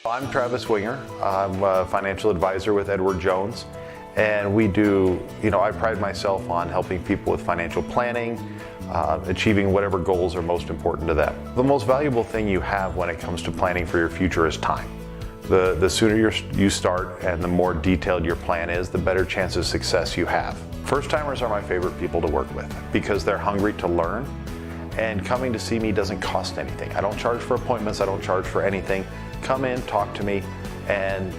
I'm Travis Winger. I'm a financial advisor with Edward Jones, and we do, I pride myself on helping people with financial planning, achieving whatever goals are most important to them. The most valuable thing you have when it comes to planning for your future is time. The sooner you start and the more detailed your plan is, the better chance of success you have. First-timers are my favorite people to work with because they're hungry to learn, and coming to see me doesn't cost anything. I don't charge for appointments, I don't charge for anything. Come in, talk to me, and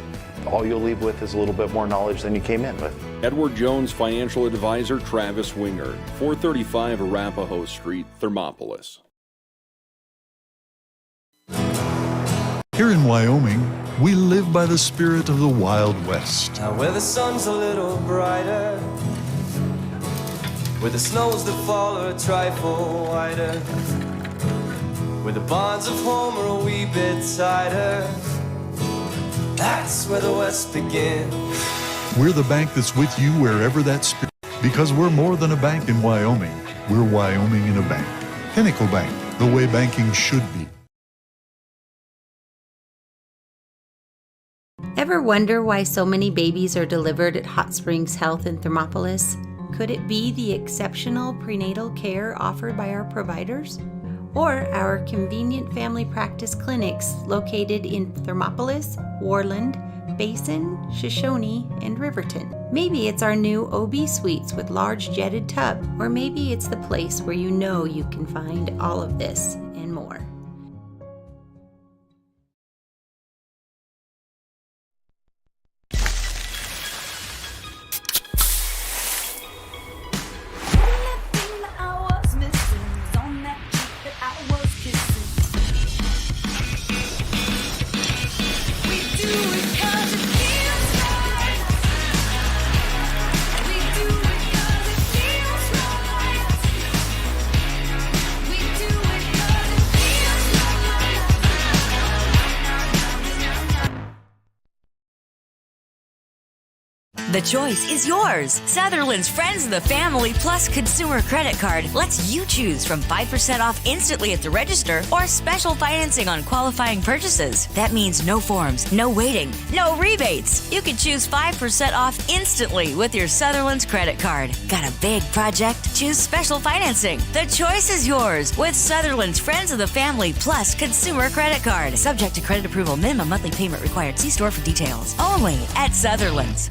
all you'll leave with is a little bit more knowledge than you came in with. Edward Jones financial advisor Travis Winger, 435 Arapahoe Street, Thermopolis. Here in Wyoming, we live by the spirit of the Wild West. Now where the sun's a little brighter, where the snows that fall are a trifle wider, where the bonds of home are a wee bit tighter, that's where the West begins. We're the bank that's with you wherever that spirit, because we're more than a bank in Wyoming. We're Wyoming in a bank. Pinnacle Bank, the way banking should be. Ever wonder why so many babies are delivered at Hot Springs Health in Thermopolis? Could it be the exceptional prenatal care offered by our providers? Or our convenient family practice clinics located in Thermopolis, Worland, Basin, Shoshone, and Riverton? Maybe it's our new OB suites with large jetted tub, or maybe it's the place where you know you can find all of this and more. The choice is yours. Sutherland's Friends of the Family Plus Consumer Credit Card lets you choose from 5% off instantly at the register or special financing on qualifying purchases. That means no forms, no waiting, no rebates. You can choose 5% off instantly with your Sutherland's credit card. Got a big project? Choose special financing. The choice is yours with Sutherland's Friends of the Family Plus Consumer Credit Card. Subject to credit approval. Minimum monthly payment required. See store for details. Only at Sutherland's.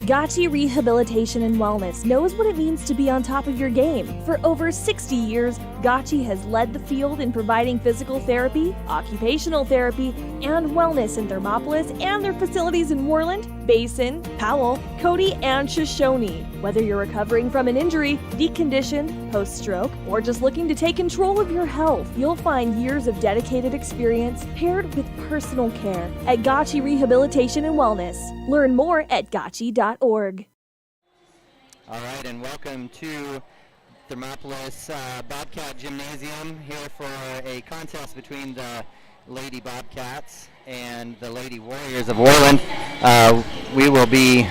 Gotchi Rehabilitation and Wellness knows what it means to be on top of your game. For over 60 years, Gotchi has led the field in providing physical therapy, occupational therapy, and wellness in Thermopolis and their facilities in Worland, Basin, Powell, Cody, and Shoshone. Whether you're recovering from an injury, deconditioned, post-stroke, or just looking to take control of your health, you'll find years of dedicated experience paired with personal care at Gotchi Rehabilitation and Wellness. Learn more at gotchi.org. All right, and welcome to Thermopolis Bobcat Gymnasium here for a contest between the Lady Bobcats and the Lady Warriors of Worland. We will be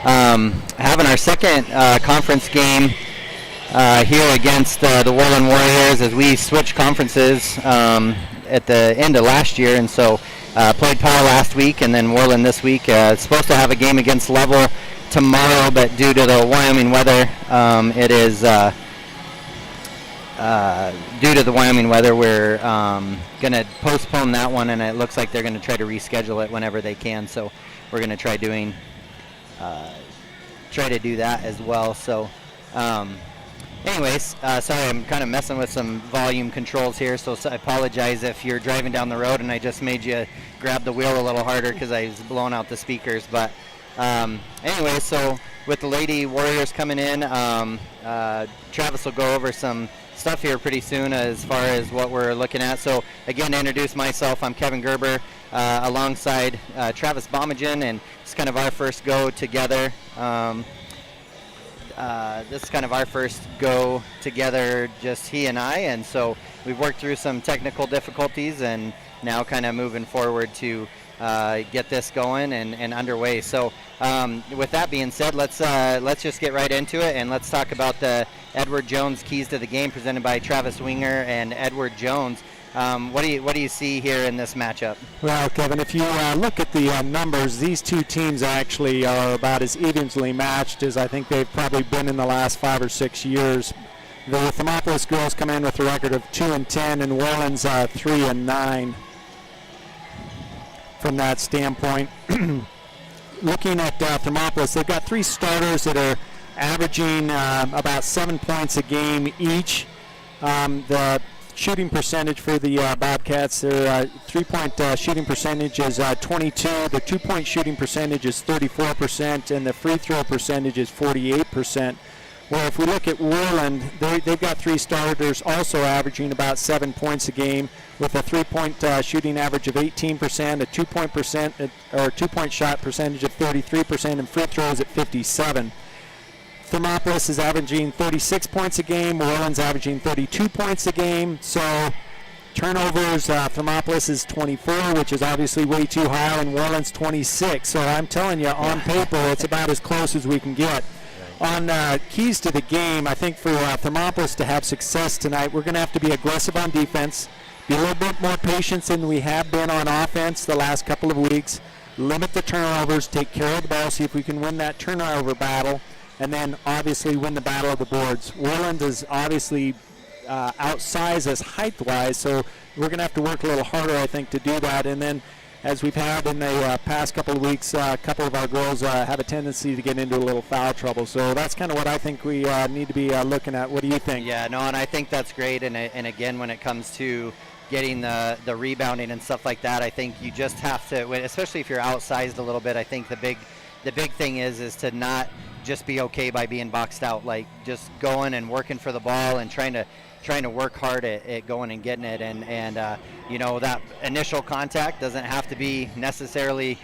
having our second conference game here against the Worland Warriors as we switched conferences at the end of last year, and so played Powell last week and then Worland this week. It's supposed to have a game against Level tomorrow, but due to the Wyoming weather, we're going to postpone that one, and it looks like they're going to try to reschedule it whenever they can. So we're going to try to do that as well. So anyways, sorry, I'm kind of messing with some volume controls here, so I apologize if you're driving down the road and I just made you grab the wheel a little harder because I was blowing out the speakers. But anyway, so with the Lady Warriors coming in, Travis will go over some stuff here pretty soon as far as what we're looking at. So again, to introduce myself, I'm Kevin Gerber alongside Travis Bomagen, and it's kind of our first go together. This is kind of our first go together, just he and I, and so we've worked through some technical difficulties and now kind of moving forward to get this going and underway. So with that being said, let's just get right into it, and let's talk about the Edward Jones Keys to the Game presented by Travis Winger and Edward Jones. What do you see here in this matchup? Well, Kevin, if you look at the numbers, these two teams actually are about as evenly matched as I think they've probably been in the last 5 or 6 years. The Thermopolis girls come in with a record of 2-10, and Worland's 3-9. From that standpoint, looking at Thermopolis, they've got 3 starters that are averaging about 7 points a game each. The shooting percentage for the Bobcats, their 3-point shooting percentage is 22, the 2-point shooting percentage is 34%, and the free throw percentage is 48%. Well, if we look at Worland, they've got 3 starters also averaging about 7 points a game with a 3-point shooting average of 18%, a 2-point shot percentage of 33%, and free throws at 57%. Thermopolis is averaging 36 points a game. Worland's averaging 32 points a game. So turnovers, Thermopolis is 24, which is obviously way too high, and Worland's 26. So I'm telling you, on paper, it's about as close as we can get. On keys to the game, I think for Thermopolis to have success tonight, we're going to have to be aggressive on defense, be a little bit more patient than we have been on offense the last couple of weeks, limit the turnovers, take care of the ball, see if we can win that turnover battle, and then obviously win the battle of the boards. Worland is obviously outsized us height-wise, so we're going to have to work a little harder, I think, to do that. And then, as we've had in the past couple of weeks, a couple of our girls have a tendency to get into a little foul trouble. So that's kind of what I think we need to be looking at. What do you think? Yeah, no, and I think that's great. And again, when it comes to getting the rebounding and stuff like that, I think you just have to, especially if you're outsized a little bit, I think the big thing is to not just be okay by being boxed out, like just going and working for the ball and trying to work hard at going and getting it, and you know, that initial contact doesn't have to be necessarily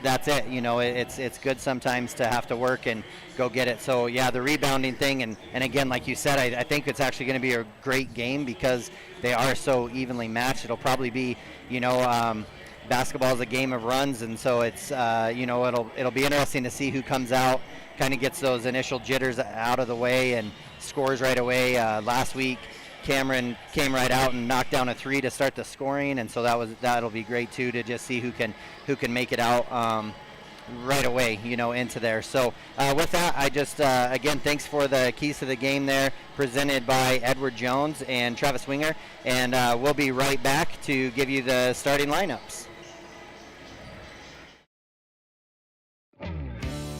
that's it. You know, it's good sometimes to have to work and go get it. So yeah, the rebounding thing, and again, like you said, I think it's actually going to be a great game because they are so evenly matched. It'll probably be, you know, basketball is a game of runs, and so it's you know, it'll be interesting to see who comes out, kind of gets those initial jitters out of the way and scores right away. Last week, Cameron came right out and knocked down a 3 to start the scoring, and so that'll be great too, to just see who can make it out right away, you know, into there. So with that, I just again, thanks for the keys to the game there, presented by Edward Jones and Travis Winger, and we'll be right back to give you the starting lineups.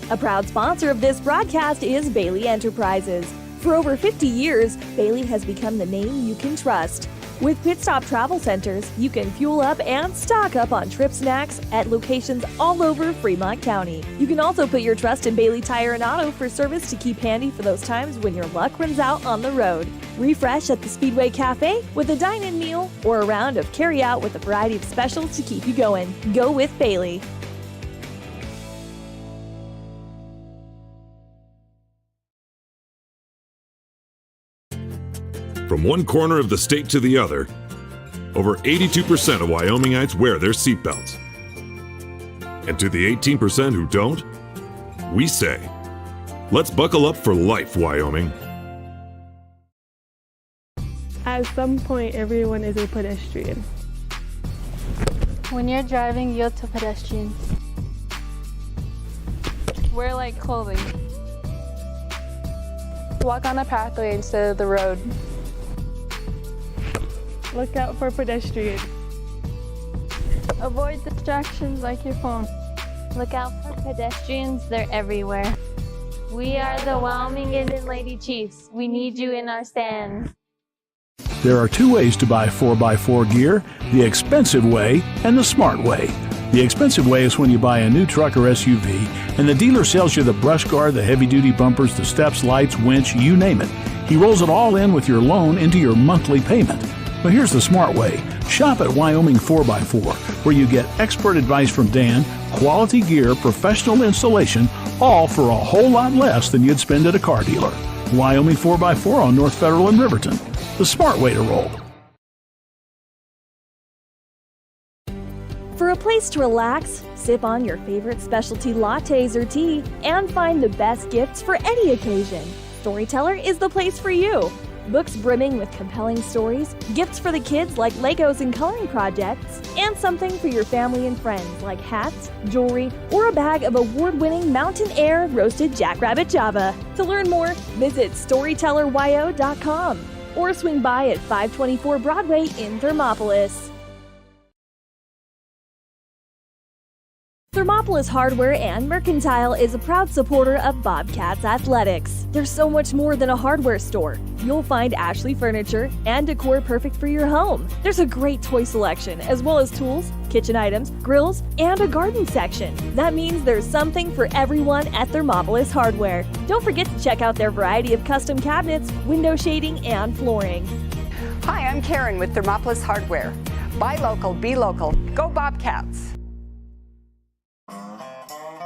A proud sponsor of this broadcast is Bailey Enterprises. For over 50 years, Bailey has become the name you can trust. With Pit Stop Travel Centers, you can fuel up and stock up on trip snacks at locations all over Fremont County. You can also put your trust in Bailey Tire and Auto for service to keep handy for those times when your luck runs out on the road. Refresh at the Speedway Cafe with a dine-in meal or a round of carry-out with a variety of specials to keep you going. Go with Bailey. From one corner of the state to the other, over 82% of Wyomingites wear their seatbelts. And to the 18% who don't, we say, let's buckle up for life, Wyoming. At some point, everyone is a pedestrian. When you're driving, yield to pedestrians. Wear light clothing. Walk on a pathway instead of the road. Look out for pedestrians. Avoid distractions like your phone. Look out for pedestrians, they're everywhere. We are the Wyoming Indian Lady Chiefs. We need you in our stands. There are 2 ways to buy 4x4 gear, the expensive way and the smart way. The expensive way is when you buy a new truck or SUV and the dealer sells you the brush guard, the heavy-duty bumpers, the steps, lights, winch, you name it. He rolls it all in with your loan into your monthly payment. But here's the smart way. Shop at Wyoming 4x4, where you get expert advice from Dan, quality gear, professional installation, all for a whole lot less than you'd spend at a car dealer. Wyoming 4x4 on North Federal in Riverton. The smart way to roll. For a place to relax, sip on your favorite specialty lattes or tea, and find the best gifts for any occasion, Storyteller is the place for you. books brimming with compelling stories, gifts for the kids like Legos and coloring projects, and something for your family and friends like hats, jewelry, or a bag of award-winning Mountain Air roasted jackrabbit Java. To learn more, visit StorytellerWyo.com or swing by at 524 Broadway in Thermopolis. Thermopolis Hardware and Mercantile is a proud supporter of Bobcats Athletics. There's so much more than a hardware store. You'll find Ashley furniture and decor perfect for your home. There's a great toy selection, as well as tools, kitchen items, grills, and a garden section. That means there's something for everyone at Thermopolis Hardware. Don't forget to check out their variety of custom cabinets, window shading, and flooring. Hi, I'm Karen with Thermopolis Hardware. Buy local, be local. Go Bobcats!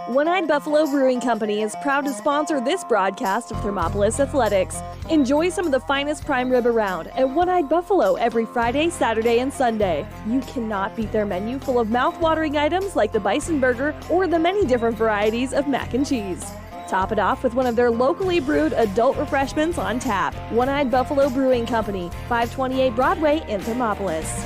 One-Eyed Buffalo Brewing Company is proud to sponsor this broadcast of Thermopolis Athletics. Enjoy some of the finest prime rib around at One-Eyed Buffalo every Friday, Saturday, and Sunday. You cannot beat their menu full of mouth-watering items like the bison burger or the many different varieties of mac and cheese. Top it off with one of their locally brewed adult refreshments on tap. One-Eyed Buffalo Brewing Company, 528 Broadway in Thermopolis.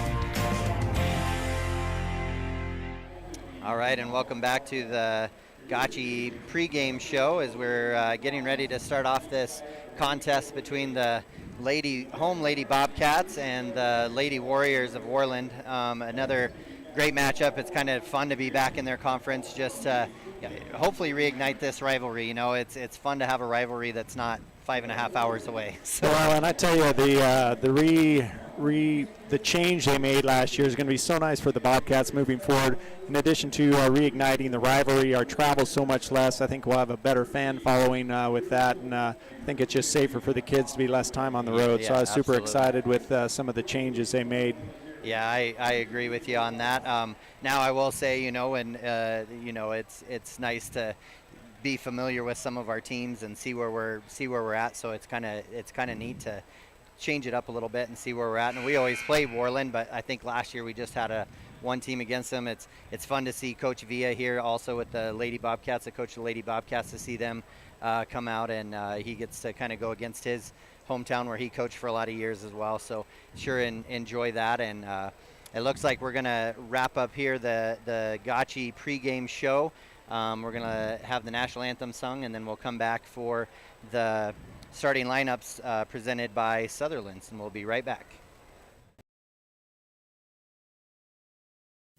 All right, and welcome back to the Gotchi pregame show as we're getting ready to start off this contest between the home Lady Bobcats and the Lady Warriors of Worland. Another great matchup. It's kind of fun to be back in their conference, just to hopefully reignite this rivalry. You know, it's fun to have a rivalry that's not 5.5 hours away. So. Well, and I tell you, the change they made last year is going to be so nice for the Bobcats moving forward. In addition to reigniting the rivalry, our travel's so much less. I think we'll have a better fan following with that, and I think it's just safer for the kids to be less time on the road. Yeah, so I was super absolutely excited with some of the changes they made. Yeah, I agree with you on that. Now I will say, it's nice to be familiar with some of our teams and see where we're at. So it's kind of neat to change it up a little bit and see where we're at. And we always play Worland, but I think last year we just had one team against them. It's fun to see Coach Villa here also with the Lady Bobcats, the coach of the Lady Bobcats, to see them come out, and he gets to kind of go against his hometown where he coached for a lot of years as well. So sure, enjoy that. And it looks like we're going to wrap up here the Gotchi pregame show. We're going to have the national anthem sung, and then we'll come back for the starting lineups presented by Sutherland's, and we'll be right back.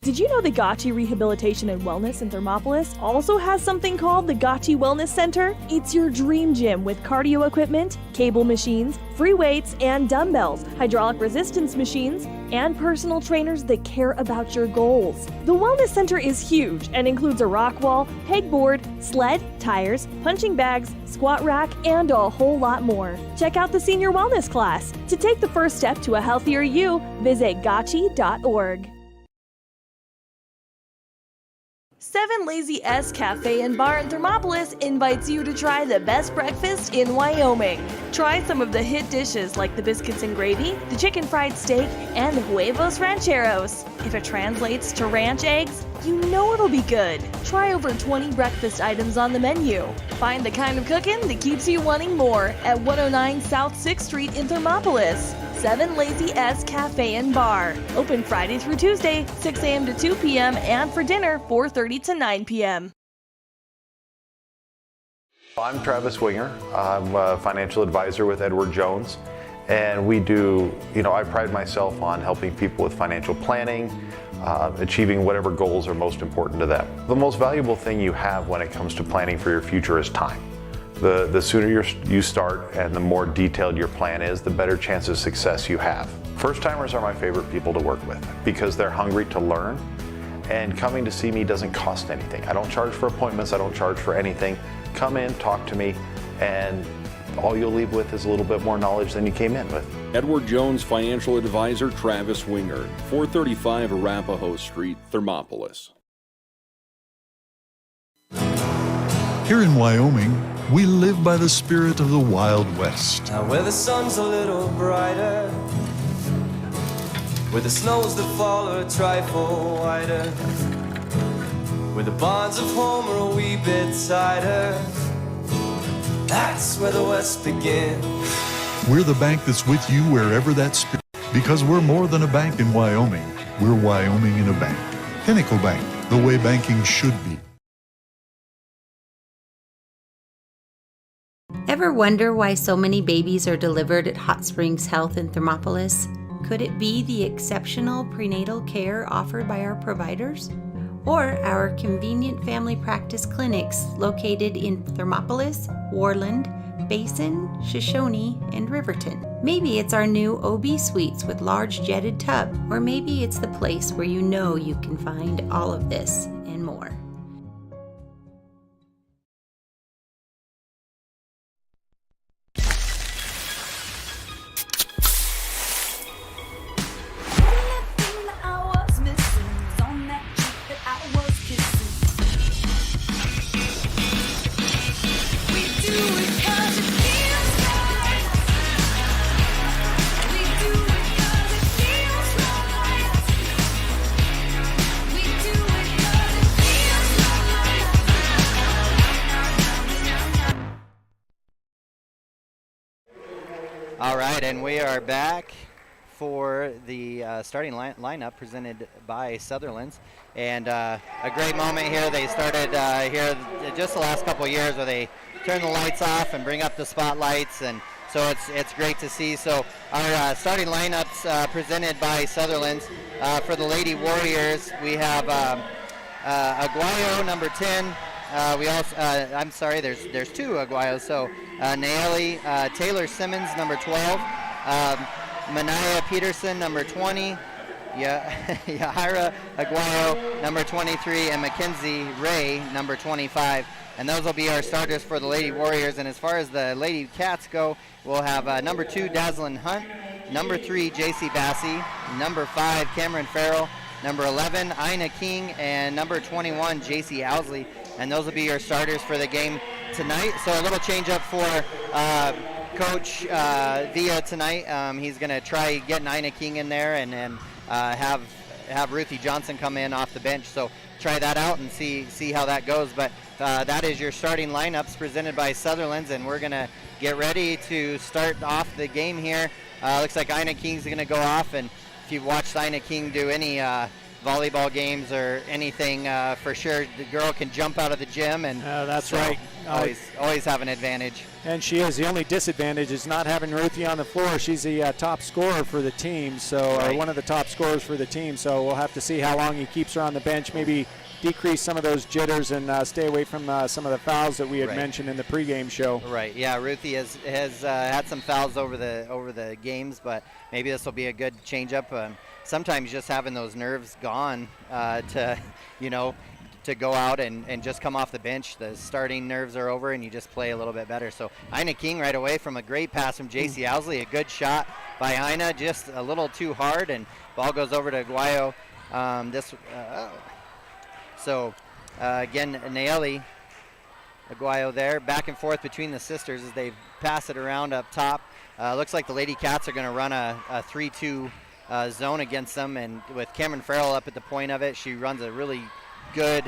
Did you know the Gotchi Rehabilitation and Wellness in Thermopolis also has something called the Gotchi Wellness Center? It's your dream gym with cardio equipment, cable machines, free weights and dumbbells, hydraulic resistance machines, and personal trainers that care about your goals. The Wellness Center is huge and includes a rock wall, pegboard, sled, tires, punching bags, squat rack, and a whole lot more. Check out the Senior Wellness class. To take the first step to a healthier you, visit gotchi.org. 7 Lazy S Cafe and Bar in Thermopolis invites you to try the best breakfast in Wyoming. Try some of the hit dishes like the biscuits and gravy, the chicken fried steak, and the huevos rancheros. If it translates to ranch eggs, you know it'll be good. Try over 20 breakfast items on the menu. Find the kind of cooking that keeps you wanting more at 109 South 6th Street in Thermopolis. 7 Lazy S Cafe and Bar. Open Friday through Tuesday, 6 a.m. to 2 p.m. and for dinner, 4:30 to 9 p.m. I'm Travis Winger. I'm a financial advisor with Edward Jones, and we do, I pride myself on helping people with financial planning, achieving whatever goals are most important to them. The most valuable thing you have when it comes to planning for your future is time. The sooner you start and the more detailed your plan is, the better chance of success you have. First-timers are my favorite people to work with because they're hungry to learn, and coming to see me doesn't cost anything. I don't charge for appointments, I don't charge for anything. Come in, talk to me, and all you'll leave with is a little bit more knowledge than you came in with. Edward Jones Financial Advisor Travis Winger, 435 Arapahoe Street, Thermopolis. Here in Wyoming, we live by the spirit of the Wild West. Now where the sun's a little brighter, where the snows that fall are a trifle whiter, where the bonds of home are a wee bit tighter, that's where the West begins. We're the bank that's with you wherever that spirit. Because we're more than a bank in Wyoming. We're Wyoming in a bank. Pinnacle Bank, the way banking should be. Ever wonder why so many babies are delivered at Hot Springs Health in Thermopolis? Could it be the exceptional prenatal care offered by our providers? Or our convenient family practice clinics located in Thermopolis, Worland, Basin, Shoshone, and Riverton? Maybe it's our new OB suites with large jetted tub, or maybe it's the place where you know you can find all of this and more. All right, and we are back for the starting lineup presented by Sutherland's. And a great moment here. They started here just the last couple of years where they turn the lights off and bring up the spotlights, and so it's great to see. So our starting lineups presented by Sutherland's. For the Lady Warriors, we have Aguayo, number 10. We also, I'm sorry, there's two Aguayos. So Naeli Taylor Simmons, number 12. Manaya Peterson, number 20. Yahaira Aguayo, number 23, and Mackenzie Ray, number 25. And those will be our starters for the Lady Warriors. And as far as the Lady Cats go, we'll have number 2, Dazzlin Hunt, number 3, JC Bassey, number 5, Cameron Farrell, number 11, Ina King, and number 21, JC Owsley. And those will be your starters for the game tonight. So a little change up for Coach Villa tonight. He's going to try getting Ina King in there and have Ruthie Johnson come in off the bench. So try that out and see how that goes. But that is your starting lineups presented by Sutherland's, and we're going to get ready to start off the game here. Looks like Ina King's going to go off, and if you've watched Ina King do any volleyball games or anything, for sure the girl can jump out of the gym, and that's so right. Always have an advantage. And she is. The only disadvantage is not having Ruthie on the floor. She's the top scorer for the team, so one of the top scorers for the team. So we'll have to see how long he keeps her on the bench. Maybe decrease some of those jitters and stay away from some of the fouls that we had mentioned in the pregame show. Right. Yeah. Ruthie has had some fouls over the games, but maybe this will be a good changeup. Sometimes just having those nerves gone to go out and just come off the bench. The starting nerves are over, and you just play a little bit better. So Ina King right away from a great pass from JC Owsley. A good shot by Ina, just a little too hard, and ball goes over to Aguayo. Again, Naeli Aguayo there. Back and forth between the sisters as they pass it around up top. Looks like the Lady Cats are going to run a 3-2 zone against them, and with Cameron Farrell up at the point of it, she runs a really good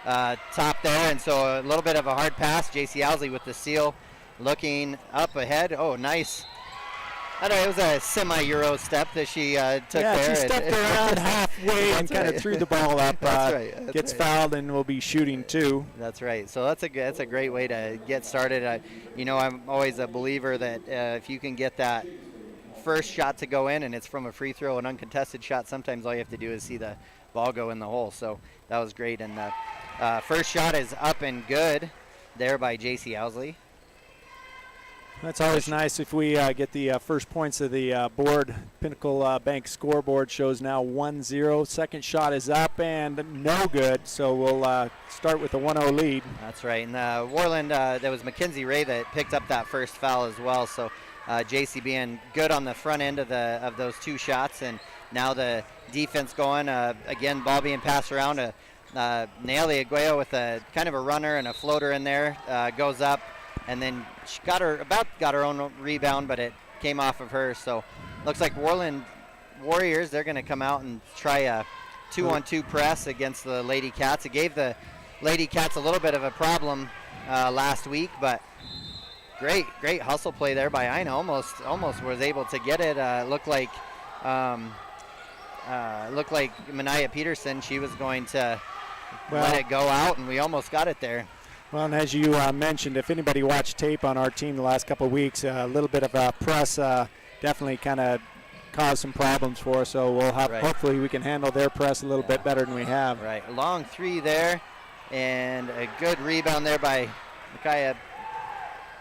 top there, and so a little bit of a hard pass. JC Owsley with the seal, looking up ahead. Oh, nice. I don't know, it was a semi-Euro step that she took there. Yeah, she stepped around halfway and kind of threw the ball up. That's right. Gets fouled and will be shooting too. That's right. So that's a great way to get started. I'm always a believer that if you can get that first shot to go in, and it's from a free throw, an uncontested shot, sometimes all you have to do is see the ball go in the hole. So that was great. And the first shot is up and good there by JC Owsley. That's always nice if we get the first points of the board. Pinnacle Bank scoreboard shows now 1-0. Second shot is up and no good, so we'll start with a 1-0 lead. That's right. And Worland, there was Mackenzie Ray that picked up that first foul as well. So JC being good on the front end of those two shots, and now the defense going. Again, ball being passed around to Naeli Aguayo with a kind of a runner and a floater in there. Goes up, and then she got her own rebound, but it came off of her. So looks like Worland Warriors, they're going to come out and try a 2-on-2 press against the Lady Cats. It gave the Lady Cats a little bit of a problem last week, but Great hustle play there by Ina. Almost was able to get it. Looked like Mania Peterson. She was going to let it go out, and we almost got it there. Well, and as you mentioned, if anybody watched tape on our team the last couple of weeks, a little bit of press definitely kind of caused some problems for us. So we'll have hopefully we can handle their press a little bit better than we have. Right, a long three there, and a good rebound there by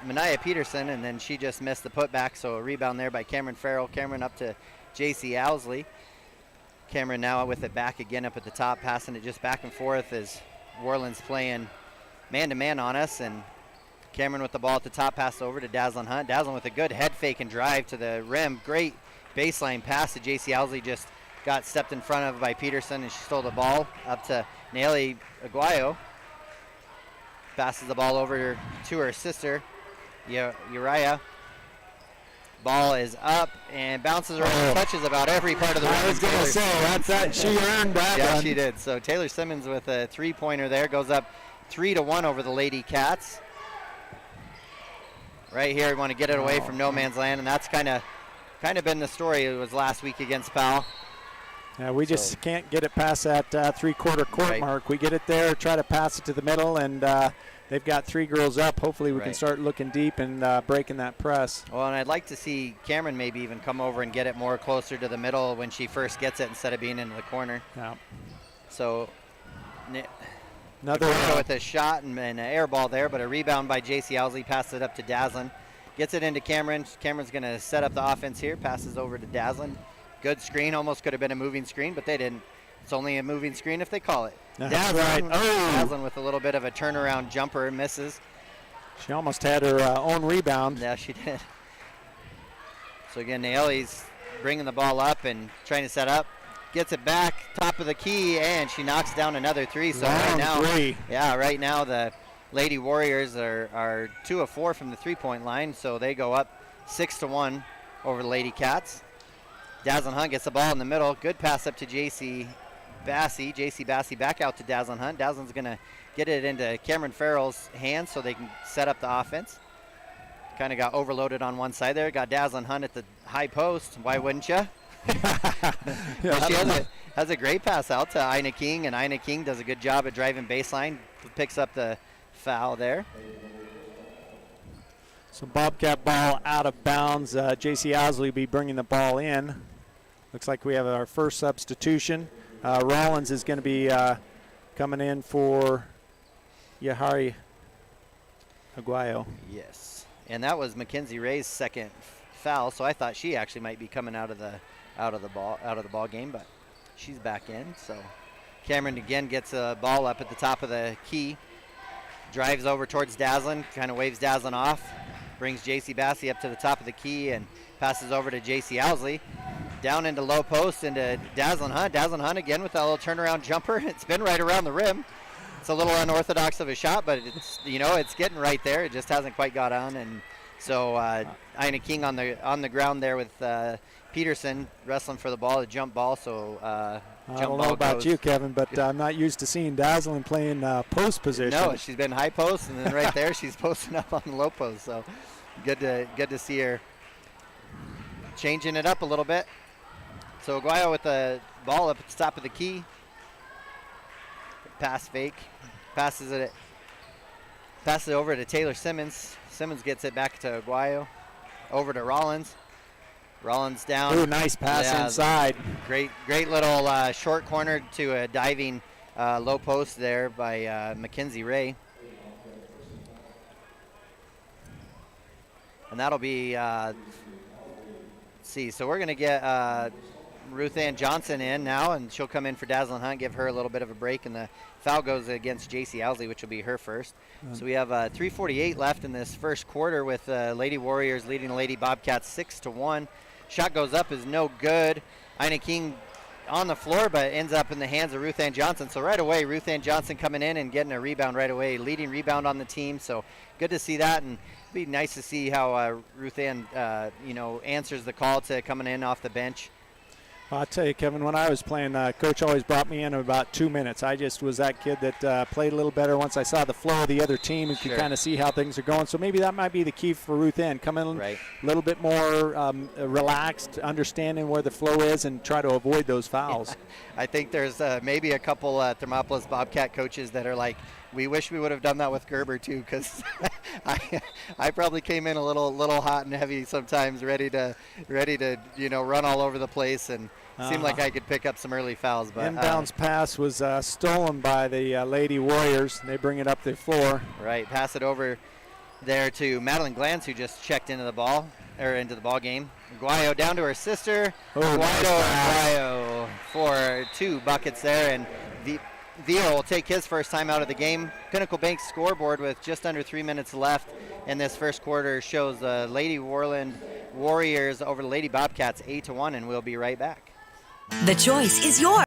Mania Peterson, and then she just missed the putback. So a rebound there by Cameron Farrell. Cameron up to J.C. Owsley. Cameron now with it back again up at the top, passing it just back and forth as Worland's playing man-to-man on us, and Cameron with the ball at the top, pass over to Dazzlin Hunt. Dazzlin with a good head fake and drive to the rim. Great baseline pass to J.C. Owsley, just got stepped in front of by Peterson, and she stole the ball up to Nelly Aguayo. Passes the ball over to her sister, Uriah. Ball is up and bounces around, touches about every part of the rim. I was going to say, that she earned that Yeah, one. she did. So Taylor Simmons with a three-pointer there, goes up 3-1 over the Lady Cats. Right here, we want to get it away from no man's land, and that's kind of been the story. It was last week against Powell. Yeah, we just can't get it past that three-quarter court mark. We get it there, try to pass it to the middle, and they've got three girls up. Hopefully we can start looking deep and breaking that press. Well, and I'd like to see Cameron maybe even come over and get it more closer to the middle when she first gets it instead of being into the corner. Yeah. So another with a shot and an air ball there, but a rebound by J.C. Owsley, passes it up to Dazzlin. Gets it into Cameron. Cameron's going to set up the offense here, passes over to Dazzlin. Good screen, almost could have been a moving screen, but they didn't. It's only a moving screen if they call it. Dazzlin, Dazzlin with a little bit of a turnaround jumper, misses. She almost had her own rebound. Yeah, she did. So again, Naeli's bringing the ball up and trying to set up. Gets it back, top of the key, and she knocks down another three. So right now the Lady Warriors are 2 of 4 from the three-point line, so they go up 6-1 over the Lady Cats. Dazzlin Hunt gets the ball in the middle. Good pass up to J.C. Bassey. J.C. Bassey back out to Dazzlin Hunt. Dazzlin's going to get it into Cameron Farrell's hands so they can set up the offense. Kind of got overloaded on one side there. Got Dazzlin Hunt at the high post. Why wouldn't you? She has a great pass out to Ina King, and Ina King does a good job at driving baseline. Picks up the foul there. So Bobcat ball out of bounds. J.C. Owsley will be bringing the ball in. Looks like we have our first substitution. Rollins is going to be coming in for Yahari Aguayo. Yes, and that was Mackenzie Ray's second foul, so I thought she actually might be coming out of the ball game, but she's back in. So Cameron again gets a ball up at the top of the key, drives over towards Dazzlin, kind of waves Dazzlin off, brings J.C. Bassey up to the top of the key and passes over to J.C. Owsley. Down into low post into Dazzlin Hunt. Dazzlin Hunt again with that little turnaround jumper. It's been right around the rim. It's a little unorthodox of a shot, but it's getting right there. It just hasn't quite got on, and so Ina King on the ground there with Peterson wrestling for the ball, a jump ball. So I don't know about you, Kevin, but I'm not used to seeing Dazzlin playing post position. No, she's been high post, and then right there she's posting up on the low post. So good to see her changing it up a little bit. So Aguayo with the ball up at the top of the key. Pass fake. Passes it over to Taylor Simmons. Simmons gets it back to Aguayo. Over to Rollins. Rollins down. Ooh, nice pass inside. Great little short corner to a diving low post there by Mackenzie Ray. And that'll be, let's see, so we're going to get Ruth Ann Johnson in now, and she'll come in for Dazzlin Hunt, give her a little bit of a break, and the foul goes against J.C. Owsley, which will be her first. So we have 3:48 left in this first quarter with Lady Warriors leading the Lady Bobcats 6-1. Shot goes up, is no good. Ina King on the floor, but ends up in the hands of Ruth Ann Johnson. So right away, Ruth Ann Johnson coming in and getting a rebound right away, leading rebound on the team. So good to see that, and it'd be nice to see how Ruth Ann, answers the call to coming in off the bench. Well, I'll tell you, Kevin, when I was playing, Coach always brought me in about 2 minutes. I just was that kid that played a little better once I saw the flow of the other team and could kind of see how things are going. So maybe that might be the key for Ruth Ann. Come in a little bit more relaxed, understanding where the flow is, and try to avoid those fouls. I think there's maybe a couple Thermopolis Bobcat coaches that are like, we wish we would have done that with Gerber too, because I probably came in a little hot and heavy sometimes, ready to run all over the place, and seemed like I could pick up some early fouls. But inbounds pass was stolen by the Lady Warriors. They bring it up the floor. Right, pass it over there to Madeline Glantz, who just checked into the ball game. Guayo down to her sister. Guayo for 2 buckets there, and Vio will take his first time out of the game. Pinnacle Bank's scoreboard with just under 3 minutes left in this first quarter shows the Lady Worland Warriors over the Lady Bobcats 8-1, and we'll be right back. The choice is yours.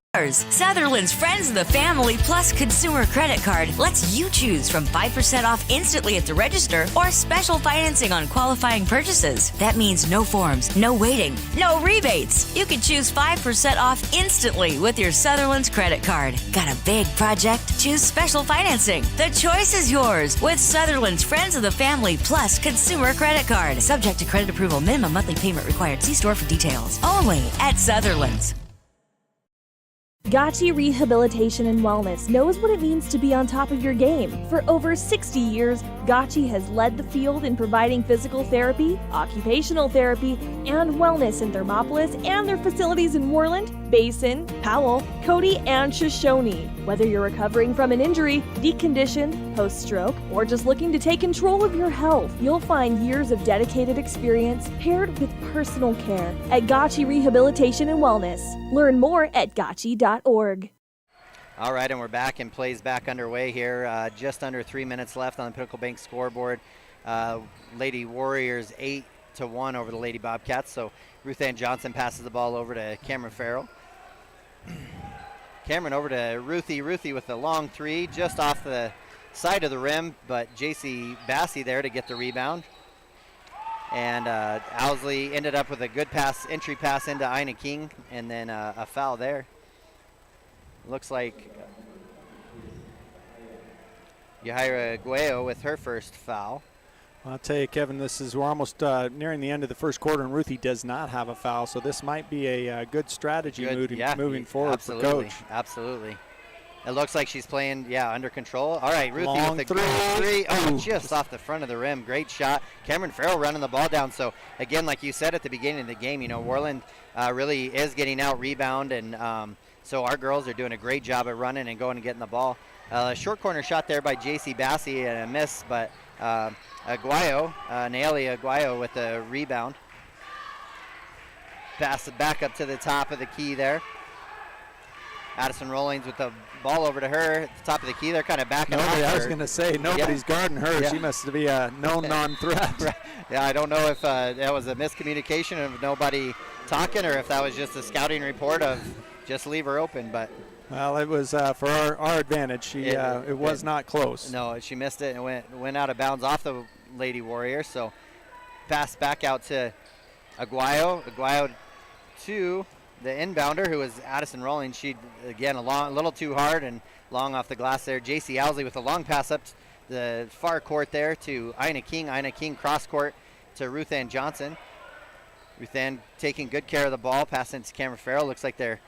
Sutherland's Friends of the Family Plus Consumer Credit Card lets you choose from 5% off instantly at the register or special financing on qualifying purchases. That means no forms, no waiting, no rebates. You can choose 5% off instantly with your Sutherland's credit card. Got a big project? Choose special financing. The choice is yours with Sutherland's Friends of the Family Plus Consumer Credit Card. Subject to credit approval. Minimum monthly payment required. See store for details. Only at Sutherland's. Gotchi Rehabilitation and Wellness knows what it means to be on top of your game. For over 60 years, Gotchi has led the field in providing physical therapy, occupational therapy, and wellness in Thermopolis and their facilities in Worland, Basin, Powell, Cody, and Shoshone. Whether you're recovering from an injury, deconditioned, post-stroke, or just looking to take control of your health, you'll find years of dedicated experience paired with personal care at Gotchi Rehabilitation and Wellness. Learn more at gotchi.org. All right, and we're back, and plays back underway here. Just under 3 minutes left on the Pinnacle Bank scoreboard. Lady Warriors 8-1 over the Lady Bobcats. So Ruth Ann Johnson passes the ball over to Cameron Farrell. Cameron over to Ruthie. Ruthie with a long 3 just off the side of the rim, but JC Bassey there to get the rebound. And Owsley ended up with a good entry pass into Ina King, and then a foul there. Looks like Yahaira Guayo with her first foul. I'll tell you, Kevin, we're almost nearing the end of the first quarter, and Ruthie does not have a foul, so this might be a good strategy moving forward for Coach. Absolutely. It looks like she's playing, under control. All right, Ruthie Long with the three. Oh, just off the front of the rim. Great shot. Cameron Farrell running the ball down. So, again, like you said at the beginning of the game, Worland really is getting out rebound, and so our girls are doing a great job at running and going and getting the ball. Short corner shot there by J.C. Bassey and a miss, but Aguayo, Naelia Aguayo with the rebound. Pass it back up to the top of the key there. Addison Rollins with the ball over to her at the top of the key. They're kind of backing off her. I was going to say, nobody's guarding her. Yeah. She must be a known non-threat. Right. Yeah, I don't know if that was a miscommunication of nobody talking, or if that was just a scouting report of just leave her open. But well, it was for our advantage. It was not close. No, she missed it and went out of bounds off the Lady Warriors. So pass back out to Aguayo. Aguayo to the inbounder, who was Addison Rollins. She, again, a little too hard and long off the glass there. J.C. Owsley with a long pass up the far court there to Ina King. Ina King cross court to Ruth Ann Johnson. Ruth Ann taking good care of the ball, passing to Cameron Farrell. Looks like they're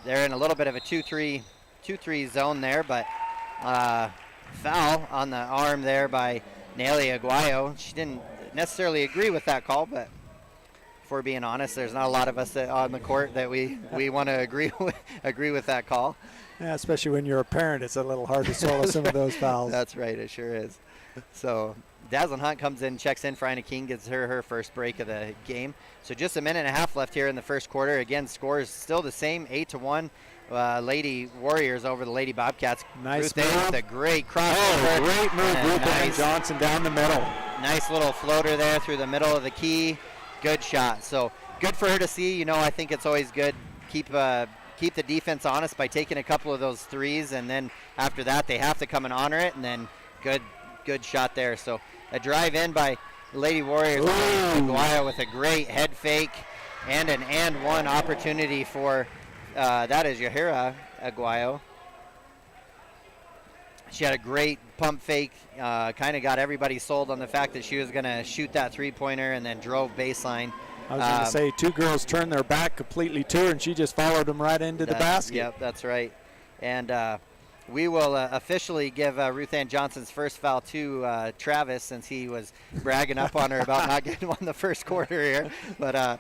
in a little bit of a 2-3 zone there, but foul on the arm there by Naelia Aguayo. She didn't necessarily agree with that call, but if we're being honest, there's not a lot of us on the court that we want to agree with that call. Yeah, especially when you're a parent, it's a little hard to swallow some of those fouls. That's right, it sure is. So Dazzlin Hunt comes in, checks in for Ina King, gets her first break of the game. So just a minute and a half left here in the first quarter. Again, scores still the same, 8-1. Lady Warriors over the Lady Bobcats. Nice Ruth move. With a great cross. Great move, Ruth Ann Johnson down the middle. Nice little floater there through the middle of the key. Good shot. So good for her to see. I think it's always good. Keep the defense honest by taking a couple of those threes, and then after that they have to come and honor it, and then good shot there. So a drive in by Lady Warriors. Aguayo with a great head fake And an and one opportunity for, that is Yahira Aguayo. She had a great pump fake, kind of got everybody sold on the fact that she was going to shoot that three-pointer and then drove baseline. I was going to say, two girls turned their back completely to her, and she just followed them right into the basket. Yep, that's right. And we will officially give Ruth Ann Johnson's first foul to Travis, since he was bragging up on her about not getting one the first quarter here. But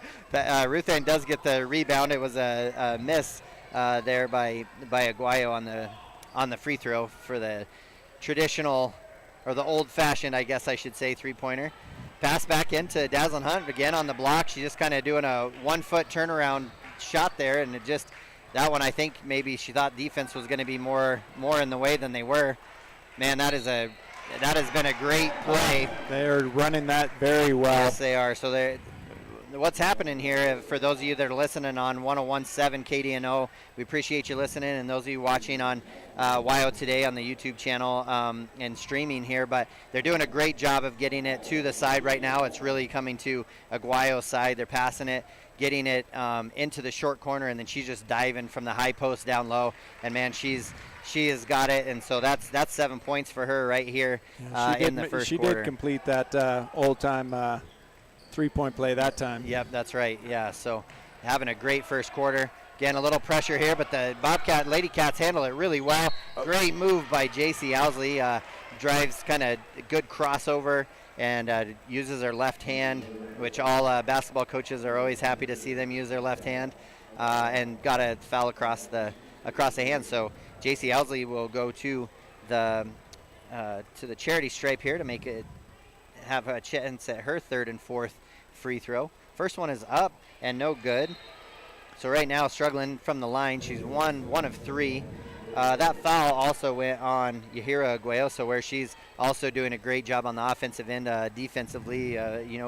Ruth Ann does get the rebound. It was a miss there by Aguayo on the free throw for the traditional, or the old-fashioned, I guess I should say, three-pointer. Pass back into Dazzlin Hunt again on the block. She's just kind of doing a 1 foot turnaround shot there, and it just, that one, I think maybe she thought defense was going to be more in the way than they were. Man, that has been a great play. They are running that very well. Yes, they are. So what's happening here, for those of you that are listening on 101.7 KDNO, we appreciate you listening, and those of you watching on WyoToday on the YouTube channel and streaming here, but they're doing a great job of getting it to the side right now. It's really coming to Aguayo's side. They're passing it, getting it into the short corner, and then she's just diving from the high post down low, and man, she has got it, and so that's 7 points for her right here in the first quarter. She did complete that old-time three-point play that time. Yep, that's right. Yeah, so having a great first quarter. Again, a little pressure here, but the Lady Cats handle it really well. Great move by J.C. Owsley. Drives kind of good crossover and uses her left hand, which all basketball coaches are always happy to see them use their left hand, and got a foul across the hand. So J.C. Owsley will go to the charity stripe here to make it have a chance at her third and fourth free throw. First one is up and no good. So right now struggling from the line. She's one of three. That foul also went on Yahira Aguayo, so where she's also doing a great job on the offensive end, defensively,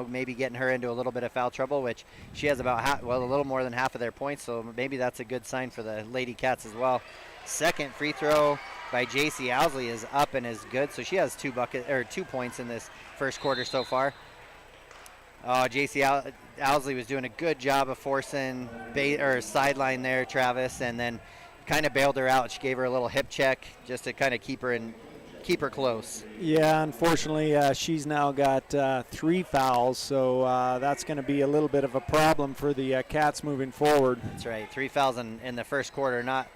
maybe getting her into a little bit of foul trouble, which she has about a little more than half of their points, so maybe that's a good sign for the Lady Cats as well. Second free throw by J.C. Owsley is up and is good, so she has 2 points in this first quarter so far. J.C. Owsley was doing a good job of forcing sideline there, Travis, and then kind of bailed her out. She gave her a little hip check just to kind of keep her close. Yeah, unfortunately, she's now got 3 fouls, so that's going to be a little bit of a problem for the Cats moving forward. That's right, 3 fouls in the first quarter, not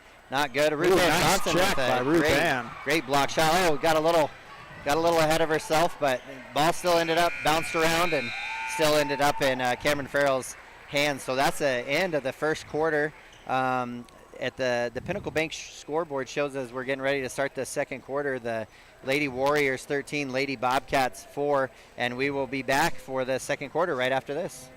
good. Ruth Ann Johnson check by Ruth Ann. Great block shot. Got a little ahead of herself, but ball still ended up bounced around and still ended up in Cameron Farrell's hands. So that's the end of the first quarter. At the Pinnacle Bank scoreboard shows us we're getting ready to start the second quarter. The Lady Warriors 13, Lady Bobcats 4, and we will be back for the second quarter right after this.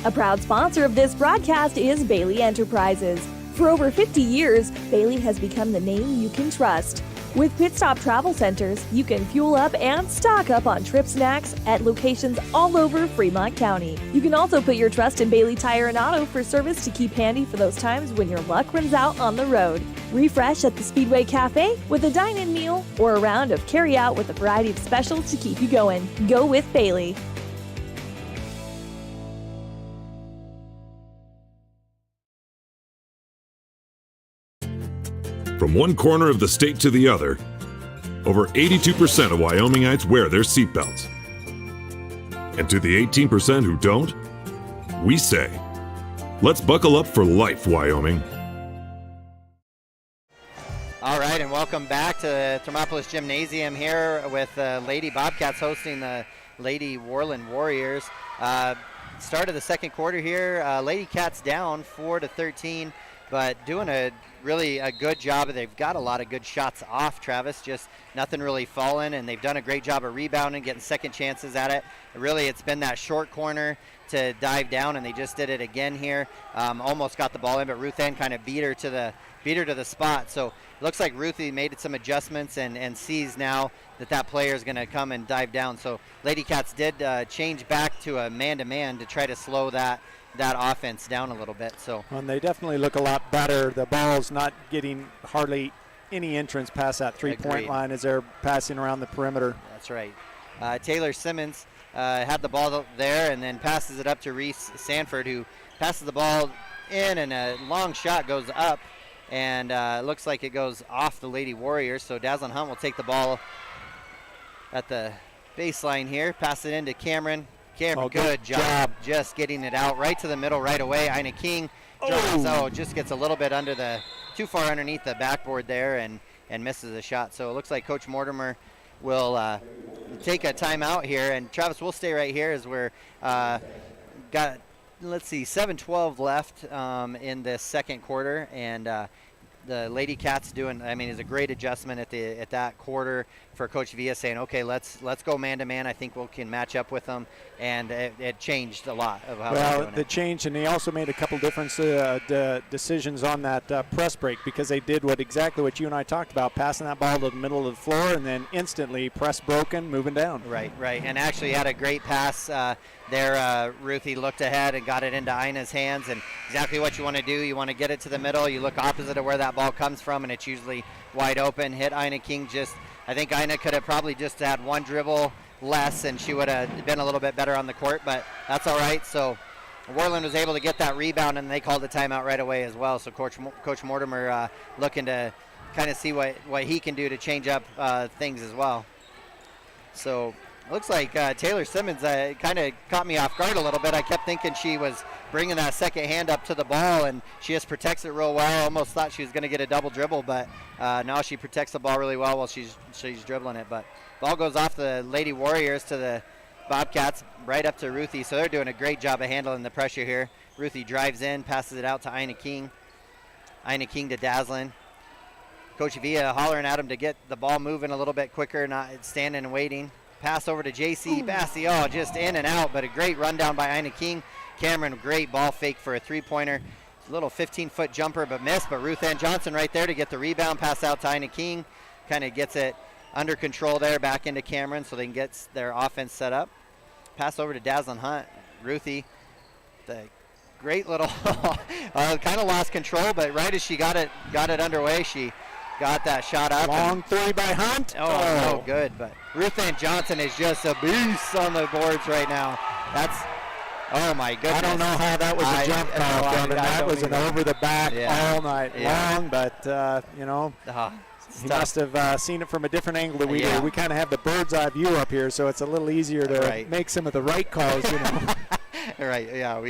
A proud sponsor of this broadcast is Bailey Enterprises. For over 50 years, Bailey has become the name you can trust. With Pit Stop Travel Centers, you can fuel up and stock up on trip snacks at locations all over Fremont County. You can also put your trust in Bailey Tire and Auto for service to keep handy for those times when your luck runs out on the road. Refresh at the Speedway Cafe with a dine-in meal or a round of carry-out with a variety of specials to keep you going. Go with Bailey. From one corner of the state to the other, over 82% of Wyomingites wear their seatbelts. And to the 18% who don't, we say, let's buckle up for life, Wyoming. All right, and welcome back to the Thermopolis Gymnasium here with Lady Bobcats hosting the Lady Worland Warriors. Start of the second quarter here, Lady Cats down 4-13. But doing a good job. They've got a lot of good shots off, Travis, just nothing really falling, and they've done a great job of rebounding, getting second chances at it. Really, it's been that short corner to dive down, and they just did it again here. Almost got the ball in, but Ruth Ann kind of beat her to the spot. So it looks like Ruthie made some adjustments and sees now that player is going to come and dive down. So Lady Cats did change back to a man-to-man to try to slow that offense down a little bit. So and they definitely look a lot better. The ball's not getting hardly any entrance past that three-point line as they're passing around the perimeter. That's right. Taylor Simmons had the ball there and then passes it up to Reese Sanford, who passes the ball in, and a long shot goes up, and it looks like it goes off the Lady Warriors. So Dazzlin Hunt will take the ball at the baseline here, pass it into Cameron. Cameron, good job just getting it out right to the middle right away. Ina King just gets a little bit too far underneath the backboard there and misses a shot. So it looks like Coach Mortimer will take a timeout here, and Travis, we'll stay right here as we're got, let's see, 7:12 left in this second quarter, and the Lady Cats is a great adjustment at that quarter for Coach Villa, saying, okay, let's go man to man. I think we can match up with them, and it changed a lot of how they're doing the change, and they also made a couple different decisions on that press break, because they did exactly what you and I talked about, passing that ball to the middle of the floor and then instantly press broken, moving down. Right, and actually had a great pass there. Ruthie looked ahead and got it into Ina's hands, and exactly what you want to do. You want to get it to the middle. You look opposite of where that ball comes from, and it's usually wide open. Hit Ina King I think Ina could have probably just had one dribble less, and she would have been a little bit better on the court, but that's all right. So Worland was able to get that rebound, and they called the timeout right away as well. So Coach Mortimer looking to kind of see what he can do to change up things as well. So it looks like Taylor Simmons kind of caught me off guard a little bit. I kept thinking she was bringing that second hand up to the ball, and she just protects it real well. Almost thought she was going to get a double dribble, but now she protects the ball really well while she's dribbling it. But ball goes off the Lady Warriors to the Bobcats, right up to Ruthie. So they're doing a great job of handling the pressure here. Ruthie drives in, passes it out to Ina King. Ina King to Dazzlin. Coach Villa hollering at him to get the ball moving a little bit quicker, not standing and waiting. Pass over to JC Bassi. Just in and out, but a great rundown by Ina King. Cameron, great ball fake for a three-pointer. A little 15-foot jumper, but missed. But Ruth Ann Johnson right there to get the rebound. Pass out to Ina King. Kind of gets it under control there, back into Cameron so they can get their offense set up. Pass over to Dazzlin Hunt. Ruthie, the great little, kind of lost control, but right as she got it underway, she got that shot up. Long three by Hunt. No good. But Ruth Ann Johnson is just a beast on the boards right now. Oh my goodness. I don't know how that was a jump call from him. That was an over the back all night long, but he must have seen it from a different angle than we do. We kind of have the bird's eye view up here, so it's a little easier to make some of the right calls, Right, yeah,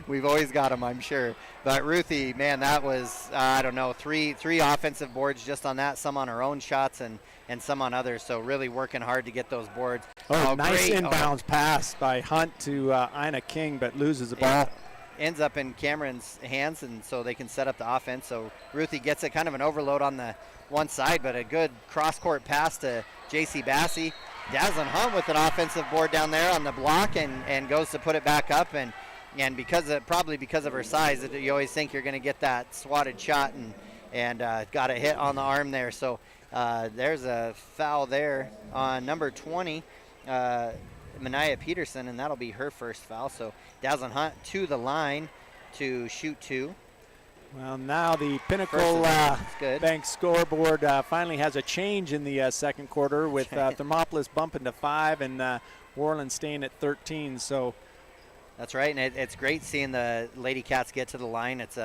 we've always got them, I'm sure. But Ruthie, man, that was, I don't know, three offensive boards just on that, some on her own shots and some on others, so really working hard to get those boards. Nice inbounds pass by Hunt to Ina King, but loses the ball. Ends up in Cameron's hands, and so they can set up the offense. So Ruthie gets it, kind of an overload on the one side, but a good cross-court pass to J.C. Bassi. Dazzlin Hunt with an offensive board down there on the block and goes to put it back up, and probably because of her size, you always think you're going to get that swatted shot and got a hit on the arm there. So there's a foul there on number 20, Mania Peterson, and that'll be her first foul. So Dazzlin Hunt to the line to shoot two. Well, now the Pinnacle Bank scoreboard finally has a change in the second quarter, with Thermopolis bumping to 5 and Worland staying at 13. So that's right, and it's great seeing the Lady Cats get to the line. It's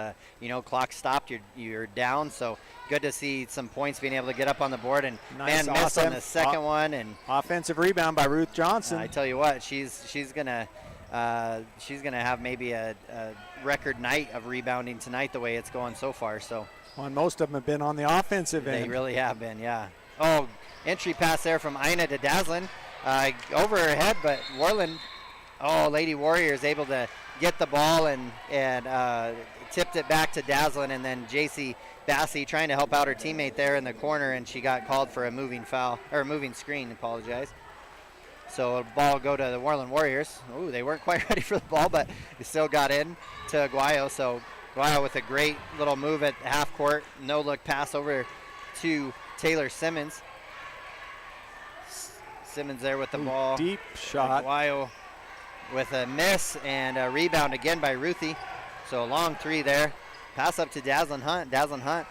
clock stopped, you're down, so good to see some points being able to get up on the board, and missed on the second one, and offensive rebound by Ruth Johnson. I tell you what, she's gonna have maybe a record night of rebounding tonight, the way it's going so far. So and most of them have been on the offensive end. They really have been, yeah. Entry pass there from Ina to Dazzlin, over her head, but Worland. Lady Warriors able to get the ball and tipped it back to Dazzlin, and then J.C. Bassi trying to help out her teammate there in the corner, and she got called for a moving screen. So the ball go to the Worland Warriors. They weren't quite ready for the ball, but they still got in to Aguayo. So Aguayo with a great little move at half court, no look pass over to Taylor Simmons. Simmons there with the ball. Deep shot. Aguayo with a miss and a rebound again by Ruthie. So a long three there. Pass up to Dazzlin Hunt. Dazzlin Hunt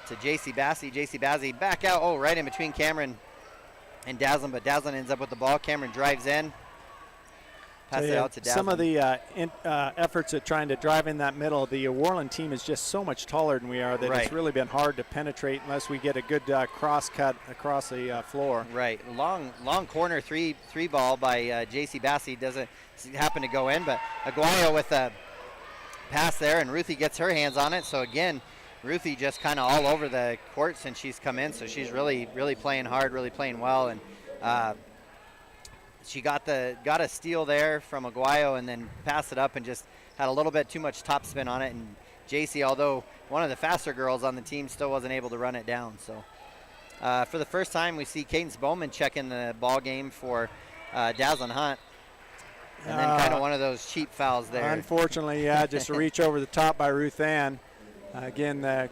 to J.C. Bassi. J.C. Bassi back out. Right in between Cameron and Dazzlin, but Dazzlin ends up with the ball. Cameron drives in. Pass it out to Dazzlin. Some of the efforts at trying to drive in that middle, the Worland team is just so much taller than we are that it's really been hard to penetrate unless we get a good cross cut across the floor. Right. Long corner three ball by J.C. Bassey doesn't happen to go in, but Aguayo with a pass there, and Ruthie gets her hands on it. So again, Ruthie just kind of all over the court since she's come in, so she's really playing hard, really playing well, and she got a steal there from Aguayo and then passed it up and just had a little bit too much topspin on it, and JC, although one of the faster girls on the team, still wasn't able to run it down. So for the first time, we see Cadence Bowman checking the ball game for Dazzlin Hunt. And then kind of one of those cheap fouls there. Unfortunately, yeah, just a reach over the top by Ruth Ann. Again, the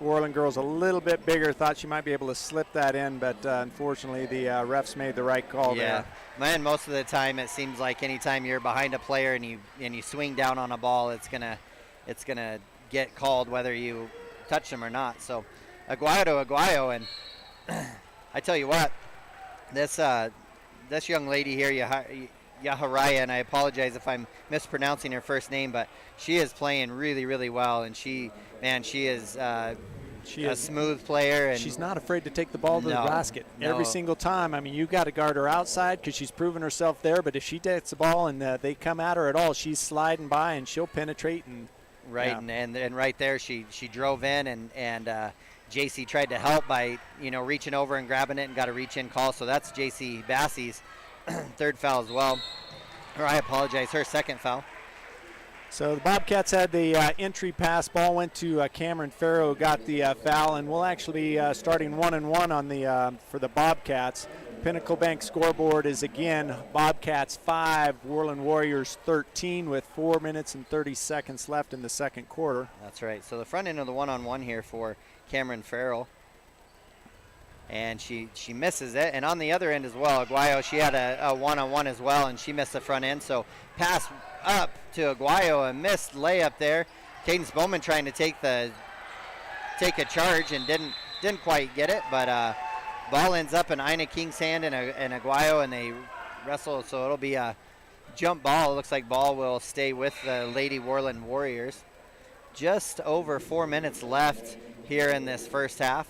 Worland girls a little bit bigger, thought she might be able to slip that in, but unfortunately the refs made the right call there. Man, most of the time it seems like anytime you're behind a player and you swing down on a ball, it's gonna get called whether you touch them or not. So Aguayo to Aguayo, and I tell you what, this young lady here, Yaharaya, and I apologize if I'm mispronouncing her first name, but she is playing really well, and she is a smooth player, and she's not afraid to take the ball to the basket every single time. I mean, you got to guard her outside because she's proven herself there, but if she takes the ball and they come at her at all, she's sliding by and she'll penetrate. And and right there she drove in, and JC tried to help by reaching over and grabbing it and got a reach in call. So that's JC Bassey's third foul as well, or I apologize, her second foul. So the Bobcats had the entry pass. Ball went to Cameron Farrow, who got the foul, and we'll actually starting 1-1 on the for the Bobcats. Pinnacle Bank scoreboard is again Bobcats 5, Worland Warriors 13, with 4 minutes and 30 seconds left in the second quarter. That's right. So the front end of the 1-on-1 here for Cameron Farrell. And she misses it. And on the other end as well, Aguayo, she had a one-on-one as well, and she missed the front end. So pass up to Aguayo, a missed layup there. Cadence Bowman trying to take a charge and didn't quite get it, but ball ends up in Ina King's hand and Aguayo, and they wrestle. So it'll be a jump ball. It looks like ball will stay with the Lady Worland Warriors. Just over 4 minutes left here in this first half,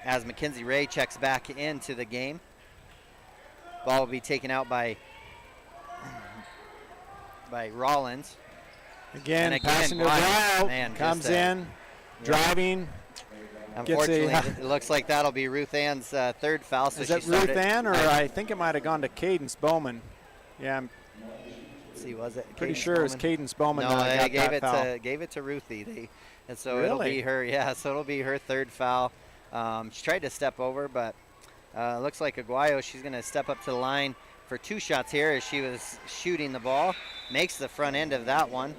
as Mackenzie Ray checks back into the game. Ball will be taken out by Rollins. Again passing to Brown, comes in, driving. Unfortunately, it looks like that'll be Ruth Ann's third foul. So is that Ruth Ann, or I think it might have gone to Cadence Bowman? Yeah, let's see, was it? Pretty sure it was Cadence Bowman. No, they gave it to Ruthie. And so it'll be her. Yeah, so it'll be her third foul. She tried to step over, but looks like Aguayo, she's going to step up to the line for 2 shots here as she was shooting the ball. Makes the front end of that one.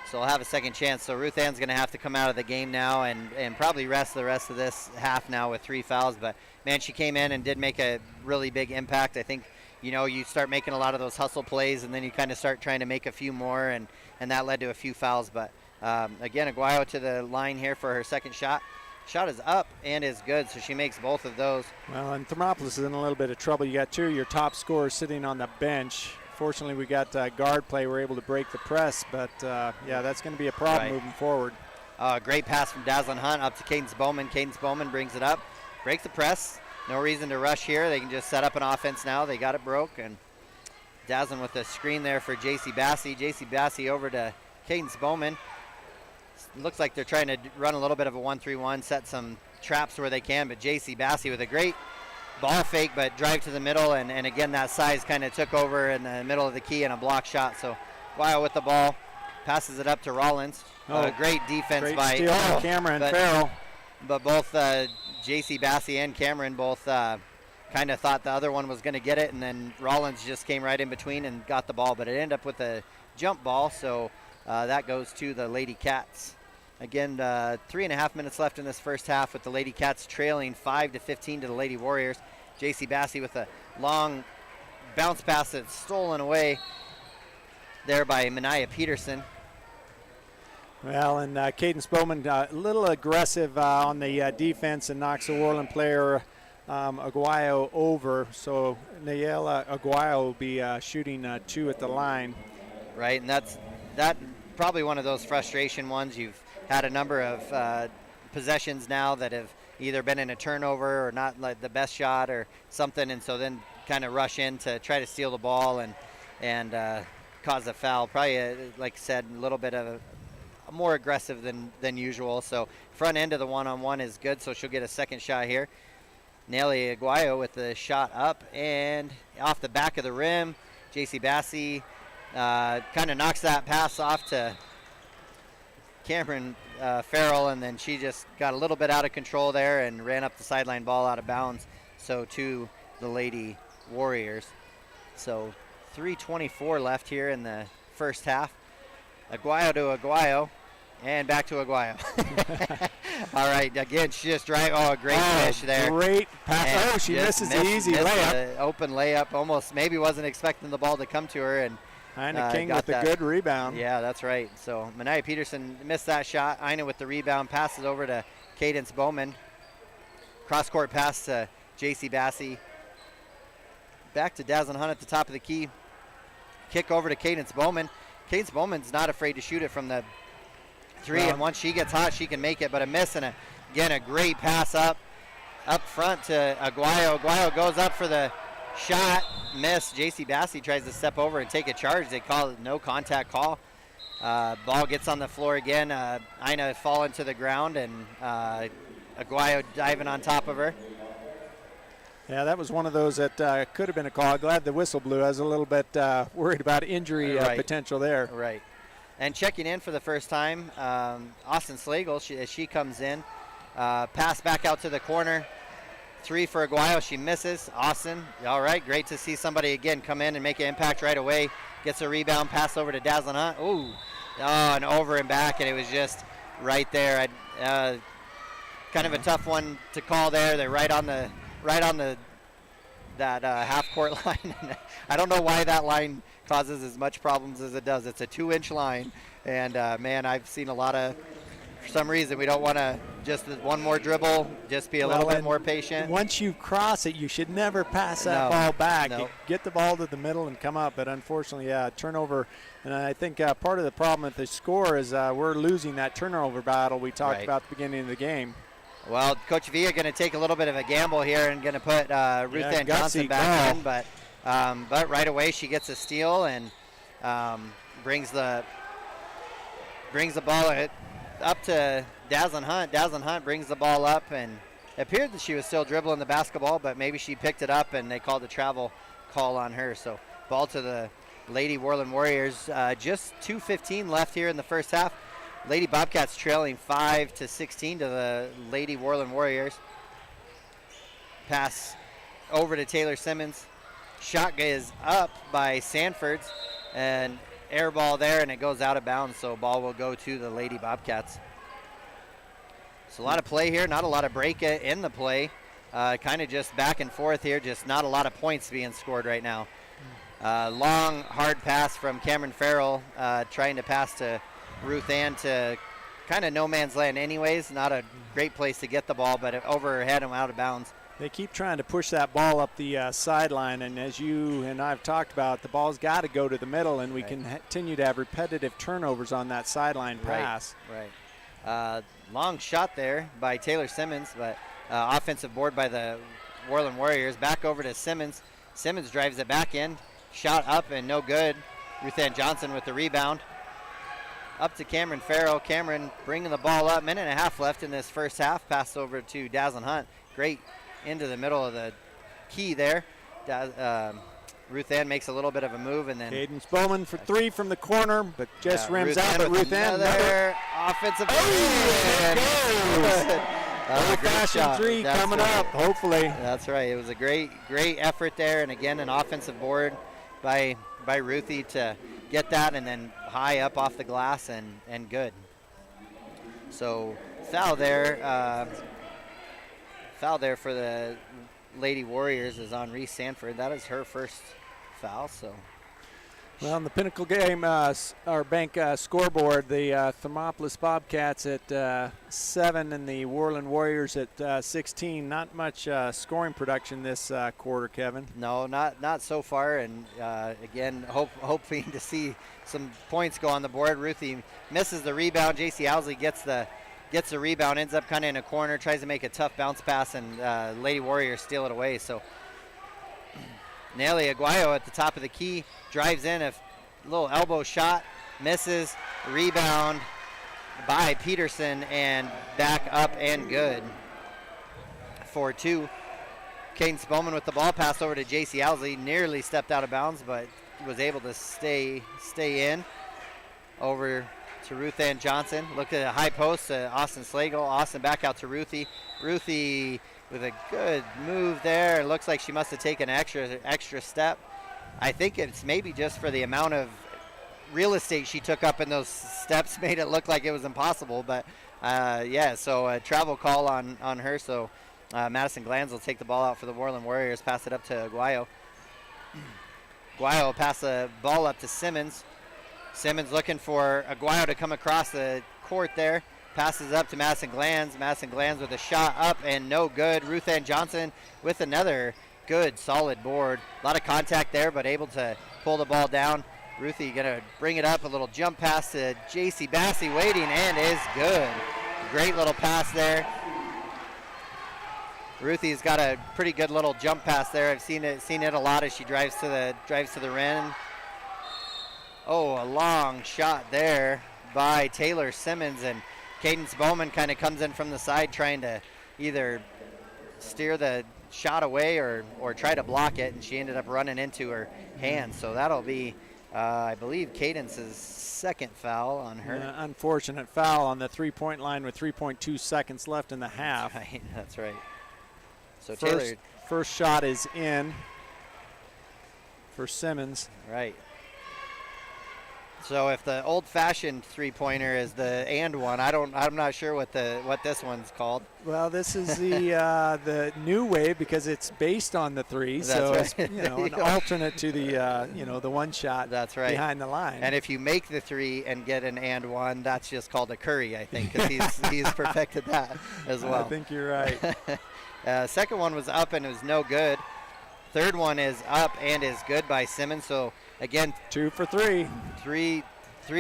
So we'll have a second chance. So Ruth Ann's going to have to come out of the game now and probably rest the rest of this half now with 3 fouls. But, man, she came in and did make a really big impact. I think, you start making a lot of those hustle plays, and then you kind of start trying to make a few more, and that led to a few fouls. But, again, Aguayo to the line here for her second shot. Shot is up and is good, so she makes both of those. Well, and Thermopolis is in a little bit of trouble. You got 2 of your top scorers sitting on the bench. Fortunately, we got guard play. We're able to break the press, but yeah, that's going to be a problem moving forward. Great pass from Dazzlin Hunt up to Cadence Bowman. Cadence Bowman brings it up, breaks the press. No reason to rush here. They can just set up an offense now. They got it broke, and Dazzlin with a screen there for J.C. Bassey. J.C. Bassey over to Cadence Bowman. Looks like they're trying to run a little bit of a 1-3-1, set some traps where they can, but J.C. Bassey with a great ball fake, but drive to the middle, and again, that size kind of took over in the middle of the key and a block shot. So Guayo with the ball, passes it up to Rollins. Great defense by Cameron Farrell. But both J.C. Bassey and Cameron both kind of thought the other one was going to get it, and then Rollins just came right in between and got the ball, but it ended up with a jump ball, so that goes to the Lady Cats. Again, 3.5 minutes left in this first half with the Lady Cats trailing 5-15 to the Lady Warriors. J.C. Bassey with a long bounce pass that's stolen away there by Mania Peterson. Well, and Cadence Bowman a little aggressive on the defense and knocks a Worland player Aguayo over. So Nayela Aguayo will be shooting 2 at the line. Right, and that's probably one of those frustration ones. You've had a number of possessions now that have either been in a turnover or not like the best shot or something, and so then kind of rush in to try to steal the ball and cause a foul. Probably, like I said, a little bit of a more aggressive than usual. So front end of the one-on-one is good, so she'll get a second shot here. Nelly Aguayo with the shot up and off the back of the rim. JC Bassey kind of knocks that pass off to Cameron Farrell, and then she just got a little bit out of control there and ran up the sideline, ball out of bounds. So to the Lady Warriors. So 3:24 left here in the first half. Aguayo to Aguayo, and back to Aguayo. All right, again, she just drive. Oh, a great fish there. Great pass. And Oh, she misses the missed easy layup. the open layup. Almost maybe wasn't expecting the ball to come to her, and Ina King got with the that. good rebound. Yeah, that's right. So Manaya Peterson missed that shot. Ina with the rebound, passes over to Cadence Bowman. Cross-court pass to JC Bassey. Back to Dazzlin Hunt at the top of the key. Kick over to Cadence Bowman. Cadence Bowman's not afraid to shoot it from the three, and once she gets hot, she can make it, but a miss, and again, a great pass up front to Aguayo. Aguayo goes up for the shot, miss. JC Bassey tries to step over and take a charge. They call it no contact call. Ball gets on the floor again. Ina falling to the ground, and Aguayo diving on top of her. Yeah, that was one of those that could have been a call. Glad the whistle blew. I was a little bit worried about injury potential there. Right. And checking in for the first time, Austin Slagle, as she comes in. Pass back out to the corner. 3 for Aguayo. She misses. Austin, all right, great to see somebody again come in and make an impact right away. Gets a rebound, pass over to Dazzlin Hunt. Ooh, and over and back, and it was just right there. Kind of a tough one to call there. They're right on that half-court line. I don't know why that line causes as much problems as it does. It's a 2-inch line, and man, I've seen a lot of, for some reason, we don't want to just one more dribble, just be a little bit more patient. Once you cross it, you should never pass that ball back. You get the ball to the middle and come up, but unfortunately, turnover. And I think part of the problem with the score is we're losing that turnover battle we talked about at the beginning of the game. Well, Coach Villa going to take a little bit of a gamble here and going to put Ruth Ann Johnson back in, but right away she gets a steal and brings the ball up to Dazzlin Hunt. Dazzlin Hunt brings the ball up, and it appeared that she was still dribbling the basketball, but maybe she picked it up and they called a travel call on her. So ball to the Lady Worland Warriors. Just 2:15 left here in the first half. Lady Bobcats trailing 5-16 to the Lady Worland Warriors. Pass over to Taylor Simmons. Shot is up by Sanford's, and air ball there, and it goes out of bounds, so ball will go to the Lady Bobcats. So a lot of play here, not a lot of break in the play. Kind of just back and forth here, just not a lot of points being scored right now. Long, hard pass from Cameron Farrell, trying to pass to Ruth Ann to kind of no man's land anyways. Not a great place to get the ball, but over her head and out of bounds. They keep trying to push that ball up the sideline, and as you and I have talked about, the ball's got to go to the middle, and we can continue to have repetitive turnovers on that sideline pass. Right. Long shot there by Taylor Simmons, but offensive board by the Worland Warriors. Back over to Simmons. Simmons drives it back in. Shot up and no good. Ruth Ann Johnson with the rebound. Up to Cameron Farrell. Cameron bringing the ball up. Minute and a half left in this first half. Pass over to Dazzlin Hunt. Great into the middle of the key there. Ruth Ann makes a little bit of a move, and then Cadence Bowman for 3 from the corner, but just rims out. But Ruth Ann another offensive. Old-fashioned 3 coming up, hopefully. That's right. It was a great effort there, and again, an offensive board by Ruthie to get that, and then high up off the glass and good. So foul there. Foul there for the Lady Warriors is on Reese Sanford. That is her first foul. So Well, in the Pinnacle game, our bank scoreboard, the Thermopolis Bobcats at 7 and the Worland Warriors at 16. Not much scoring production this quarter, Kevin. No, not so far. And again, hoping to see some points go on the board. Ruthie misses the rebound. J.C. Owsley gets the rebound, ends up kind of in a corner, tries to make a tough bounce pass, and Lady Warriors steal it away. So Nelly Aguayo at the top of the key drives in, a little elbow shot, misses, rebound by Peterson, and back up and good for 2. Caden Spellman with the ball, pass over to J.C. Owsley, nearly stepped out of bounds, but was able to stay in. Over to Ruth Ann Johnson. Look at a high post to Austin Slagle. Austin back out to Ruthie. Ruthie with a good move there. It looks like she must have taken an extra step. I think it's maybe just for the amount of real estate she took up in those steps made it look like it was impossible. But yeah, so a travel call on her. So Madison Glanz will take the ball out for the Worland Warriors, pass it up to Aguayo. Aguayo will pass the ball up to Simmons. Simmons looking for Aguayo to come across the court there. Passes up to Madison Glanz. Madison Glanz with a shot up and no good. Ruth Ann Johnson with another good, solid board. A lot of contact there, but able to pull the ball down. Ruthie gonna bring it up. A little jump pass to J.C. Bassey waiting and is good. Great little pass there. Ruthie's got a pretty good little jump pass there. I've seen it a lot as she drives to the rim. Oh, a long shot there by Taylor Simmons, and Cadence Bowman kind of comes in from the side trying to either steer the shot away or try to block it, and she ended up running into her hand. So that'll be, I believe, Cadence's second foul on her. Unfortunate foul on the three-point line with 3.2 seconds left in the half. Right, that's right. So first shot is in for Simmons. Right. So if the old-fashioned three-pointer is the and one, I'm not sure what this one's called. Well, this is the new way because it's based on the three. That's so right. It's an alternate to the the one shot. That's right. Behind the line. And if you make the three and get an and one, that's just called a Curry, I think, because he's perfected that as well. I think you're right. Second one was up and it was no good. Third one is up and is good by Simmons. So again, 2 for 3. 3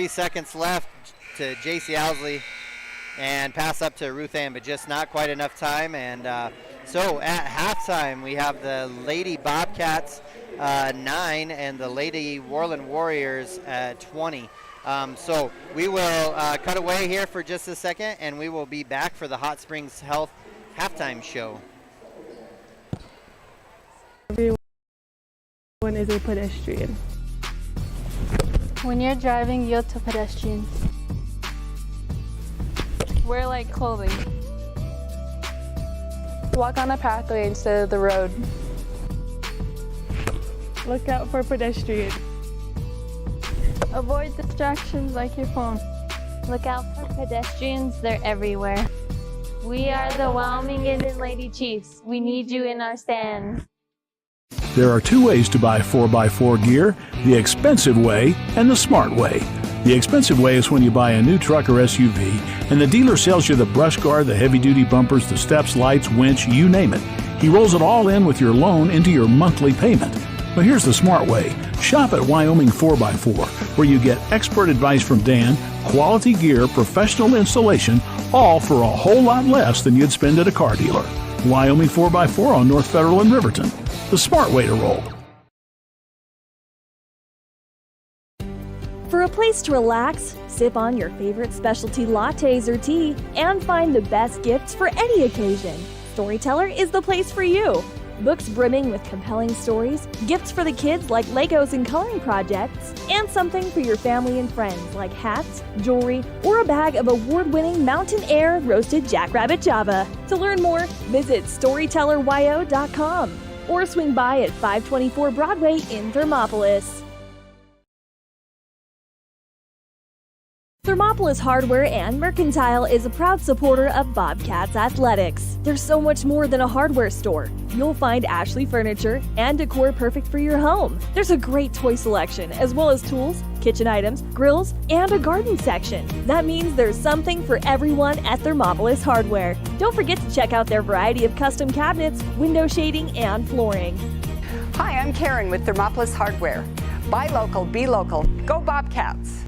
seconds left to J.C. Owsley, and pass up to Ruth Ann, but just not quite enough time. And so at halftime, we have the Lady Bobcats 9 and the Lady Worland Warriors 20. So we will cut away here for just a second, and we will be back for the Hot Springs Health halftime show. Everyone is a pedestrian. When you're driving, yield to pedestrians. Wear light clothing. Walk on a pathway instead of the road. Look out for pedestrians. Avoid distractions like your phone. Look out for pedestrians, they're everywhere. We are the Wyoming Indian Lady Chiefs. We need you in our stands. There are two ways to buy 4x4 gear, the expensive way and the smart way. The expensive way is when you buy a new truck or SUV and the dealer sells you the brush guard, the heavy-duty bumpers, the steps, lights, winch, you name it. He rolls it all in with your loan into your monthly payment. But here's the smart way. Shop at Wyoming 4x4, where you get expert advice from Dan, quality gear, professional installation, all for a whole lot less than you'd spend at a car dealer. Wyoming 4x4 on North Federal in Riverton. The smart way to roll. For a place to relax, sip on your favorite specialty lattes or tea, and find the best gifts for any occasion, Storyteller is the place for you. Books brimming with compelling stories, gifts for the kids like Legos and coloring projects, and something for your family and friends like hats, jewelry, or a bag of award-winning Mountain Air roasted Jackrabbit Java. To learn more, visit StorytellerWyo.com or swing by at 524 Broadway in Thermopolis. Thermopolis Hardware and Mercantile is a proud supporter of Bobcats Athletics. There's so much more than a hardware store. You'll find Ashley furniture and decor perfect for your home. There's a great toy selection, as well as tools, kitchen items, grills, and a garden section. That means there's something for everyone at Thermopolis Hardware. Don't forget to check out their variety of custom cabinets, window shading, and flooring. Hi, I'm Karen with Thermopolis Hardware. Buy local, be local. Go Bobcats!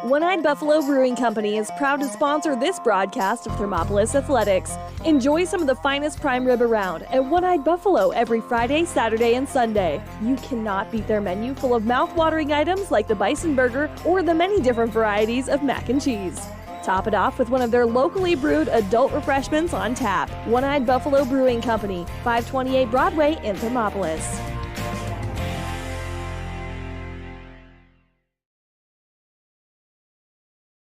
One-Eyed Buffalo Brewing Company is proud to sponsor this broadcast of Thermopolis Athletics. Enjoy some of the finest prime rib around at One-Eyed Buffalo every Friday, Saturday, and Sunday. You cannot beat their menu full of mouth-watering items like the bison burger or the many different varieties of mac and cheese. Top it off with one of their locally brewed adult refreshments on tap. One-Eyed Buffalo Brewing Company, 528 Broadway in Thermopolis.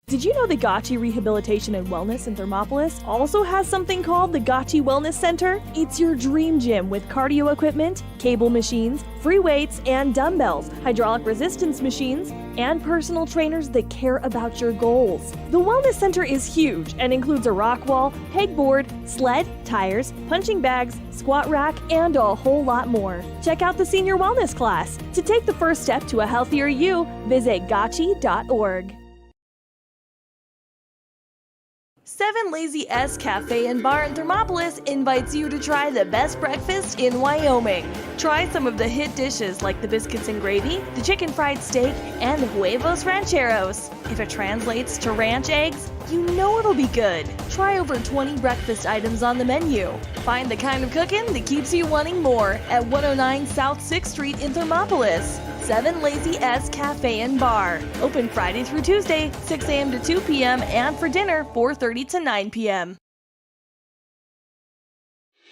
Did you know the Gotchi Rehabilitation and Wellness in Thermopolis also has something called the Gotchi Wellness Center? It's your dream gym with cardio equipment, cable machines, free weights and dumbbells, hydraulic resistance machines, and personal trainers that care about your goals. The Wellness Center is huge and includes a rock wall, pegboard, sled, tires, punching bags, squat rack, and a whole lot more. Check out the Senior Wellness class. To take the first step to a healthier you, visit gotchi.org. 7 Lazy S Cafe and Bar in Thermopolis invites you to try the best breakfast in Wyoming. Try some of the hit dishes like the biscuits and gravy, the chicken fried steak, and the huevos rancheros. If it translates to ranch eggs, you know it'll be good. Try over 20 breakfast items on the menu. Find the kind of cooking that keeps you wanting more at 109 South 6th Street in Thermopolis. 7 Lazy S Cafe and Bar. Open Friday through Tuesday, 6 a.m. to 2 p.m. and for dinner, 4:30 to 9 p.m.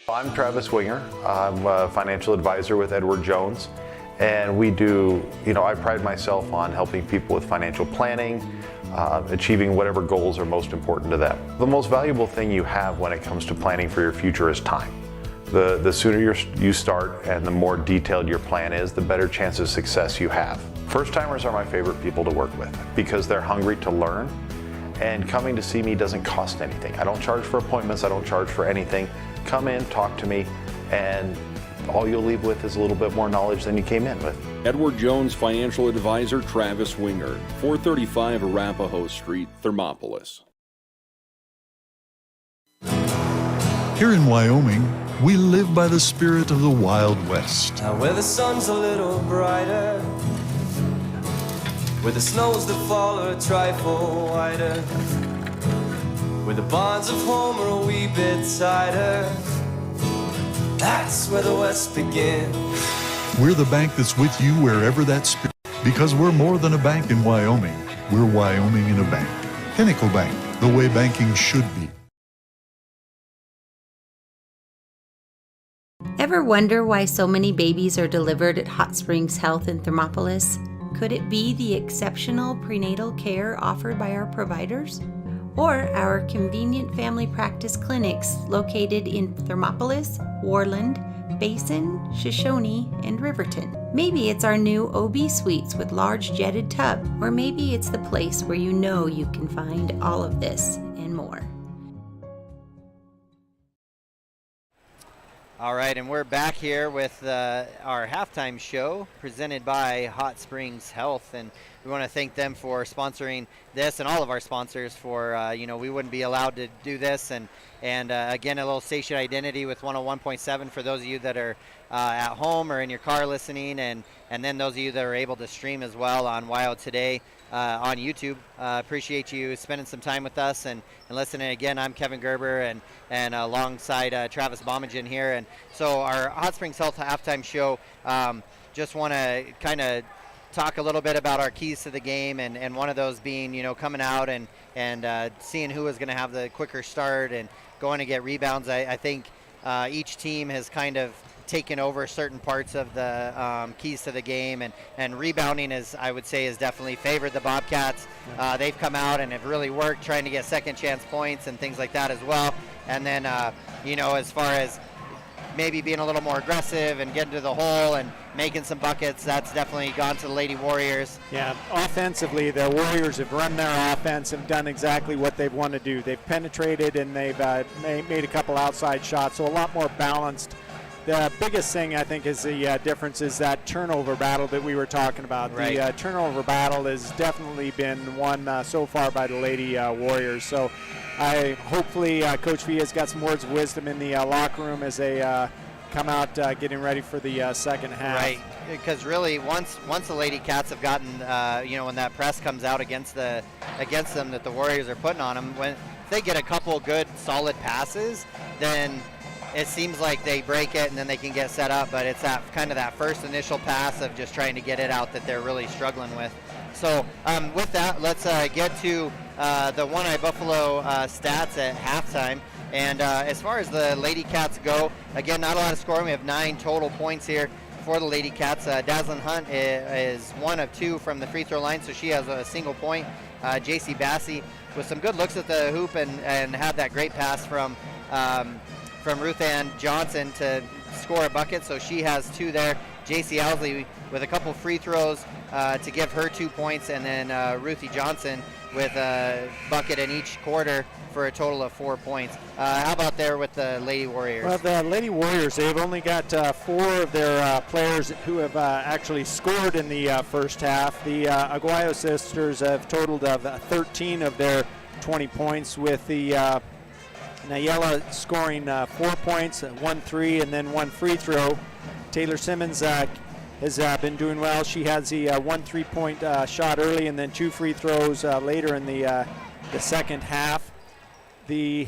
I'm Travis Winger. I'm a financial advisor with Edward Jones. And we do, I pride myself on helping people with financial planning, achieving whatever goals are most important to them. The most valuable thing you have when it comes to planning for your future is time. The sooner you start and the more detailed your plan is, the better chance of success you have. First timers are my favorite people to work with because they're hungry to learn, and coming to see me doesn't cost anything. I don't charge for appointments, I don't charge for anything. Come in, talk to me, and all you'll leave with is a little bit more knowledge than you came in with. Edward Jones financial advisor Travis Winger, 435 Arapahoe Street, Thermopolis. Here in Wyoming, we live by the spirit of the Wild West. Now where the sun's a little brighter, where the snows that fall are a trifle whiter, where the bonds of home are a wee bit tighter, that's where the West begins. We're the bank that's with you wherever that spirit, because we're more than a bank in Wyoming. We're Wyoming in a bank. Pinnacle Bank, the way banking should be. Ever wonder why so many babies are delivered at Hot Springs Health in Thermopolis? Could it be the exceptional prenatal care offered by our providers? Or our convenient family practice clinics located in Thermopolis, Worland, Basin, Shoshone, and Riverton? Maybe it's our new OB suites with large jetted tub, or maybe it's the place where you know you can find all of this and more. All right, and we're back here with our halftime show presented by Hot Springs Health, and we want to thank them for sponsoring this and all of our sponsors for, we wouldn't be allowed to do this, and again, a little station identity with 101.7 for those of you that are at home or in your car listening, and then those of you that are able to stream as well on WyoToday on YouTube. Appreciate you spending some time with us and listening. Again, I'm Kevin Gerber and alongside Travis Bomagen here. And so our Hot Springs Health halftime show, just want to kind of talk a little bit about our keys to the game, and one of those being, coming out and seeing who is going to have the quicker start and going to get rebounds. I think each team has kind of taken over certain parts of the keys to the game, and rebounding I would say is definitely favored the Bobcats. They've come out and have really worked trying to get second chance points and things like that as well. And then as far as maybe being a little more aggressive and getting to the hole and making some buckets, that's definitely gone to the Lady Warriors. Yeah, offensively, the Warriors have run their offense and done exactly what they've wanted to do. They've penetrated and they've made a couple outside shots, so a lot more balanced. The biggest thing, I think, is the difference is that turnover battle that we were talking about. Right. The turnover battle has definitely been won so far by the Lady Warriors. So hopefully Coach V has got some words of wisdom in the locker room as they come out getting ready for the second half. Right, because really once the Lady Cats have gotten, when that press comes out against them that the Warriors are putting on them, when they get a couple good solid passes, then it seems like they break it and then they can get set up, but it's that kind of that first initial pass of just trying to get it out that they're really struggling with. So with that, let's get to the One-Eye Buffalo stats at halftime. And as far as the Lady Cats go, again, not a lot of scoring. We have 9 total points here for the Lady Cats. Dazzlin Hunt is 1 of 2 from the free throw line, so she has a single point. JC Bassey with some good looks at the hoop and had that great pass from Ruth Ann Johnson to score a bucket, so she has 2 there. JC Owsley with a couple free throws to give her 2 points, and then Ruthie Johnson with a bucket in each quarter for a total of 4 points. How about there with the Lady Warriors? Well, the Lady Warriors, they've only got 4 of their players who have actually scored in the first half. The Aguayo sisters have totaled of 13 of their 20 points, with the Nayela scoring 4 points, 1 3, and then 1 free throw. Taylor Simmons has been doing well. She has the 1 3-point shot early and then 2 free throws later in the second half. The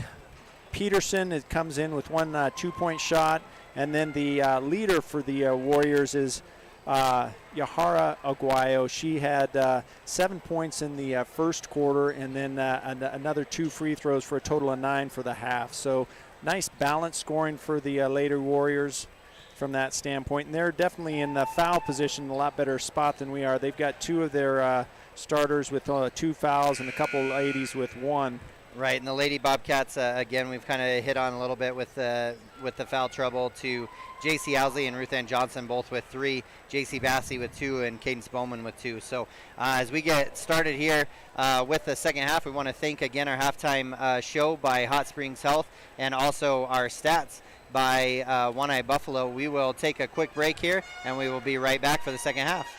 Peterson comes in with 1 2-point shot, and then the leader for the Warriors is Yahara Aguayo. She had 7 points in the first quarter, and then another 2 free throws for a total of 9 for the half. So nice balanced scoring for the Lady Warriors from that standpoint. And they're definitely in the foul position in a lot better spot than we are. They've got 2 of their starters with 2 fouls and a couple ladies with 1. Right, and the Lady Bobcats, again, we've kind of hit on a little bit with the foul trouble to J.C. Owsley and Ruth Ann Johnson, both with 3, J.C. Bassey with 2, and Cadence Bowman with 2. So as we get started here with the second half, we want to thank again our halftime show by Hot Springs Health, and also our stats by One-Eye Buffalo. We will take a quick break here, and we will be right back for the second half.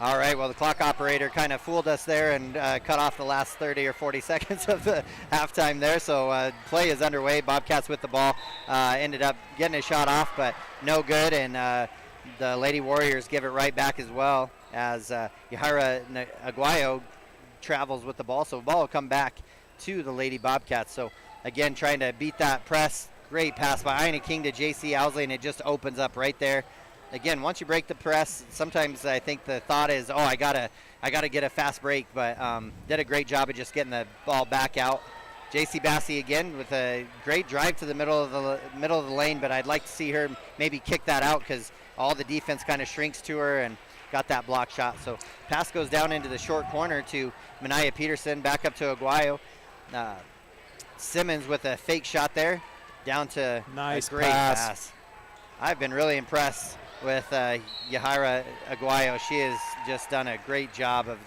All right, well, the clock operator kind of fooled us there and cut off the last 30 or 40 seconds of the halftime there. So play is underway. Bobcats with the ball. Ended up getting a shot off, but no good. And the Lady Warriors give it right back as well as Yahara Aguayo travels with the ball. So the ball will come back to the Lady Bobcats. So, again, trying to beat that press. Great pass by Ina King to J.C. Owsley, and it just opens up right there. Again, once you break the press, sometimes I think the thought is, I gotta get a fast break, but did a great job of just getting the ball back out. J.C. Bassey again with a great drive to the middle of the lane, but I'd like to see her maybe kick that out because all the defense kind of shrinks to her and got that block shot. So pass goes down into the short corner to Manaya Peterson, back up to Aguayo. Simmons with a fake shot there, down to nice a great pass. I've been really impressed with Yahara Aguayo. She has just done a great job of,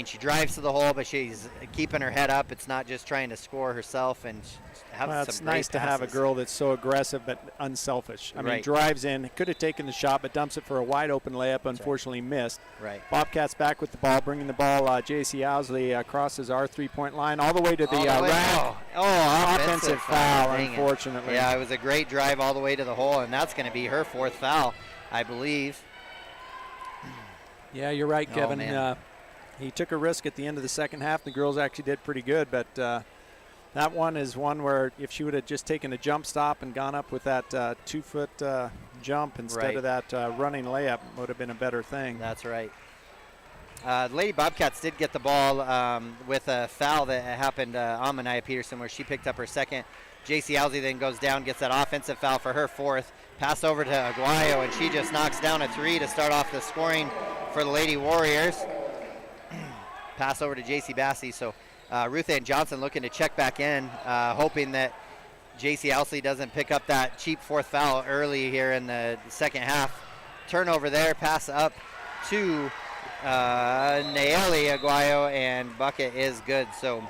she drives to the hole, but she's keeping her head up. It's not just trying to score herself, and have some it's great nice to have a girl that's so aggressive but unselfish. I mean, drives in, could have taken the shot, but dumps it for a wide open layup, unfortunately missed. Right. Bobcats back with the ball, bringing the ball. J.C. Owsley crosses our 3-point line all the way to the rack. Offensive foul, unfortunately. Yeah, it was a great drive all the way to the hole, and that's going to be her 4th foul, I believe. Yeah, you're right, Kevin. He took a risk at the end of the second half. The girls actually did pretty good, but That one is one where if she would have just taken a jump stop and gone up with that 2-foot jump instead of that running layup, would have been a better thing. That's right. The Lady Bobcats did get the ball with a foul that happened on Mania Peterson, where she picked up her second. JC Alsey then goes down, gets that offensive foul for her fourth. Pass over to Aguayo, and she just knocks down a three to start off the scoring for the Lady Warriors. Pass over to JC Bassey. So Ruth Ann Johnson looking to check back in, hoping that JC Alsey doesn't pick up that cheap fourth foul early here in the second half. Turnover there, pass up to Nayeli Aguayo, and bucket is good. So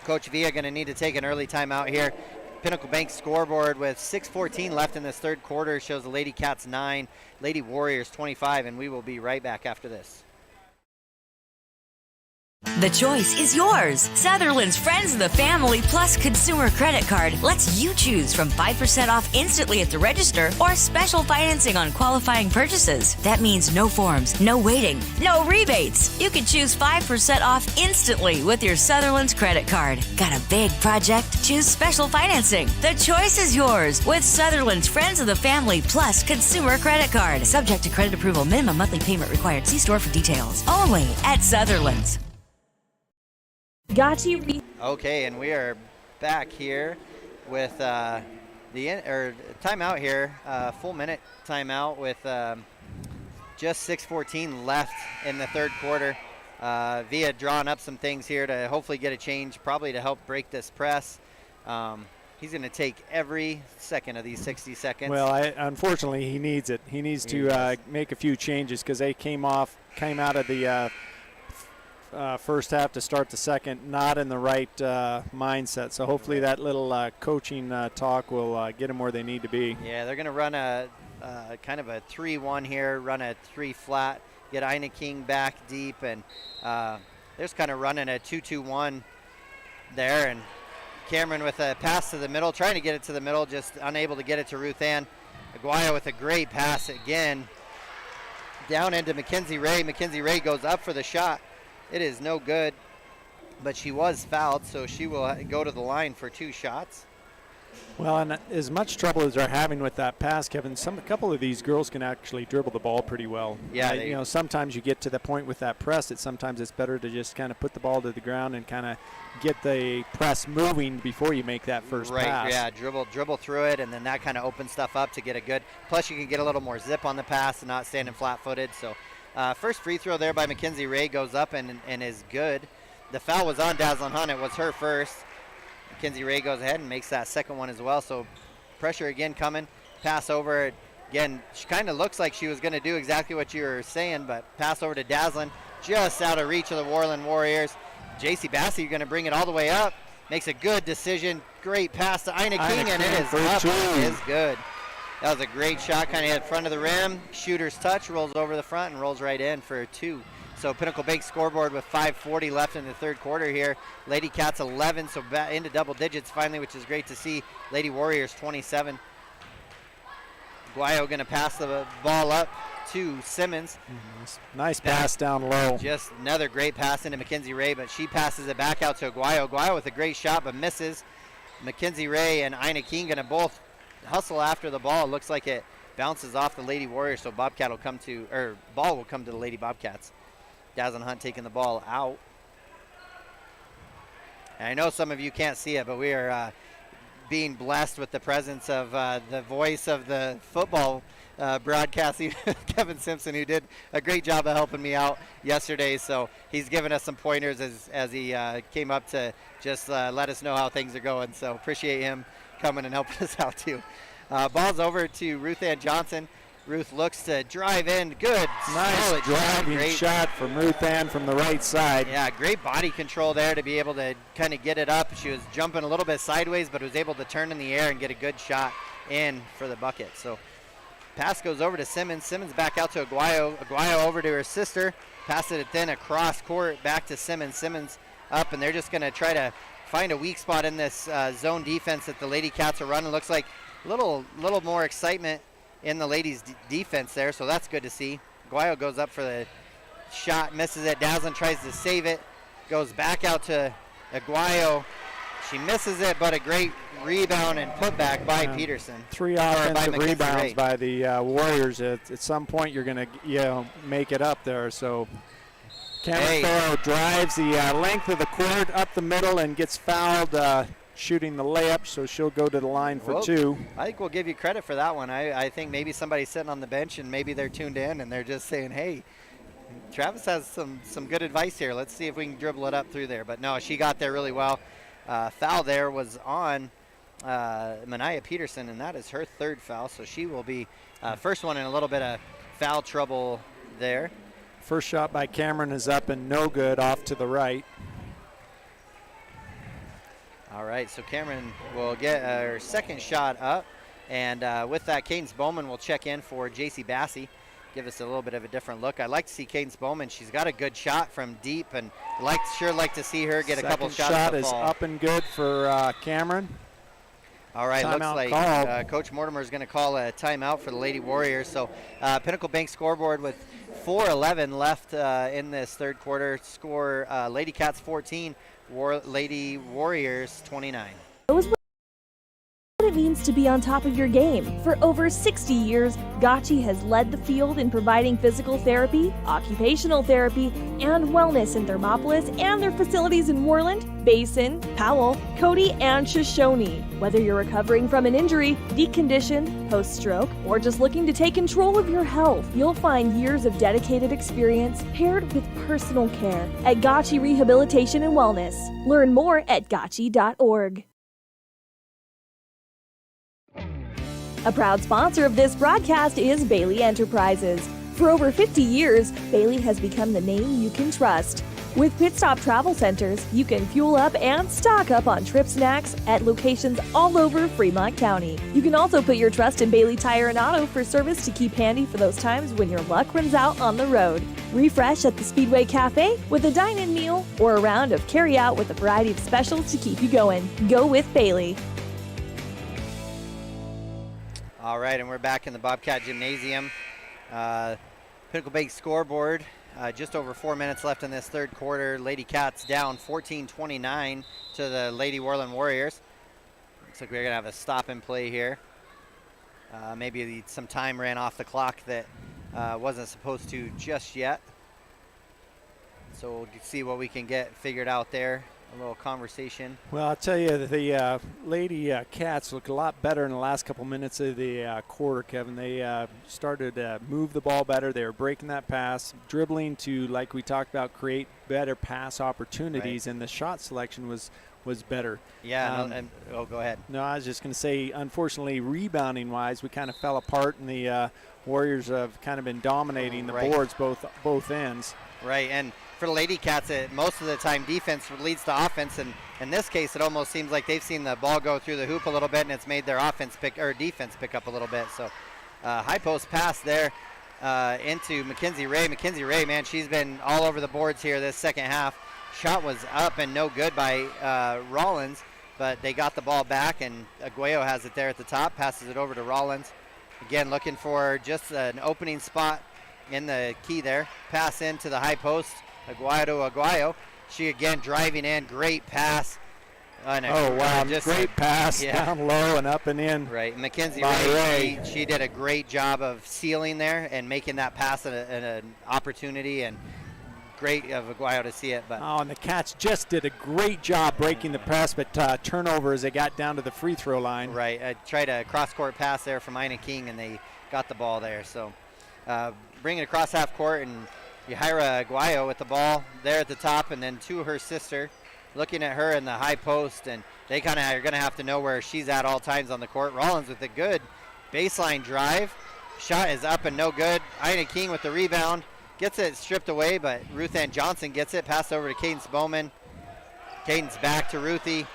Coach Villa going to need to take an early timeout here. Pinnacle Bank scoreboard with 6:14 left in this third quarter shows the Lady Cats 9, Lady Warriors 25, and we will be right back after this. The choice is yours. Sutherland's Friends of the Family Plus Consumer Credit Card lets you choose from 5% off instantly at the register or special financing on qualifying purchases. That means no forms, no waiting, no rebates. You can choose 5% off instantly with your Sutherland's credit card. Got a big project? Choose special financing. The choice is yours with Sutherland's Friends of the Family Plus Consumer Credit Card. Subject to credit approval. Minimum monthly payment required. See store for details. Only at Sutherland's. Okay, and we are back here with timeout here, full minute timeout with just 6:14 left in the third quarter. Villa drawing up some things here to hopefully get a change, probably to help break this press. He's going to take every second of these 60 seconds. Well, unfortunately, he needs it. He needs to make a few changes because they came out of the first half to start the second, not in the right mindset. So hopefully that little coaching talk will get them where they need to be. Yeah, they're going to run a kind of a 3-1 here, run a 3 flat, get Ina King back deep, and they're just kind of running a 2-2-1 there. And Cameron with a pass to the middle, trying to get it to the middle, just unable to get it to Ruth Ann. Aguayo with a great pass again, down into Mackenzie Ray. Mackenzie Ray goes up for the shot. It is no good, but she was fouled, so she will go to the line for 2 shots. Well, and as much trouble as they're having with that pass, Kevin, a couple of these girls can actually dribble the ball pretty well. Yeah, sometimes you get to the point with that press that sometimes it's better to just kind of put the ball to the ground and kind of get the press moving before you make that first pass. Yeah, dribble through it, and then that kind of opens stuff up to get a good. Plus, you can get a little more zip on the pass and not standing flat-footed. So. First free throw there by Mackenzie Ray goes up and is good. The foul was on Dazzlin Hunt. It was her first. Mackenzie Ray goes ahead and makes that second one as well. So pressure again coming. Pass over. Again, she kind of looks like she was going to do exactly what you were saying, but pass over to Dazzlin. Just out of reach of the Worland Warriors. JC Bassey going to bring it all the way up. Makes a good decision. Great pass to Ina King, and it is up. It is good. That was a great shot, kind of hit front of the rim. Shooter's touch, rolls over the front and rolls right in for 2. So Pinnacle Bank scoreboard with 5:40 left in the third quarter here. Lady Cats 11, so back into double digits finally, which is great to see. Lady Warriors 27. Aguayo going to pass the ball up to Simmons. Nice pass down low. Just another great pass into Mackenzie Ray, but she passes it back out to Aguayo. Aguayo with a great shot, but misses. Mackenzie Ray and Ina King going to both hustle after the ball. It looks like it bounces off the Lady Warriors, so ball will come to the Lady Bobcats. Dazzlin Hunt taking the ball out. And I know some of you can't see it, but we are being blessed with the presence of the voice of the football broadcasting, Kevin Simpson, who did a great job of helping me out yesterday. So he's given us some pointers as he came up to just let us know how things are going. So appreciate him coming and helping us out too. Ball's over to Ruth Ann Johnson. Ruth looks to drive in. Good. Nice driving shot from Ruth Ann from the right side. Yeah, great body control there to be able to kind of get it up. She was jumping a little bit sideways, but was able to turn in the air and get a good shot in for the bucket. So pass goes over to Simmons. Simmons back out to Aguayo. Aguayo over to her sister. Passes it then across court back to Simmons. Simmons up, and they're just going to try to find a weak spot in this zone defense that the Lady Cats are running. Looks like a little more excitement in the ladies' defense there, so that's good to see. Aguayo goes up for the shot, misses it. Dazzlin tries to save it, goes back out to Aguayo. She misses it, but a great rebound and putback by Peterson. 3 Or by offensive Mackenzie rebounds Ray. by the Warriors. At some point, you're going to make it up there. So Cameron Farrow drives the length of the court up the middle and gets fouled shooting the layup, so she'll go to the line for 2. I think we'll give you credit for that one. I think maybe somebody's sitting on the bench and maybe they're tuned in and they're just saying, hey, Travis has some good advice here. Let's see if we can dribble it up through there. But no, she got there really well. Foul there was on Mania Peterson, and that is her 3rd foul. So she will be first one in a little bit of foul trouble there. First shot by Cameron is up and no good, off to the right. All right, so Cameron will get her 2nd shot up. And with that, Cadence Bowman will check in for JC Bassey. Give us a little bit of a different look. I like to see Cadence Bowman. She's got a good shot from deep, and sure like to see her get a couple shots. Second shot is up and good for Cameron. All right, Timeout looks like Coach Mortimer is going to call a timeout for the Lady Warriors. So Pinnacle Bank scoreboard with 4:11 left in this 3rd quarter. Score Lady Cats 14, Lady Warriors 29. What it means to be on top of your game. For over 60 years, Gotchi has led the field in providing physical therapy, occupational therapy, and wellness in Thermopolis and their facilities in Worland, Basin, Powell, Cody, and Shoshone. Whether you're recovering from an injury, deconditioned, post-stroke, or just looking to take control of your health, you'll find years of dedicated experience paired with personal care at Gotchi Rehabilitation and Wellness. Learn more at gotchi.org. A proud sponsor of this broadcast is Bailey Enterprises. For over 50 years, Bailey has become the name you can trust. With Pit Stop Travel Centers, you can fuel up and stock up on trip snacks at locations all over Fremont County. You can also put your trust in Bailey Tire and Auto for service to keep handy for those times when your luck runs out on the road. Refresh at the Speedway Cafe with a dine-in meal or a round of carry-out with a variety of specials to keep you going. Go with Bailey. All right, and we're back in the Bobcat Gymnasium. Pinnacle Bank scoreboard, just over 4 minutes left in this 3rd quarter. Lady Cats down 14-29 to the Lady Worland Warriors. Looks like we're going to have a stop and play here. Maybe some time ran off the clock that wasn't supposed to just yet. So we'll see what we can get figured out there. A little conversation. Well, I'll tell you, the Lady Cats look a lot better in the last couple minutes of the quarter, Kevin. They started to move the ball better. They were breaking that pass, dribbling to, like we talked about, create better pass opportunities, and the shot selection was better. Yeah, go ahead. No, I was just going to say, unfortunately, rebounding-wise, we kind of fell apart, and the Warriors have kind of been dominating the boards both ends. Right, and for the Lady Cats, most of the time defense leads to offense, and in this case, it almost seems like they've seen the ball go through the hoop a little bit, and it's made their defense pick up a little bit. So, high post pass there into Mackenzie Ray. Mackenzie Ray, man, she's been all over the boards here this 2nd half. Shot was up and no good by Rollins, but they got the ball back, and Aguayo has it there at the top, passes it over to Rollins. Again, looking for just an opening spot in the key there. Pass into the high post. Aguayo to Aguayo. She again driving in. Great pass. Great pass down low and up and in. Right. Mackenzie Ray, she did a great job of sealing there and making that pass an opportunity, and great of Aguayo to see it. But and the Cats just did a great job breaking the press, but turnover as they got down to the free throw line. Right. I tried a cross-court pass there from Ina King, and they got the ball there. So bring it across half court, and Yahaira Aguayo with the ball there at the top, and then to her sister, looking at her in the high post, and they kind of are going to have to know where she's at all times on the court. Rollins with a good baseline drive. Shot is up and no good. Ina King with the rebound. Gets it stripped away, but Ruth Ann Johnson gets it. Passed over to Cadence Bowman. Cadence back to Ruthie.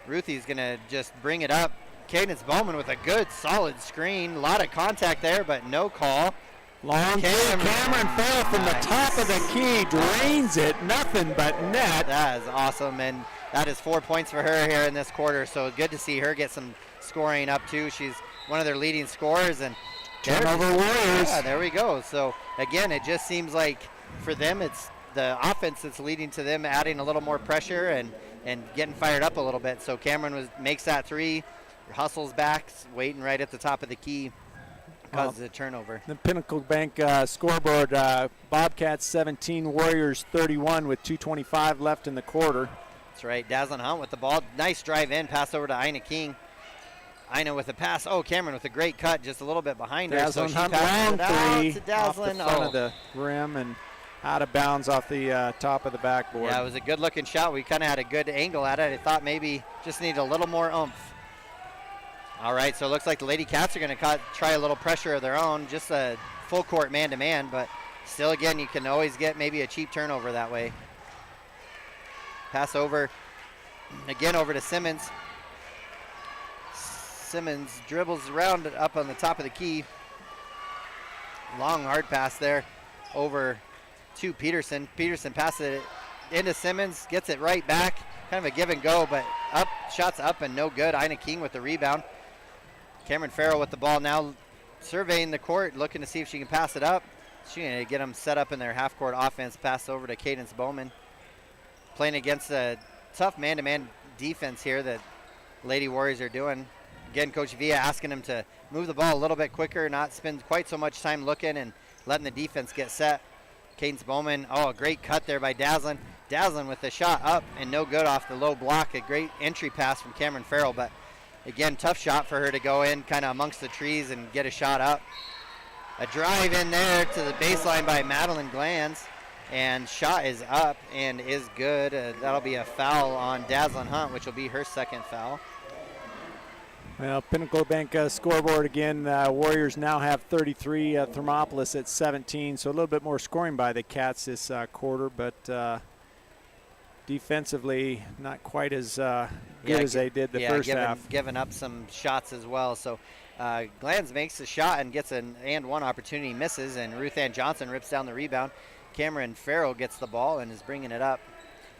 Ruthie's going to just bring it up. Cadence Bowman with a good, solid screen. A lot of contact there, but no call. Long Cameron Farrow from the top of the key, drains it, nothing but net. That is awesome, and that is 4 points for her here in this quarter, so good to see her get some scoring up too. She's one of their leading scorers, and turnover Warriors. Yeah, there we go. So again, it just seems like for them it's the offense that's leading to them adding a little more pressure, and and getting fired up a little bit. So Cameron makes that three, hustles back, waiting right at the top of the key, causes a turnover. The Pinnacle Bank scoreboard, Bobcats 17, Warriors 31 with 2:25 left in the quarter. That's right, Dazzlin Hunt with the ball. Nice drive in, pass over to Ina King. Ina with a pass. Oh, Cameron with a great cut, just a little bit behind her. So she passes it out to Dazzlin. Off the front of the rim and out of bounds off the top of the backboard. Yeah, it was a good-looking shot. We kind of had a good angle at it. I thought maybe just needed a little more oomph. All right, so it looks like the Lady Cats are going to try a little pressure of their own, just a full court man-to-man, but still, again, you can always get maybe a cheap turnover that way. Pass over, again over to Simmons. Simmons dribbles around up on the top of the key. Long, hard pass there over to Peterson. Peterson passes it into Simmons, gets it right back. Kind of a give and go, but up, shots up and no good. Ina King with the rebound. Cameron Farrell with the ball now, surveying the court, looking to see if she can pass it up. She's going to get them set up in their half-court offense. Pass over to Cadence Bowman. Playing against a tough man-to-man defense here that Lady Warriors are doing. Again, Coach Villa asking them to move the ball a little bit quicker, not spend quite so much time looking and letting the defense get set. Cadence Bowman, a great cut there by Dazzlin. Dazzlin with the shot up and no good off the low block. A great entry pass from Cameron Farrell, but again, tough shot for her to go in kind of amongst the trees and get a shot up. A drive in there to the baseline by Madeline Glanz, and shot is up and is good. That'll be a foul on Dazzlin Hunt, which will be her second foul. Well, Pinnacle Bank scoreboard again. Warriors now have 33, Thermopolis at 17, so a little bit more scoring by the Cats this quarter, but defensively not quite as good as they did the first half. Giving up some shots as well. So Glanz makes the shot and gets an and one opportunity, misses, and Ruth Ann Johnson rips down the rebound. Cameron Farrell gets the ball and is bringing it up.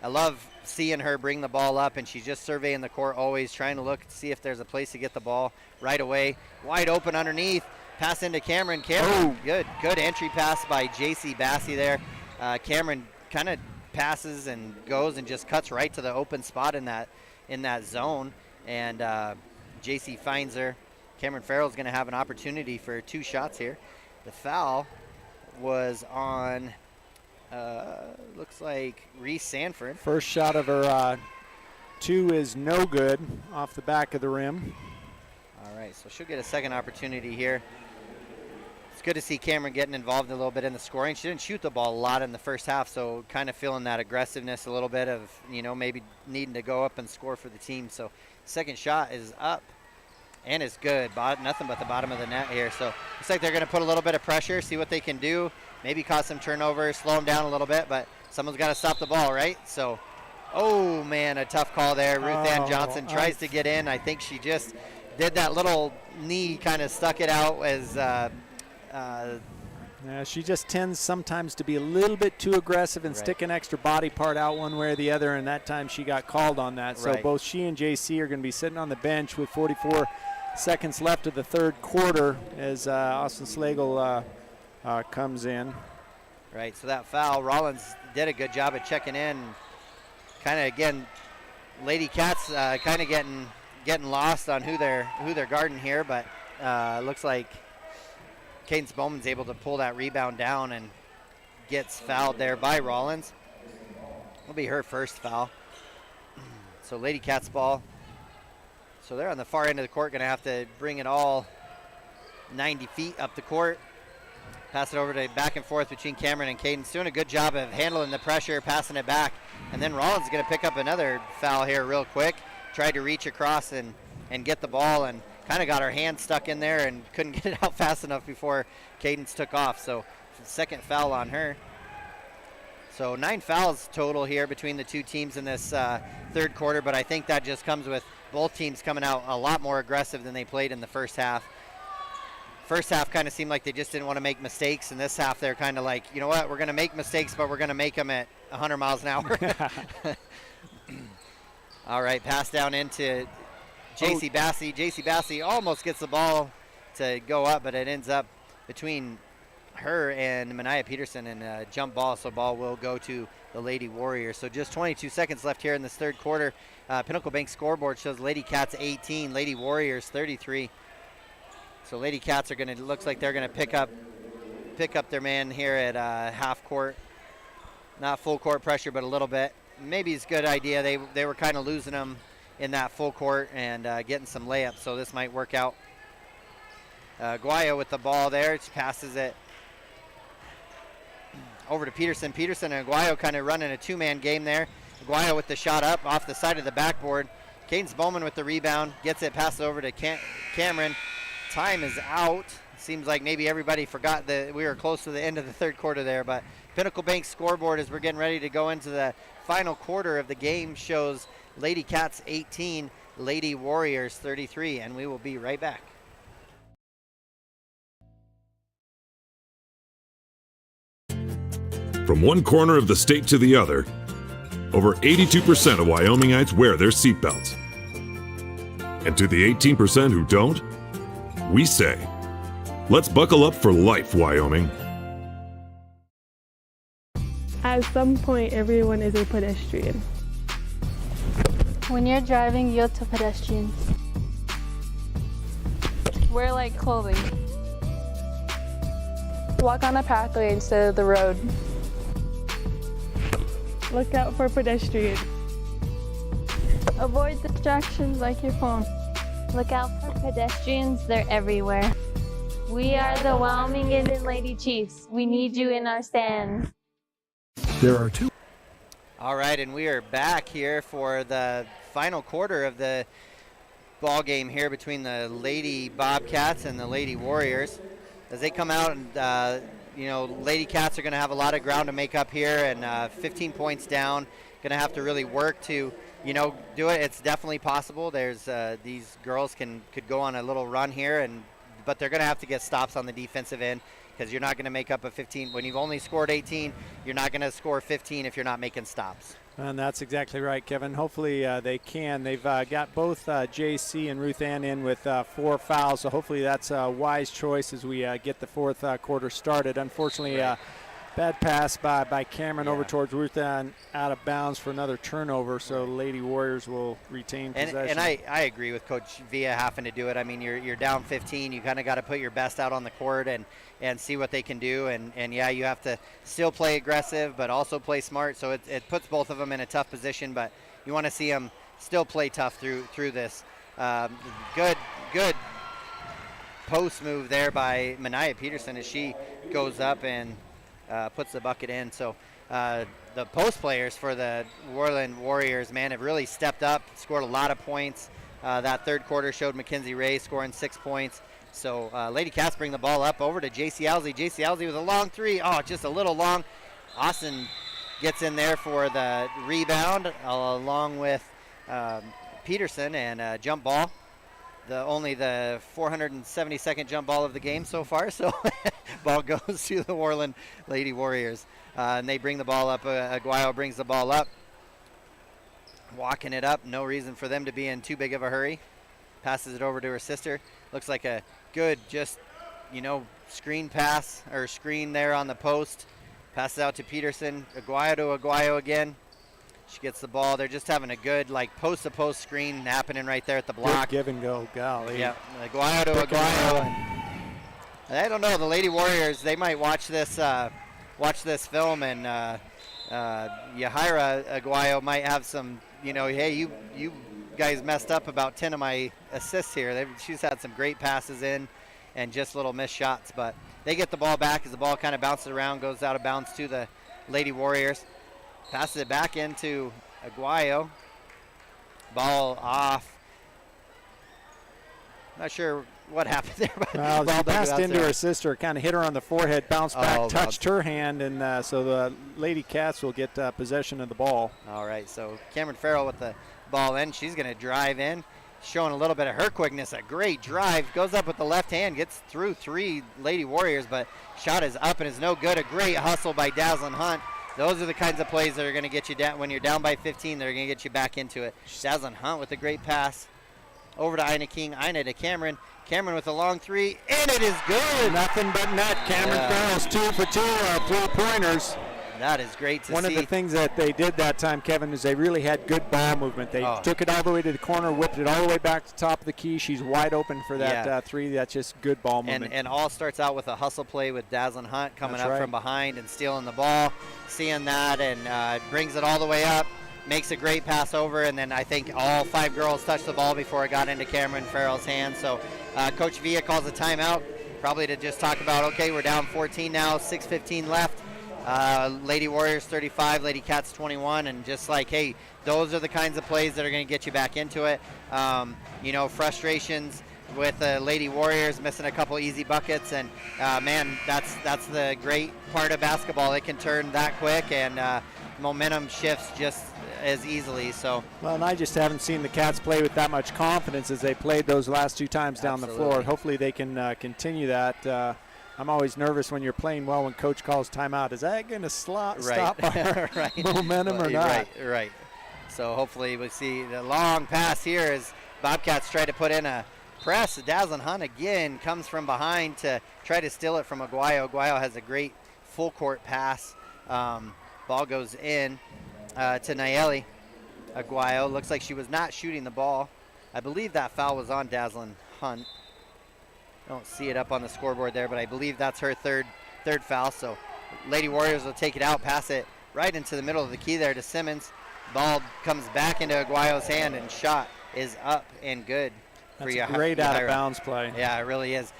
I love seeing her bring the ball up, and she's just surveying the court, always trying to look to see if there's a place to get the ball right away. Wide open underneath, pass into Cameron. Good entry pass by J.C. Bassey there. Cameron kind of passes and goes and just cuts right to the open spot in that zone, and J.C. finds her. Cameron Farrell's going to have an opportunity for 2 shots here. The foul was on looks like Reese Sanford. First shot of her 2 is no good off the back of the rim. All right, so she'll get a second opportunity here. It's good to see Cameron getting involved a little bit in the scoring. She didn't shoot the ball a lot in the first half, so kind of feeling that aggressiveness a little bit of, maybe needing to go up and score for the team. So second shot is up and it's good. Nothing but the bottom of the net here. So looks like they're going to put a little bit of pressure, see what they can do. Maybe cause some turnovers, slow them down a little bit, but someone's got to stop the ball, right? So, oh man, a tough call there. Ruth Ann Johnson tries to get in. I think she just did that little knee, kind of stuck it out as she just tends sometimes to be a little bit too aggressive and stick an extra body part out one way or the other, and that time she got called on that. So both she and JC are going to be sitting on the bench with 44 seconds left of the third quarter as Austin Slagle comes in. Right, so that foul, Rollins did a good job of checking in. Kind of, again, Lady Cats kind of getting lost on who they're guarding here, but looks like Cadence Bowman's able to pull that rebound down and gets fouled there by Rollins. It'll be her first foul. So Lady Cats ball. So they're on the far end of the court, going to have to bring it all 90 feet up the court. Pass it over to back and forth between Cameron and Cadence. Doing a good job of handling the pressure, passing it back. And then Rollins is going to pick up another foul here real quick. Tried to reach across and get the ball and kind of got her hand stuck in there and couldn't get it out fast enough before Cadence took off. So second foul on her. So 9 fouls total here between the two teams in this third quarter, but I think that just comes with both teams coming out a lot more aggressive than they played in the first half. First half kind of seemed like they just didn't want to make mistakes, and this half they're kind of like, you know what, we're going to make mistakes, but we're going to make them at 100 miles an hour. All right, pass down into J.C. Bassey. J.C. Bassey almost gets the ball to go up, but it ends up between her and Mania Peterson and a jump ball, so ball will go to the Lady Warriors. So just 22 seconds left here in this third quarter. Pinnacle Bank scoreboard shows Lady Cats 18, Lady Warriors 33. So Lady Cats are going to, looks like they're going to pick up their man here at half court. Not full court pressure, but a little bit. Maybe it's a good idea. They were kind of losing them in that full court and getting some layups, so this might work out. Guayo with the ball there, just passes it over to Peterson. Peterson and Aguayo kind of running a two-man game there. Aguayo with the shot up off the side of the backboard. Cadence Bowman with the rebound, gets it, passes over to Cameron. Time is out. Seems like maybe everybody forgot that we were close to the end of the third quarter there, but Pinnacle Bank scoreboard as we're getting ready to go into the final quarter of the game shows Lady Cats 18, Lady Warriors 33, and we will be right back. From one corner of the state to the other, over 82% of Wyomingites wear their seatbelts. And to the 18% who don't, we say, let's buckle up for life, Wyoming. At some point, everyone is a pedestrian. When you're driving, YyoTo pedestrians. Wear light clothing. Walk on a pathway instead of the road. Look out for pedestrians. Avoid distractions like your phone. Look out for pedestrians, they're everywhere. We are the Wyoming Indian Lady Chiefs. We need you in our stand. There are two. All right, and we are back here for the final quarter of the ball game here between the Lady Bobcats and the Lady Warriors. As they come out and Lady Cats are going to have a lot of ground to make up here, and 15 points down. Going to have to really work to, do it. It's definitely possible. There's these girls could go on a little run here, but they're going to have to get stops on the defensive end because you're not going to make up a 15. When you've only scored 18, you're not going to score 15 if you're not making stops. And that's exactly right, Kevin. Hopefully they can. They've got both JC and Ruth Ann in with 4 fouls, so hopefully that's a wise choice as we get the fourth quarter started. Unfortunately, bad pass by Cameron over towards Ruth Ann, out of bounds for another turnover, so Lady Warriors will retain possession. And I agree with Coach Villa having to do it. I mean, you're down 15. You kind of got to put your best out on the court and see what they can do. And yeah, you have to still play aggressive, but also play smart. So it puts both of them in a tough position, but you want to see them still play tough through this. Good post move there by Mania Peterson as she goes up and puts the bucket in. So the post players for the Worland Warriors, man, have really stepped up, scored a lot of points. That third quarter showed Mackenzie Ray scoring 6 points. So Lady Cats bring the ball up over to JC Alsey. JC Alsey with a long three. Oh, just a little long. Austin gets in there for the rebound along with Peterson and jump ball. Only the 472nd jump ball of the game so far. So ball goes to the Worland Lady Warriors. And they bring the ball up. Aguayo brings the ball up. Walking it up. No reason for them to be in too big of a hurry. Passes it over to her sister. Looks like a good screen pass or screen there on the post. Passes out to Peterson. Aguayo to Aguayo again. She gets the ball. They're just having a good post-to-post screen happening right there at the block. Good give and go, golly. Yeah, Aguayo to Aguayo. I don't know. The Lady Warriors, they might watch this film, and Yahaira Aguayo might have some. Hey, you guys messed up about 10 of my assists here. She's had some great passes in, and just little missed shots. But they get the ball back as the ball kind of bounces around, goes out of bounds to the Lady Warriors. Passes it back into Aguayo. Ball off. Not sure what happened there. But well, she passed into her sister, kind of hit her on the forehead, bounced back, touched her hand, and so the Lady Cats will get possession of the ball. All right, so Cameron Farrell with the ball in. She's going to drive in, showing a little bit of her quickness. A great drive. Goes up with the left hand, gets through 3 Lady Warriors, but shot is up and is no good. A great hustle by Dazzlin Hunt. Those are the kinds of plays that are going to get you down. When you're down by 15, they're going to get you back into it. Dazzlin Hunt with a great pass. Over to Ina King. Ina to Cameron. Cameron with a long three, and it is good. Nothing but net. Cameron Farrell's 2 for 2 3-pointers. That is great to see. One of the things that they did that time, Kevin, is they really had good ball movement. They took it all the way to the corner, whipped it all the way back to the top of the key. She's wide open for that three. That's just good ball movement. And all starts out with a hustle play with Dazzlin Hunt coming up from behind and stealing the ball, seeing that, and brings it all the way up, makes a great pass over, and then I think all 5 girls touched the ball before it got into Cameron Farrell's hands. So Coach Villa calls a timeout, probably to just talk about, okay, we're down 14 now, 6:15 left. Lady Warriors 35, Lady Cats 21, and just like, hey, those are the kinds of plays that are going to get you back into it. Frustrations with the Lady Warriors missing a couple easy buckets, and man, that's the great part of basketball. It can turn that quick, and momentum shifts just as easily. So well, and I just haven't seen the Cats play with that much confidence as they played those last 2 times down the floor. Hopefully they can continue that. I'm always nervous when you're playing well when coach calls timeout. Is that going to stop our momentum or not? Right. So hopefully we'll see the long pass here as Bobcats try to put in a press. Dazzlin Hunt again comes from behind to try to steal it from Aguayo. Aguayo has a great full court pass. Ball goes in to Nayeli. Aguayo looks like she was not shooting the ball. I believe that foul was on Dazzlin Hunt. I don't see it up on the scoreboard there, but I believe that's her third foul. So Lady Warriors will take it out, pass it right into the middle of the key there to Simmons. Ball comes back into Aguayo's hand, and shot is up and good. That's a great out-of-bounds play. Yeah, it really is.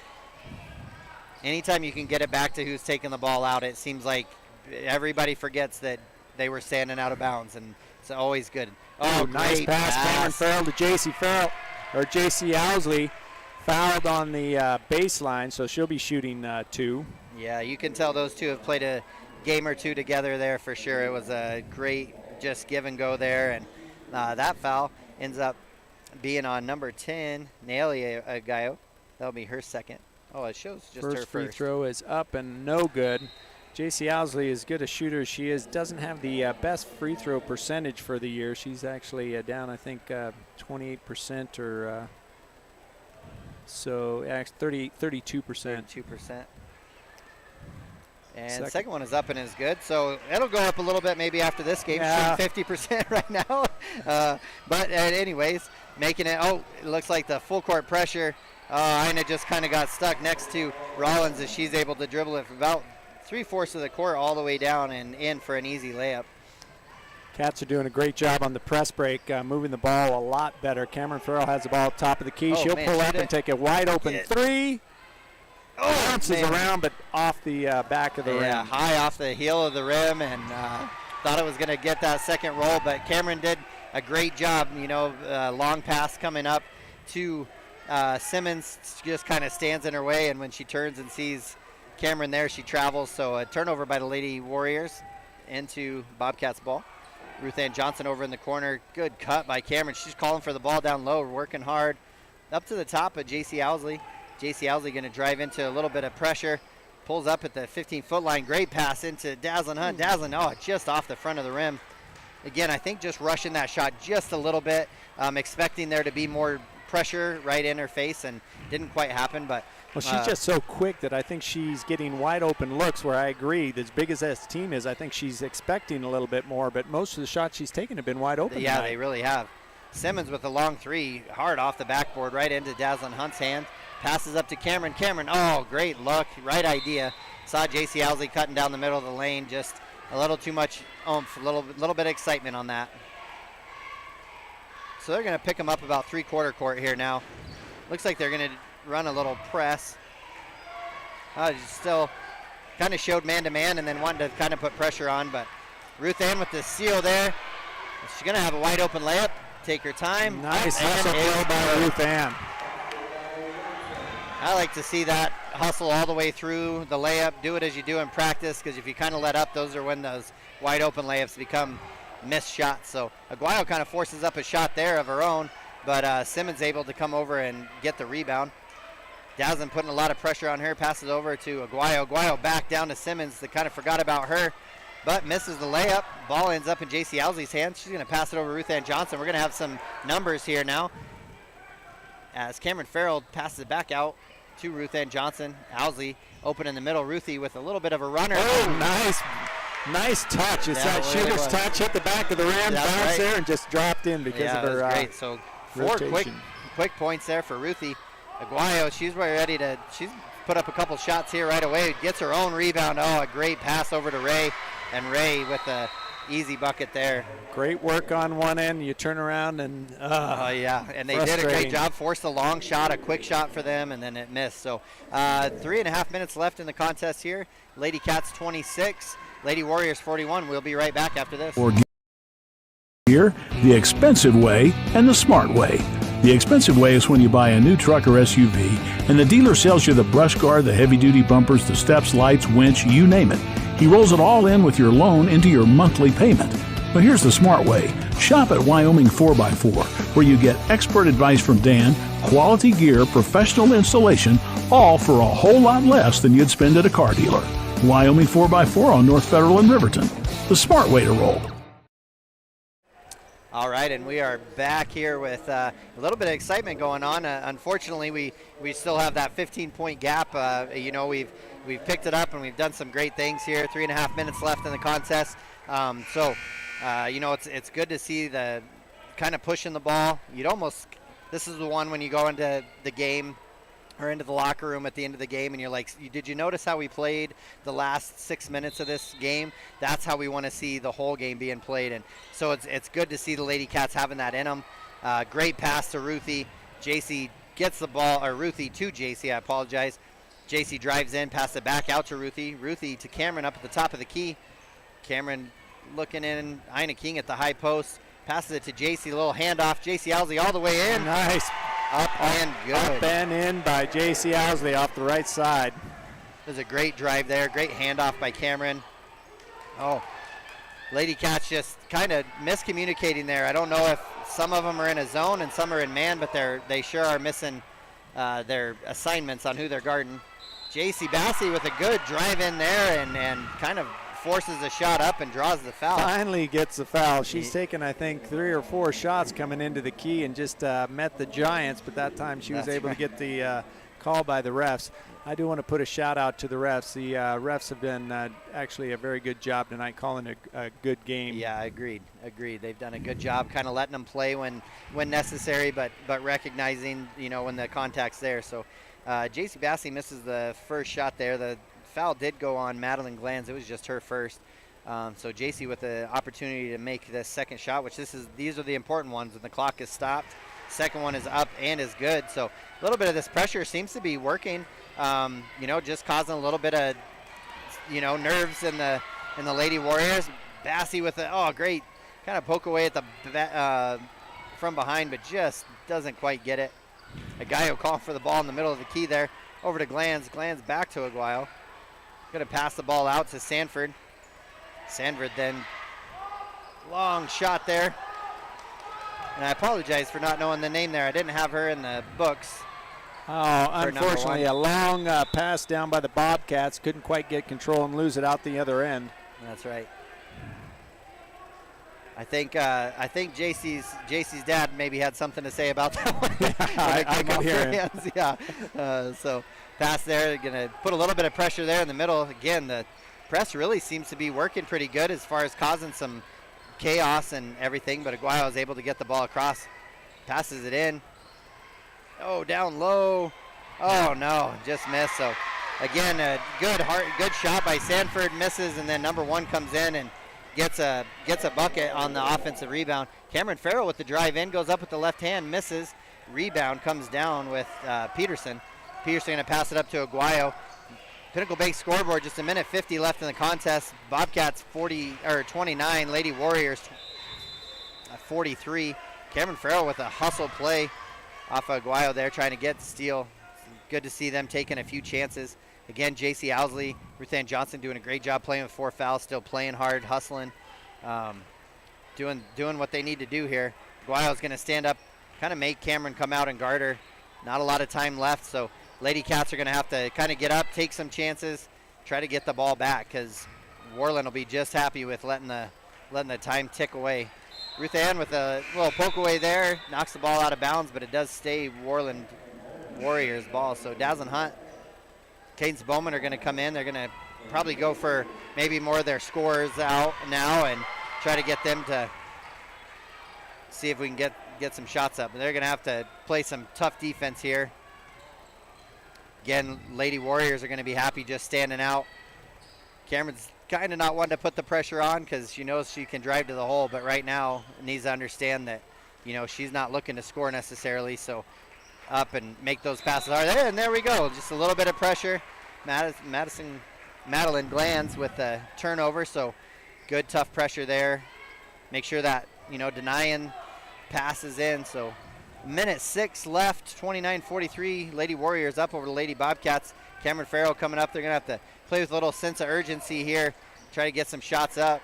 Anytime you can get it back to who's taking the ball out, it seems like everybody forgets that they were standing out of bounds, and it's always good. Oh, nice pass. Cameron Farrell to J.C. Owsley. Fouled on the baseline, so she'll be shooting 2. Yeah, you can tell those two have played a game or two together there for sure. It was a great just give and go there, and that foul ends up being on number 10, Nayeli Aguayo. That'll be her second. Oh, it shows just her first. Free throw is up and no good. J.C. Owsley, as good a shooter as she is, doesn't have the best free throw percentage for the year. She's actually down, I think, 28% or so 32%. 32%. And second one is up and is good. So it'll go up a little bit maybe after this game. Yeah. 50% right now. But anyways, making it, it looks like the full court pressure. Ina just kind of got stuck next to Rollins as she's able to dribble it for about 3/4 of the court all the way down and in for an easy layup. Cats are doing a great job on the press break, moving the ball a lot better. Cameron Farrell has the ball at top of the key. She'll pull up and take a wide open 3. Bounces around, but off the back of the rim. Yeah, high off the heel of the rim, and thought it was going to get that second roll, but Cameron did a great job. Long pass coming up to Simmons, just kind of stands in her way, and when she turns and sees Cameron there, she travels. So a turnover by the Lady Warriors into Bobcats ball. Ruth Ann Johnson over in the corner. Good cut by Cameron. She's calling for the ball down low, working hard. Up to the top of J.C. Owsley. J.C. Owsley going to drive into a little bit of pressure. Pulls up at the 15-foot line. Great pass into Dazzlin Hunt. Dazzlin, just off the front of the rim. Again, I think just rushing that shot just a little bit. Expecting there to be more pressure right in her face, and didn't quite happen. But well, she's just so quick that I think she's getting wide open looks where I agree. As big as this team is, I think she's expecting a little bit more, but most of the shots she's taken have been wide open. Yeah, tonight. They really have. Simmons with a long 3, hard off the backboard, right into Dazzlin Hunt's hand. Passes up to Cameron. Cameron, great look, right idea. Saw J.C. Owsley cutting down the middle of the lane, just a little too much oomph, a little bit of excitement on that. So they're going to pick them up about 3/4 court here now. Looks like they're going to run a little press. Still kind of showed man-to-man and then wanted to kind of put pressure on, but Ruth Ann with the seal there. She's going to have a wide open layup. Take her time. Nice hustle play by Ruth Ann. I like to see that hustle all the way through the layup. Do it as you do in practice, because if you kind of let up, those are when those wide open layups become missed shots. So Aguayo kind of forces up a shot there of her own, but Simmons able to come over and get the rebound. Dazzlin putting a lot of pressure on her, passes over to Aguayo. Aguayo back down to Simmons. They kind of forgot about her, but misses the layup. Ball ends up in J.C. Owsley's hands. She's going to pass it over to Ruth Ann Johnson. We're going to have some numbers here now as Cameron Farrell passes it back out to Ruth Ann Johnson. Owsley open in the middle. Ruthie with a little bit of a runner. Oh, nice Nice touch. It's Yeah, that it really shooter's was. touch, hit the back of the rim, That's bounced right. there, and just dropped in because Yeah, of her it was great. So 4 rotation. quick points there for Ruthie Aguayo. She's ready to, she's put up a couple shots here right away. Gets her own rebound. Oh, a great pass over to Ray. And Ray with the easy bucket there. Great work on one end. You turn around and Oh yeah, and they did a great job. Forced a long shot, a quick shot for them, and then it missed. So 3.5 minutes left in the contest here. Lady Cats 26, Lady Warriors 41. We'll be right back after this. Gear, the expensive way and the smart way. The expensive way is when you buy a new truck or SUV and the dealer sells you the brush guard, the heavy-duty bumpers, the steps, lights, winch, you name it. He rolls it all in with your loan into your monthly payment. But here's the smart way. Shop at Wyoming 4x4, where you get expert advice from Dan, quality gear, professional installation, all for a whole lot less than you'd spend at a car dealer. Wyoming 4x4 on North Federal in Riverton. The smart way to roll. All right, and we are back here with a little bit of excitement going on. Unfortunately, we still have that 15-point gap. You know, we've picked it up and we've done some great things here. 3.5 minutes left in the contest. You know, it's good to see the kind of pushing the ball. This is the one when you go into the game or into the locker room at the end of the game and you're like, did you notice how we played the last 6 minutes of this game? That's how we want to see the whole game being played. And so it's good to see the Lady Cats having that in them. Great pass to Ruthie. JC gets the ball, or Ruthie to JC, I apologize. JC drives in, passes it back out to Ruthie. Ruthie to Cameron up at the top of the key. Cameron looking in, Ina King at the high post. Passes it to JC, a little handoff. JC Owsley all the way in. Nice. Up and good. Up and in by J.C. Owsley off the right side. There's a great drive there. Great handoff by Cameron. Oh, Lady Cats just kind of miscommunicating there. I don't know if some of them are in a zone and some are in man, but they sure are missing their assignments on who they're guarding. J.C. Bassey with a good drive in there and kind of forces a shot up and draws the foul. Finally gets the foul. She's taken, I think, 3 or 4 shots coming into the key and just met the Giants, but that time she was able to get the call by the refs. I do want to put a shout out to the refs. The refs have done actually a very good job tonight calling a good game. Yeah, agreed. They've done a good job kind of letting them play when necessary, but recognizing, you know, when the contact's there. So J.C. Bassey misses the first shot there. The foul did go on Madeline Glanz. It was just her first. So JC with the opportunity to make the second shot, which these are the important ones when the clock is stopped. Second one is up and is good. So a little bit of this pressure seems to be working. You know, just causing a little bit of, you know, nerves in the Lady Warriors. Bassey with a great kind of poke away at the from behind, but just doesn't quite get it. A guy who called for the ball in the middle of the key there. Over to Glanz. Glanz back to Aguayo. Going to pass the ball out to Sanford. Sanford then long shot there. And I apologize for not knowing the name there. I didn't have her in the books. Oh, unfortunately, a long pass down by the Bobcats. Couldn't quite get control and lose it out the other end. That's right. I think JC's dad maybe had something to say about that one. I can hear him. Yeah. So pass there, going to put a little bit of pressure there in the middle. Again, the press really seems to be working pretty good as far as causing some chaos and everything, but Aguayo is able to get the ball across. Passes it in. Oh, down low. Oh, no, just missed. So, again, a good shot by Sanford, misses, and then number 1 comes in and gets a bucket on the offensive rebound. Cameron Farrell with the drive in, goes up with the left hand, misses. Rebound comes down with Peterson. Peterson going to pass it up to Aguayo. Pinnacle Bank scoreboard, just a minute 50 left in the contest. Bobcats 29, Lady Warriors 43. Cameron Farrell with a hustle play off of Aguayo there, trying to get the steal. Good to see them taking a few chances. Again, J.C. Owsley, Ruth Ann Johnson doing a great job playing with 4 fouls, still playing hard, hustling, doing what they need to do here. Aguayo's going to stand up, kind of make Cameron come out and guard her. Not a lot of time left, so Lady Cats are going to have to kind of get up, take some chances, try to get the ball back, because Worland will be just happy with letting the time tick away. Ruth Ann with a little poke away there, knocks the ball out of bounds, but it does stay Worland Warriors ball. So Dazzlin Hunt, Cadence Bowman are going to come in. They're going to probably go for maybe more of their scores out now and try to get them to see if we can get some shots up. But they're going to have to play some tough defense here. Again, Lady Warriors are going to be happy just standing out. Cameron's kind of not wanting to put the pressure on because she knows she can drive to the hole, but right now needs to understand that, you know, she's not looking to score necessarily, so up and make those passes. All right, there, and there we go. Just a little bit of pressure. Madeline Glands with the turnover, so good tough pressure there. Make sure that, you know, denying passes in. So minute 6 left, 29-43. Lady Warriors up over the Lady Bobcats. Cameron Farrell coming up. They're going to have to play with a little sense of urgency here, try to get some shots up.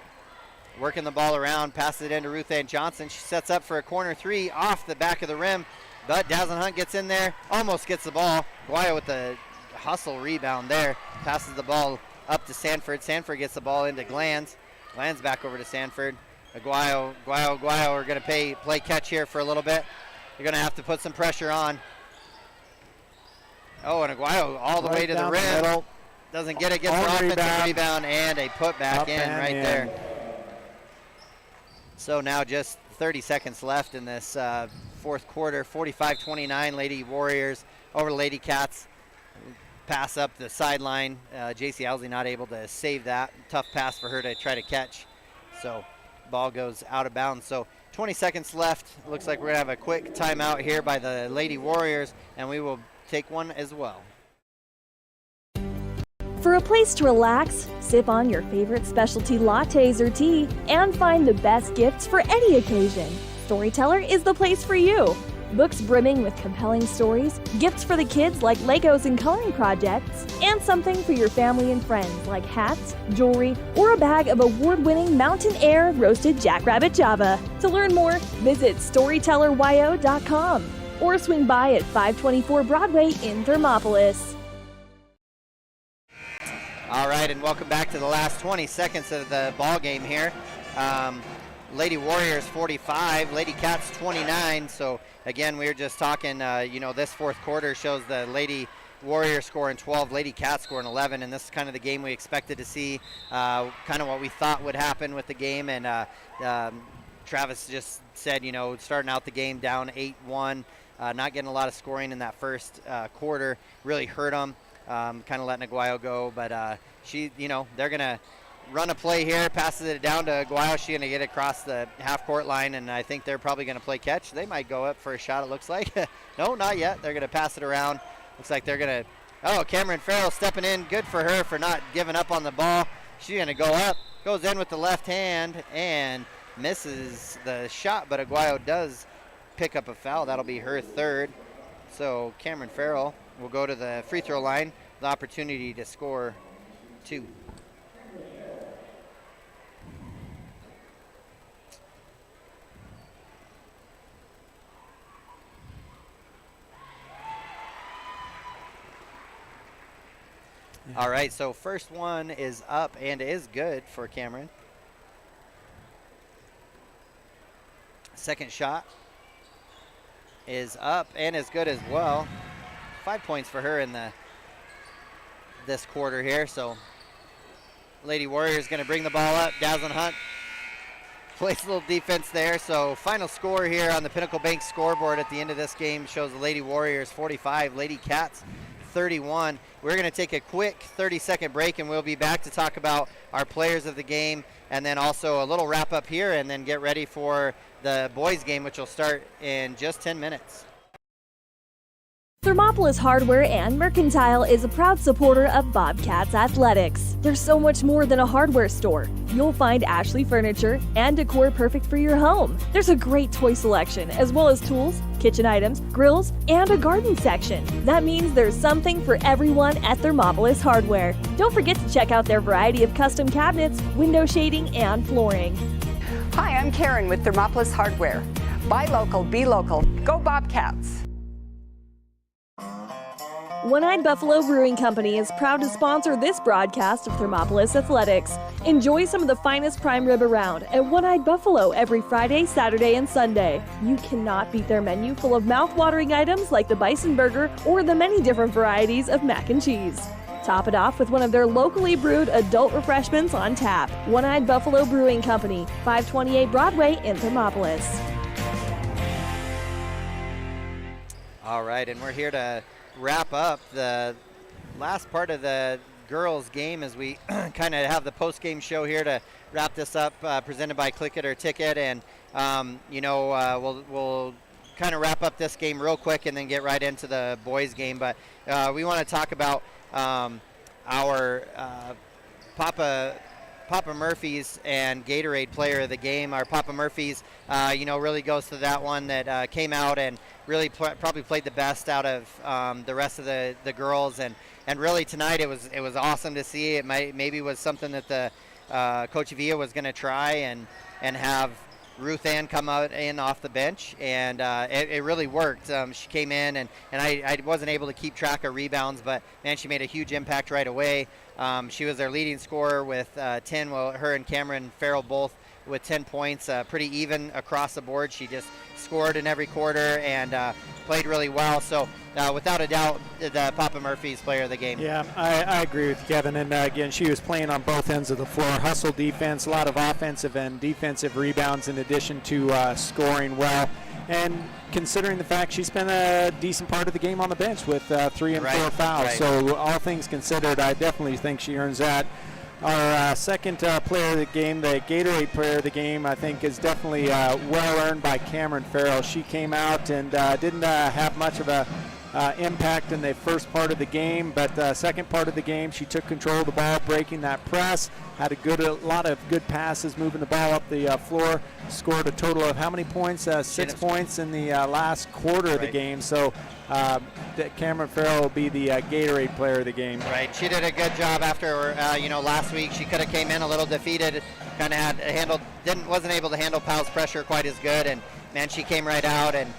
Working the ball around, passes it into Ruth Ann Johnson. She sets up for a corner 3 off the back of the rim, but Dazzlin Hunt gets in there, almost gets the ball. Guayo with the hustle rebound there, passes the ball up to Sanford. Sanford gets the ball into Glands. Glands back over to Sanford. Guayo are going to play catch here for a little bit. They're going to have to put some pressure on. Oh, and Guayo all the way to the rim. Doesn't get it, gets an offensive rebound and a putback in right there. So now just 30 seconds left in this fourth quarter. 45-29, Lady Warriors over Lady Cats. Pass up the sideline. JC Owsley not able to save that. Tough pass for her to try to catch. So ball goes out of bounds. So 20 seconds left. Looks like we're going to have a quick timeout here by the Lady Warriors, and we will take one as well. For a place to relax, sip on your favorite specialty lattes or tea, and find the best gifts for any occasion, Storyteller is the place for you. Books brimming with compelling stories, gifts for the kids like Legos and coloring projects, and something for your family and friends like hats, jewelry, or a bag of award-winning Mountain Air roasted jackrabbit java. To learn more, visit StorytellerWyo.com or swing by at 524 Broadway in Thermopolis. All right, and welcome back to the last 20 seconds of the ball game here. Lady Warriors 45, Lady Cats 29. So again, we were just talking, you know, this fourth quarter shows the Lady Warriors scoring 12, Lady Cats scoring 11, and this is kind of the game we expected to see, kind of what we thought would happen with the game. And Travis just said, you know, starting out the game down 8-1, not getting a lot of scoring in that first quarter, really hurt them. Kind of letting Aguayo go, but she, you know, they're gonna run a play here, passes it down to Aguayo. She's gonna get across the half-court line, and I think they're probably gonna play catch. They might go up for a shot, it looks like. No, not yet. They're gonna pass it around. Looks like they're gonna, oh, Cameron Farrell stepping in. Good for her for not giving up on the ball. She's gonna go up, goes in with the left hand, and misses the shot, but Aguayo does pick up a foul. That'll be her third. So Cameron Farrell will go to the free throw line, the opportunity to score 2. All right, so first one is up and is good for Cameron. Second shot is up and is good as well. 5 points for her in this quarter here. So Lady Warriors going to bring the ball up. Dazzlin Hunt plays a little defense there. So final score here on the Pinnacle Bank scoreboard at the end of this game shows the Lady Warriors 45, Lady Cats 31. We're going to take a quick 30-second break, and we'll be back to talk about our players of the game, and then also a little wrap up here, and then get ready for the boys game, which will start in just 10 minutes. Thermopolis Hardware and Mercantile is a proud supporter of Bobcats Athletics. There's so much more than a hardware store. You'll find Ashley furniture and decor perfect for your home. There's a great toy selection, as well as tools, kitchen items, grills, and a garden section. That means there's something for everyone at Thermopolis Hardware. Don't forget to check out their variety of custom cabinets, window shading, and flooring. Hi, I'm Karen with Thermopolis Hardware. Buy local, be local. Go Bobcats! One-Eyed Buffalo Brewing Company is proud to sponsor this broadcast of Thermopolis Athletics. Enjoy some of the finest prime rib around at One-Eyed Buffalo every Friday, Saturday, and Sunday. You cannot beat their menu full of mouth-watering items like the bison burger or the many different varieties of mac and cheese. Top it off with one of their locally brewed adult refreshments on tap. One-Eyed Buffalo Brewing Company, 528 Broadway in Thermopolis. All right, and we're here to wrap up the last part of the girls game as we kind of have the post-game show here to wrap this up, presented by Click It or Ticket. And we'll kind of wrap up this game real quick and then get right into the boys game. But we want to talk about our Papa Murphy's and Gatorade player of the game. Our Papa Murphy's, really goes to that one that came out and really probably played the best out of the rest of the girls. And really tonight it was awesome to see. It maybe was something that the Coach Villa was going to try and have Ruth Ann come out in off the bench, and it really worked. She came in, and I wasn't able to keep track of rebounds, but man, she made a huge impact right away. She was their leading scorer with 10. Well, her and Cameron Farrell both with 10 points, pretty even across the board. She just scored in every quarter and played really well. So without a doubt, the Papa Murphy's player of the game. Yeah, I agree with Kevin. And again, she was playing on both ends of the floor. Hustle defense, a lot of offensive and defensive rebounds in addition to scoring well. And considering the fact she spent a decent part of the game on the bench with 3 and 4 fouls. Right. So all things considered, I definitely think she earns that. Our second player of the game, the Gatorade player of the game, I think is definitely well earned by Cameron Farrell. She came out and didn't have much of a impact in the first part of the game, but the second part of the game, she took control of the ball, breaking that press, had a lot of good passes, moving the ball up the floor, scored a total of how many points? 6 points in the last quarter of the game. So Cameron Farrell will be the Gatorade player of the game. Right, she did a good job after, last week. She could have came in a little defeated, kind of wasn't able to handle Powell's pressure quite as good, and man, she came right out and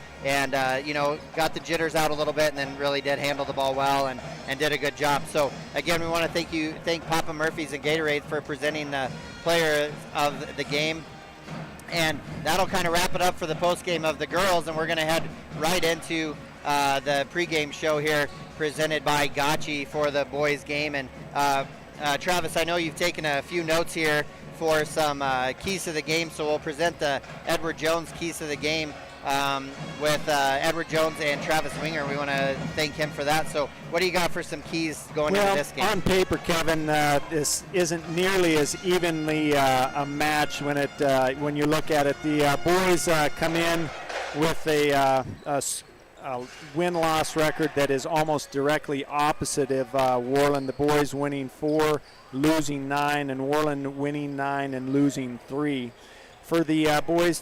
got the jitters out a little bit, and then really did handle the ball well and did a good job. So again, we want to thank Papa Murphy's and Gatorade for presenting the player of the game. And that'll kind of wrap it up for the post game of the girls, and we're going to head right into the pregame show here presented by Gotchi for the boys game. And Travis, I know you've taken a few notes here for some keys to the game, so we'll present the Edward Jones keys to the game with Edward Jones and Travis Winger. We want to thank him for that. So what do you got for some keys going into this game? On paper, Kevin, this isn't nearly as evenly a match when you look at it. The boys come in with a win-loss record that is almost directly opposite of Worland. The boys winning 4, losing 9, and Worland winning 9 and losing 3. For the boys,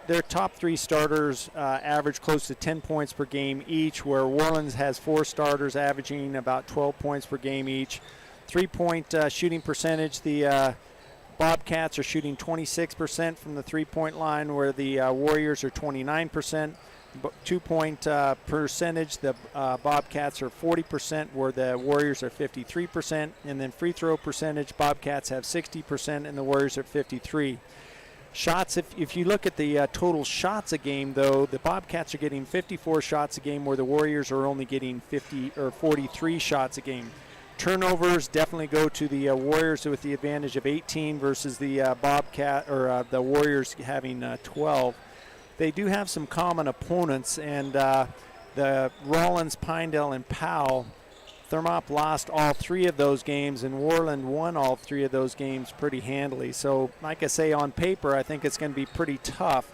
their top 3 starters average close to 10 points per game each, where Worland has 4 starters averaging about 12 points per game each. 3-point shooting percentage, the Bobcats are shooting 26% from the 3-point line, where the Warriors are 29%. 2-point percentage, the Bobcats are 40%, where the Warriors are 53%. And then free throw percentage, Bobcats have 60% and the Warriors are 53%. Shots, if you look at the total shots a game, though, the Bobcats are getting 54 shots a game, where the Warriors are only getting 43 shots a game. Turnovers definitely go to the Warriors with the advantage of 18 versus the the Warriors having 12. They do have some common opponents, and the Rollins, Pinedale, and Powell. Thermop lost all 3 of those games, and Worland won all 3 of those games pretty handily. So, like I say, on paper, I think it's going to be pretty tough.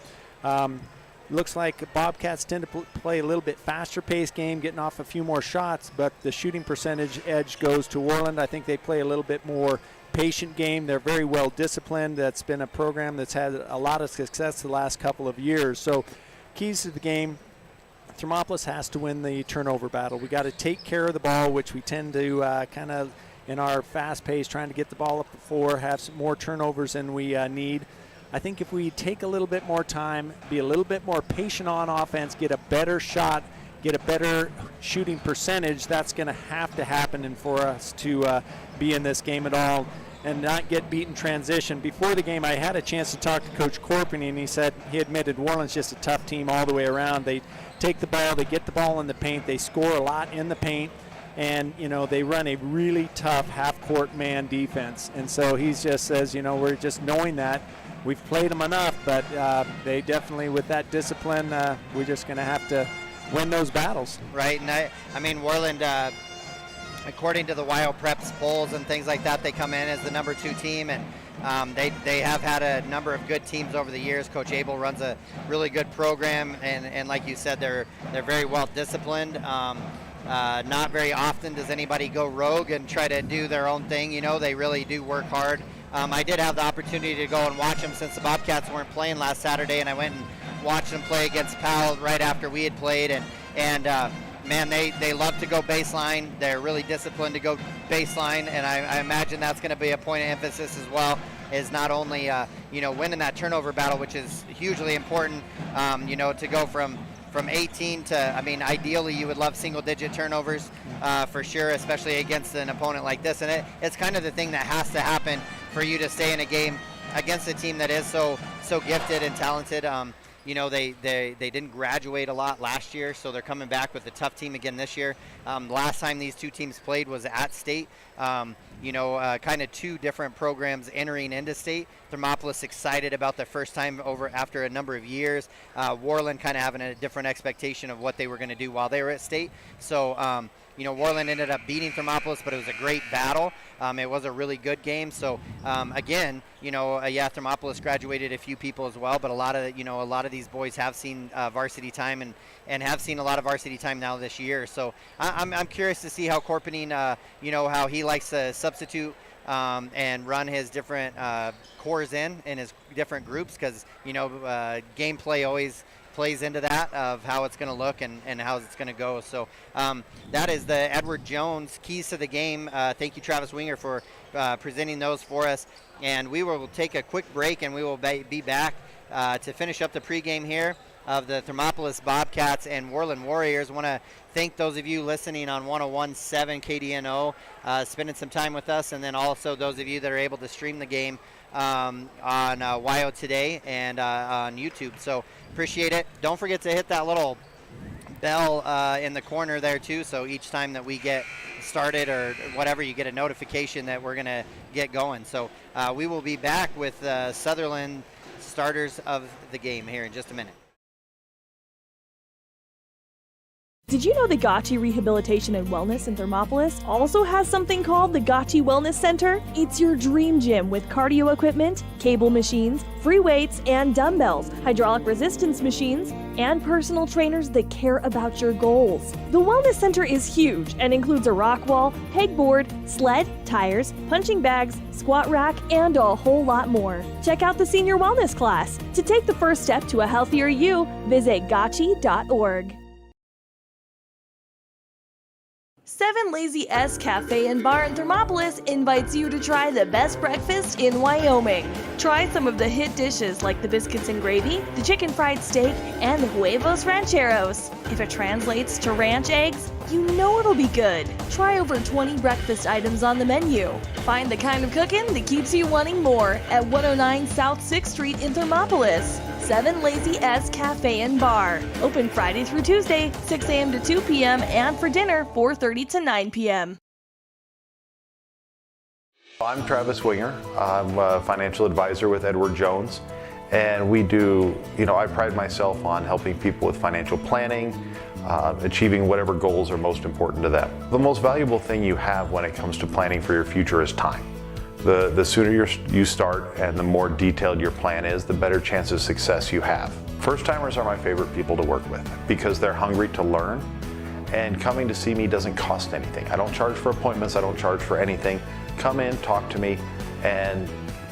Looks like Bobcats tend to play a little bit faster-paced game, getting off a few more shots, but the shooting percentage edge goes to Worland. I think they play a little bit more patient game. They're very well disciplined. That's been a program that's had a lot of success the last couple of years. So, keys to the game. Thermopolis has to win the turnover battle. We got to take care of the ball, which we tend to kind of in our fast pace, trying to get the ball up the floor, have some more turnovers than we need. I think if we take a little bit more time, be a little bit more patient on offense, get a better shot, get a better shooting percentage, that's going to have to happen and for us to be in this game at all and not get beat in transition. Before the game, I had a chance to talk to Coach Corpany, and he said he admitted Worland's just a tough team all the way around. They take the ball, they get the ball in the paint, they score a lot in the paint. And, they run a really tough half-court man defense. And so he just says, we're just knowing that. We've played them enough, but they definitely, with that discipline, we're just going to have to win those battles. Right, and I mean, Worland, according to the Wyo Preps polls and things like that, they come in as the number 2 team, and they have had a number of good teams over the years. Coach Abel runs a really good program, and like you said, they're very well disciplined. Not very often does anybody go rogue and try to do their own thing. They really do work hard. I did have the opportunity to go and watch them since the Bobcats weren't playing last Saturday, and I went and watched them play against Powell right after we had played, and man, they love to go baseline. They're really disciplined to go baseline, and I imagine that's going to be a point of emphasis as well, is not only winning that turnover battle, which is hugely important, to go from 18 to, ideally you would love single-digit turnovers for sure, especially against an opponent like this. And it's kind of the thing that has to happen for you to stay in a game against a team that is so gifted and talented. They didn't graduate a lot last year, so they're coming back with a tough team again this year. Last time these two teams played was at state. Kind of 2 different programs entering into state. Thermopolis excited about their first time over after a number of years. Worland kind of having a different expectation of what they were going to do while they were at state. So, Worland ended up beating Thermopolis, but it was a great battle. It was a really good game. So, again, Thermopolis graduated a few people as well, but a lot of these boys have seen varsity time and have seen a lot of varsity time now this year. So I'm curious to see how Corpening, how he likes to substitute and run his different cores in his different groups, because, gameplay always plays into that of how it's going to look and how it's going to go. So that is the Edward Jones keys to the game. Thank you, Travis Winger, for presenting those for us. And we will take a quick break, and we will be back to finish up the pregame here of the Thermopolis Bobcats and Worland Warriors. I want to thank those of you listening on 101.7 KDNO, spending some time with us, and then also those of you that are able to stream the game on WyoToday and on YouTube. So appreciate it. Don't forget to hit that little bell in the corner there too, so each time that we get started or whatever, you get a notification that we're going to get going. So we will be back with Sutherland starters of the game here in just a minute. Did you know the Gotchi Rehabilitation and Wellness in Thermopolis also has something called the Gotchi Wellness Center? It's your dream gym with cardio equipment, cable machines, free weights and dumbbells, hydraulic resistance machines, and personal trainers that care about your goals. The Wellness Center is huge and includes a rock wall, pegboard, sled, tires, punching bags, squat rack, and a whole lot more. Check out the Senior Wellness class. To take the first step to a healthier you, visit gotchi.org. 7 Lazy S Cafe and Bar in Thermopolis invites you to try the best breakfast in Wyoming. Try some of the hit dishes like the biscuits and gravy, the chicken fried steak, and the huevos rancheros. If it translates to ranch eggs, you know it'll be good. Try over 20 breakfast items on the menu. Find the kind of cooking that keeps you wanting more at 109 South 6th Street in Thermopolis. 7 Lazy S Cafe and Bar. Open Friday through Tuesday, 6 a.m. to 2 p.m. and for dinner, 4:30 to 9 p.m. I'm Travis Winger. I'm a financial advisor with Edward Jones. And we do, I pride myself on helping people with financial planning, achieving whatever goals are most important to them. The most valuable thing you have when it comes to planning for your future is time. The sooner you start and the more detailed your plan is, the better chance of success you have. First-timers are my favorite people to work with because they're hungry to learn, and coming to see me doesn't cost anything. I don't charge for appointments, I don't charge for anything. Come in, talk to me, and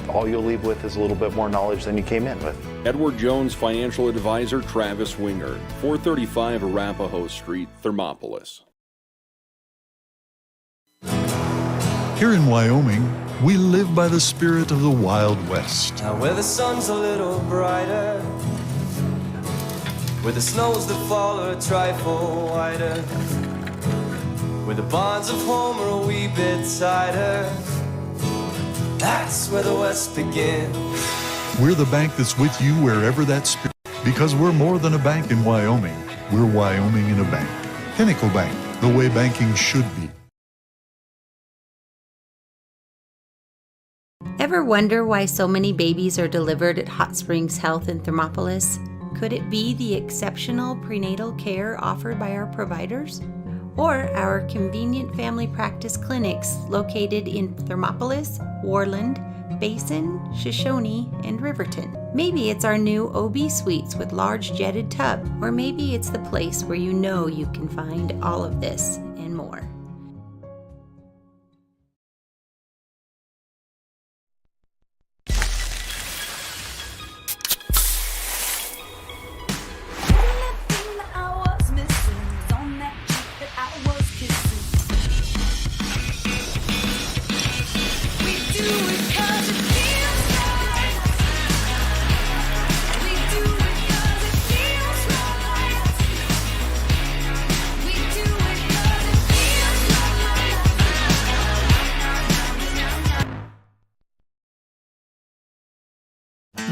all you'll leave with is a little bit more knowledge than you came in with. Edward Jones financial advisor Travis Winger, 435 Arapahoe Street, Thermopolis. Here in Wyoming, we live by the spirit of the Wild West. Now where the sun's a little brighter, where the snows that fall are a trifle whiter, where the bonds of home are a wee bit tighter, that's where the West begins. We're the bank that's with you wherever that spirit, because we're more than a bank in Wyoming. We're Wyoming in a bank. Pinnacle Bank, the way banking should be. Ever wonder why so many babies are delivered at Hot Springs Health in Thermopolis? Could it be the exceptional prenatal care offered by our providers? Or our convenient family practice clinics located in Thermopolis, Worland, Basin, Shoshone, and Riverton? Maybe it's our new OB suites with large jetted tub, or maybe it's the place where you know you can find all of this and more.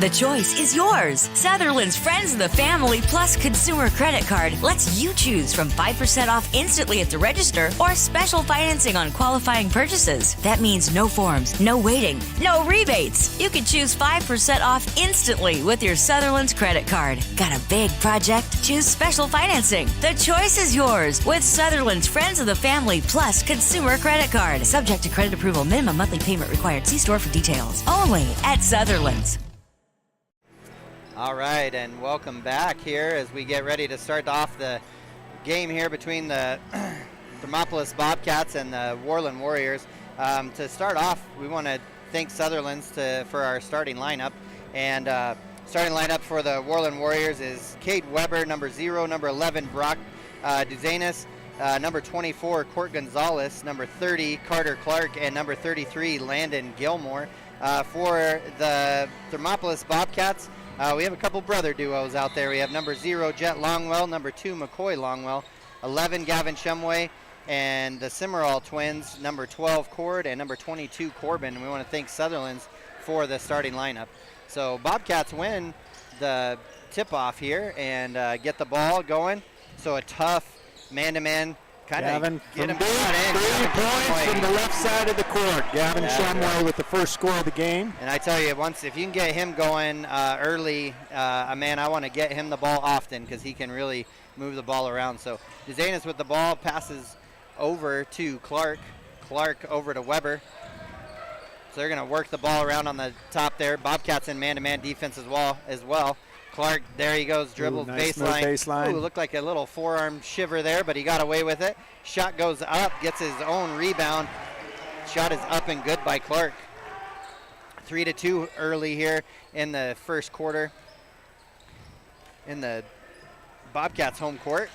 The choice is yours. Sutherland's Friends of the Family Plus Consumer Credit Card lets you choose from 5% off instantly at the register or special financing on qualifying purchases. That means no forms, no waiting, no rebates. You can choose 5% off instantly with your Sutherland's credit card. Got a big project? Choose special financing. The choice is yours with Sutherland's Friends of the Family Plus Consumer Credit Card. Subject to credit approval. Minimum monthly payment required. See store for details. Only at Sutherland's. All right, and welcome back here as we get ready to start off the game here between the Thermopolis Bobcats and the Worland Warriors. To start off, we want to thank Sutherland's for our starting lineup. And starting lineup for the Worland Warriors is Cade Weber, number 0, number 11, Brock Duzanis, number 24, Court Gonzalez, number 30, Carter Clark, and number 33, Landon Gilmore. For the Thermopolis Bobcats, we have a couple brother duos out there. We have number 0, Jet Longwell, number 2, McCoy Longwell, 11, Gavin Shumway, and the Simmerall twins, number 12, Cord, and number 22, Corbin. And we want to thank Sutherland's for the starting lineup. So Bobcats win the tip-off here and get the ball going. So a tough man-to-man kind of get him 3 points from the left side of the court. Gavin Shumway with the first score of the game. And I tell you, if you can get him going early, man, I want to get him the ball often because he can really move the ball around. So Duzanis with the ball, passes over to Clark. Clark over to Weber. So they're going to work the ball around on the top there. Bobcats in man-to-man defense as well. Clark, there he goes, dribbles, nice baseline. Ooh, looked like a little forearm shiver there, but he got away with it. Shot goes up, gets his own rebound. Shot is up and good by Clark. 3-2 early here in the first quarter in the Bobcats home court.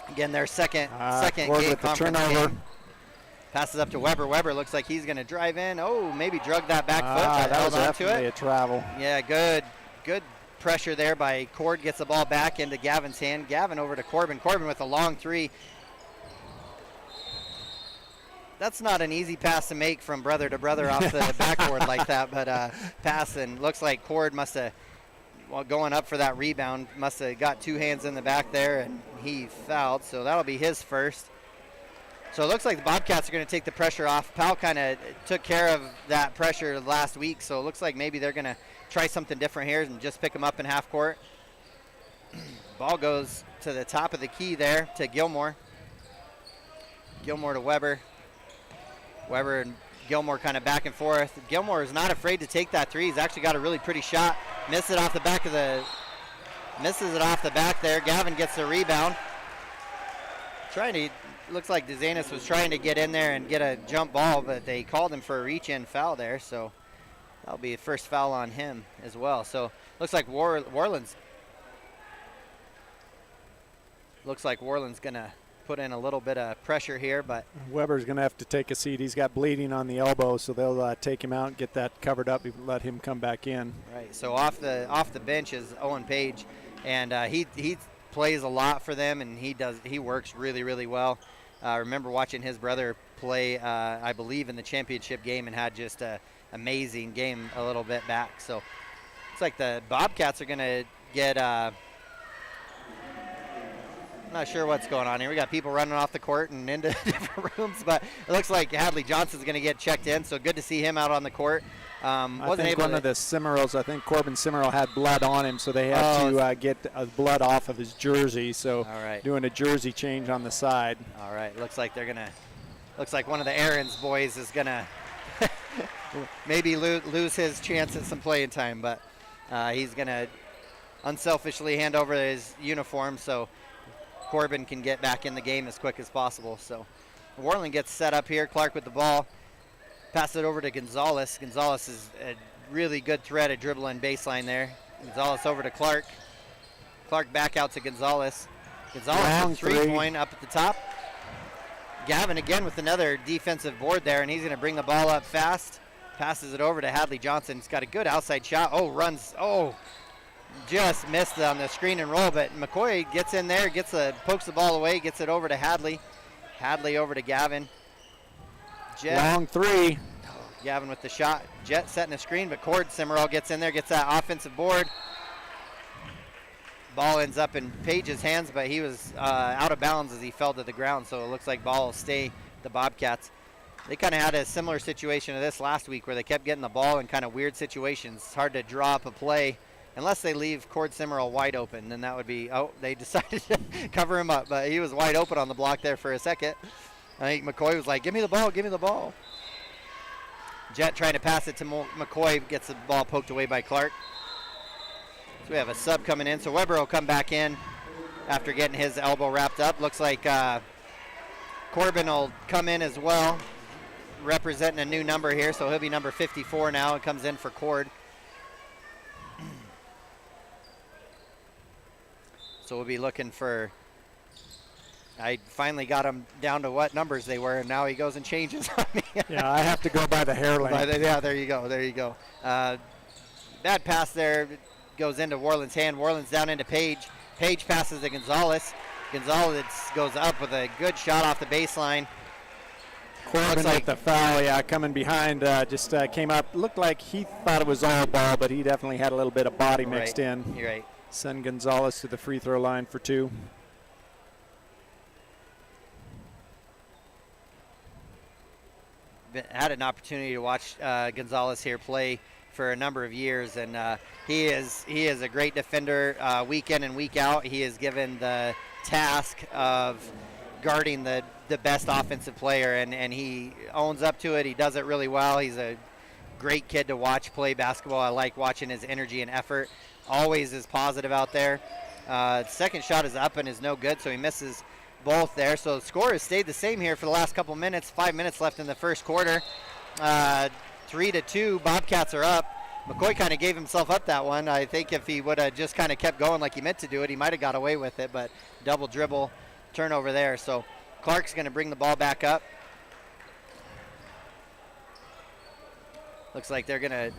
Again, their second game conference game. Passes up to Weber. Weber looks like he's going to drive in. Oh, maybe drug that back foot. That was definitely a travel. Yeah, good pressure there by Cord. Gets the ball back into Gavin's hand. Gavin over to Corbin. Corbin with a long three. That's not an easy pass to make from brother to brother off the backboard like that, but pass, and looks like Cord must have, going up for that rebound, must have got two hands in the back there, and he fouled, so that'll be his first. So it looks like the Bobcats are going to take the pressure off. Powell kind of took care of that pressure last week, so it looks like maybe they're going to try something different here and just pick them up in half court. Ball goes to the top of the key there to Gilmore. Gilmore to Weber. Weber and Gilmore kind of back and forth. Gilmore is not afraid to take that three. He's actually got a really pretty shot. Misses it off the back there. Gavin gets the rebound. Looks like Duzanis was trying to get in there and get a jump ball, but they called him for a reach-in foul there, so that'll be the first foul on him as well. So looks like Worland's going to put in a little bit of pressure here, but Weber's going to have to take a seat. He's got bleeding on the elbow, so they'll take him out and get that covered up and let him come back in. Right. So off the bench is Owen Page, and he plays a lot for them, and he works really, really well. I remember watching his brother play, I believe, in the championship game, and had just an amazing game a little bit back. So it's like the Bobcats are going to get not sure what's going on here. We got people running off the court and into different rooms, but it looks like Hadley Johnson's going to get checked in, so good to see him out on the court. I think one of the Cimmerals, I think Corbin Cimmeral had blood on him, so they had to get blood off of his jersey, so doing a jersey change on the side. All right, looks like one of the Aaron's boys is going to maybe lose his chance at some playing time, but he's going to unselfishly hand over his uniform so Corbin can get back in the game as quick as possible. So Worland gets set up here. Clark with the ball. Pass it over to Gonzalez. Gonzalez is a really good threat at dribbling baseline there. Gonzalez over to Clark. Clark back out to Gonzalez. Gonzalez with three-point up at the top. Gavin again with another defensive board there, and he's going to bring the ball up fast. Passes it over to Hadley Johnson. He's got a good outside shot. Runs. Just missed on the screen and roll, but McCoy gets in there, pokes the ball away, gets it over to Hadley. Hadley over to Gavin. Jet. Long three. Gavin with the shot. Jet setting a screen, but Cord Cimmeral gets in there, gets that offensive board. Ball ends up in Page's hands, but he was out of bounds as he fell to the ground, so it looks like ball will stay the Bobcats. They kind of had a similar situation to this last week where they kept getting the ball in kind of weird situations. It's hard to draw up a play unless they leave Cord Cimmeral wide open, then that would be, they decided to cover him up, but he was wide open on the block there for a second. I think McCoy was like, give me the ball, give me the ball. Jet trying to pass it to McCoy, gets the ball poked away by Clark. So we have a sub coming in, so Weber will come back in after getting his elbow wrapped up. Looks like Corbin will come in as well, representing a new number here, so he'll be number 54 now. It comes in for Cord. So we'll be looking for, I finally got him down to what numbers they were, and now he goes and changes on me. Yeah, I have to go by the hair length. Yeah, there you go. Bad pass there, goes into Worland's hand. Worland's down into Page. Page passes to Gonzalez. Gonzalez goes up with a good shot off the baseline. Corbin with the foul, coming behind, just came up. Looked like he thought it was all ball, but he definitely had a little bit of body mixed in. You're right. Send Gonzalez to the free throw line for two. Had an opportunity to watch Gonzalez here play for a number of years, and he is a great defender week in and week out. He is given the task of guarding the best offensive player, and he owns up to it. He does it really well. He's a great kid to watch play basketball. I like watching his energy and effort. Always is positive out there. Second shot is up and is no good, so he misses both there. So the score has stayed the same here for the last couple minutes. 5 minutes left in the first quarter. 3-2, Bobcats are up. McCoy kind of gave himself up that one. I think if he would have just kind of kept going like he meant to do it, he might have got away with it, but double dribble turnover there. So Clark's going to bring the ball back up. Looks like they're going to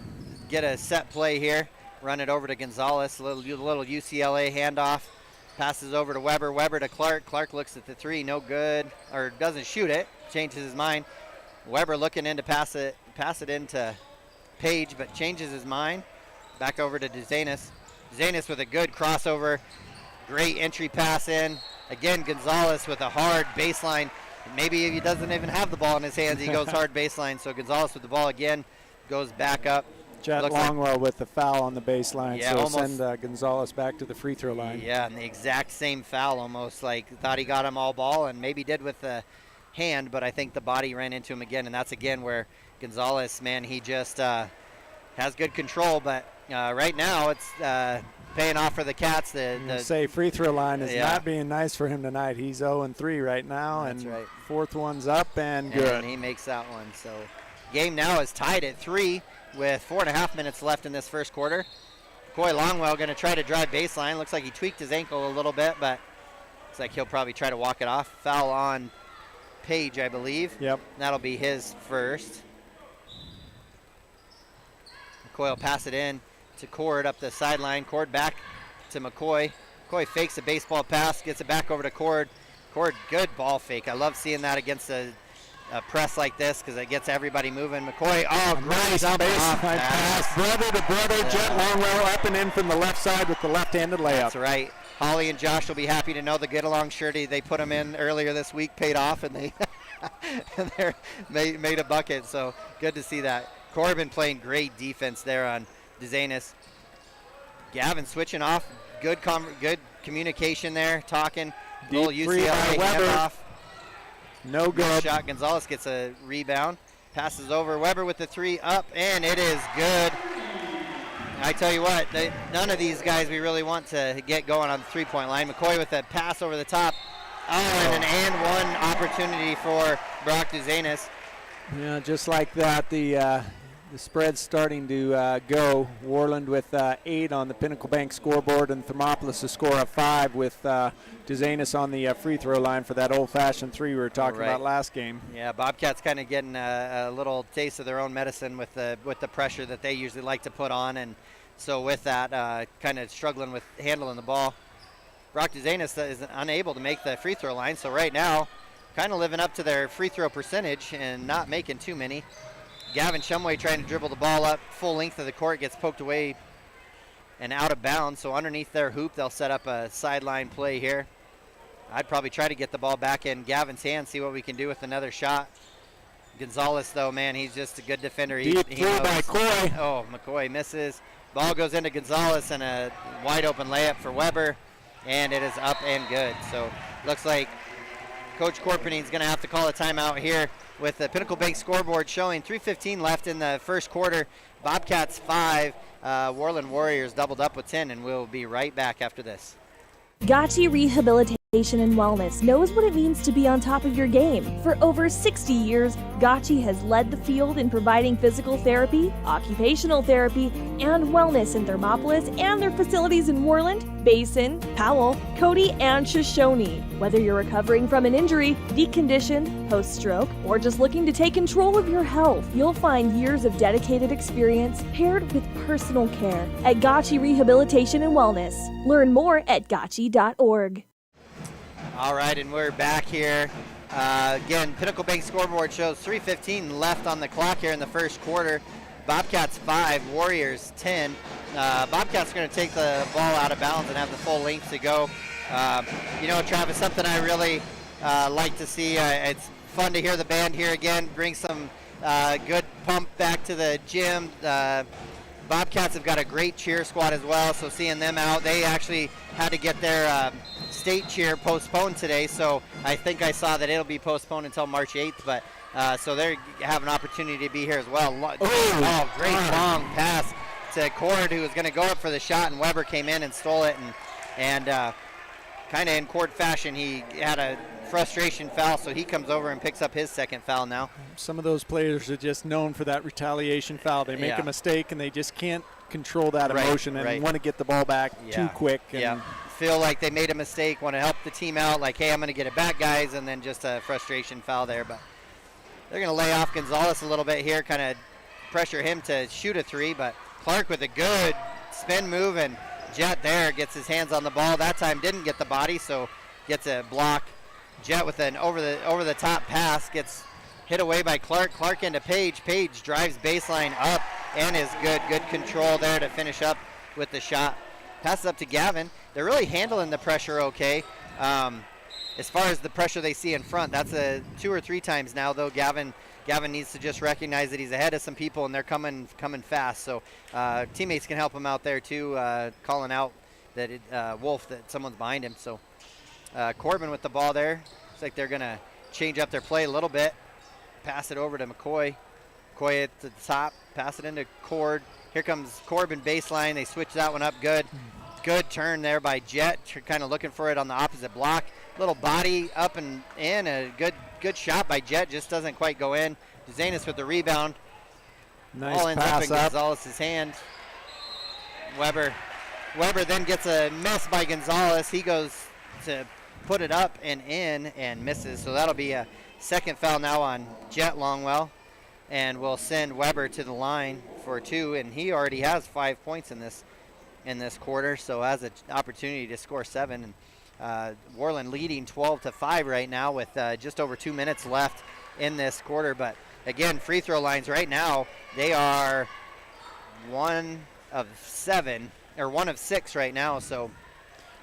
get a set play here. Run it over to Gonzalez, a little UCLA handoff. Passes over to Weber. Weber to Clark. Clark looks at the three, no good, or doesn't shoot it. Changes his mind. Weber looking in to pass it into Page, but changes his mind. Back over to Duzanis. Duzanis with a good crossover. Great entry pass in. Again, Gonzalez with a hard baseline. Maybe he doesn't even have the ball in his hands. He goes hard baseline. So Gonzalez with the ball again, goes back up. Jet Longwell with the foul on the baseline, yeah, so almost send Gonzalez back to the free throw line. Yeah, and the exact same foul almost. Like, thought he got him all ball and maybe did with the hand, but I think the body ran into him again, and that's again where Gonzalez, man, he just has good control, but right now it's paying off for the Cats. Say free throw line is not being nice for him tonight. He's 0-3 right now, that's and right. Fourth one's up and good. And he makes that one. So game now is tied at 3 with 4.5 minutes left in this first quarter. Coy Longwell going to try to drive baseline. Looks like he tweaked his ankle a little bit, but looks like he'll probably try to walk it off. Foul on Page, I believe. Yep. That'll be his first. McCoy will pass it in to Cord up the sideline. Cord back to McCoy. McCoy fakes a baseball pass, gets it back over to Cord. Cord, good ball fake. I love seeing that against a press like this because it gets everybody moving. McCoy, nice pass. Brother to brother, Jet Longwell up and in from the left side with the left-handed layup. That's right. Holly and Josh will be happy to know the get-along shirt they put them in earlier this week paid off, and they made a bucket. So good to see that. Corbin playing great defense there on DeZanis. Gavin switching off. Good communication there, talking. Little UCLA handoff. No good. Shot. Gonzalez gets a rebound. Passes over. Weber with the 3 up, and it is good. I tell you what, none of these guys we really want to get going on the three-point line. McCoy with a pass over the top. And an and one opportunity for Brock DeZanis. Yeah, just like that, the spread's starting to go. Worland with 8 on the Pinnacle Bank scoreboard, and Thermopolis a score of 5 with DeZanis on the free throw line for that old-fashioned 3 we were talking about last game. Yeah, Bobcats kind of getting a little taste of their own medicine with the pressure that they usually like to put on, and so with that, kind of struggling with handling the ball. Brock DeZanis is unable to make the free throw line, so right now, kind of living up to their free throw percentage and not making too many. Gavin Shumway trying to dribble the ball up full length of the court, gets poked away and out of bounds. So underneath their hoop, they'll set up a sideline play here. I'd probably try to get the ball back in Gavin's hands, see what we can do with another shot. Gonzalez, though, man, he's just a good defender. Deep throw by McCoy. Oh, McCoy misses. Ball goes into Gonzalez and a wide open layup for Weber, and it is up and good. So looks like Coach Corpening's going to have to call a timeout here with the Pinnacle Bank scoreboard showing 3:15 left in the first quarter. Bobcats 5, Worland Warriors doubled up with 10, and we'll be right back after this. Gotchi Rehabilitation and Wellness knows what it means to be on top of your game. For over 60 years, Gotchi has led the field in providing physical therapy, occupational therapy, and wellness in Thermopolis and their facilities in Worland, Basin, Powell, Cody, and Shoshone. Whether you're recovering from an injury, deconditioned, post-stroke, or just looking to take control of your health, you'll find years of dedicated experience paired with personal care at Gotchi Rehabilitation and Wellness. Learn more at gotchi.org. All right, and we're back here. Again, Pinnacle Bank scoreboard shows 3:15 left on the clock here in the first quarter. Bobcats 5, Warriors 10. Bobcats are going to take the ball out of bounds and have the full length to go. You know, Travis, something I really like to see. It's fun to hear the band here again, bring some good pump back to the gym. Bobcats have got a great cheer squad as well, so seeing them out, they actually had to get their state cheer postponed today, so I think I saw that it'll be postponed until March 8th, but so they have an opportunity to be here as well. Great long pass to Cord, who was going to go up for the shot, and Weber came in and stole it, and kind of in Cord fashion, he had a frustration foul, so he comes over and picks up his second foul now. Some of those players are just known for that retaliation foul. They make a mistake and they just can't control that emotion and want to get the ball back too quick. And feel like they made a mistake, want to help the team out, like, hey, I'm going to get it back, guys, and then just a frustration foul there. But they're going to lay off Gonzalez a little bit here, kind of pressure him to shoot a 3, but Clark with a good spin move, and Jet there gets his hands on the ball. That time didn't get the body, so gets a block. Jet with an over the top pass, gets hit away by Clark. Clark into Page. Page drives baseline up and is good. Good control there to finish up with the shot. Passes up to Gavin. They're really handling the pressure okay. As far as the pressure they see in front, that's 2 or 3 times now, though. Gavin needs to just recognize that he's ahead of some people and they're coming fast. So teammates can help him out there too, calling out that Wolf, that someone's behind him. So Corbin with the ball there. Looks like they're going to change up their play a little bit. Pass it over to McCoy. McCoy at the top. Pass it into Cord. Here comes Corbin baseline. They switch that one up good. Good turn there by Jet. Kind of looking for it on the opposite block. Little body up and in. A good shot by Jet. Just doesn't quite go in. DeZanis with the rebound. Nice Ball ends pass up in Gonzalez's hand. Weber then gets a miss by Gonzalez. He goes to put it up and in and misses. So that'll be a second foul now on Jet Longwell. And we'll send Weber to the line for 2. And he already has 5 points in this quarter. So has an opportunity to score 7. And Worland leading 12-5 right now with just over 2 minutes left in this quarter. But again, free throw lines right now, they are 1 of 6 right now. So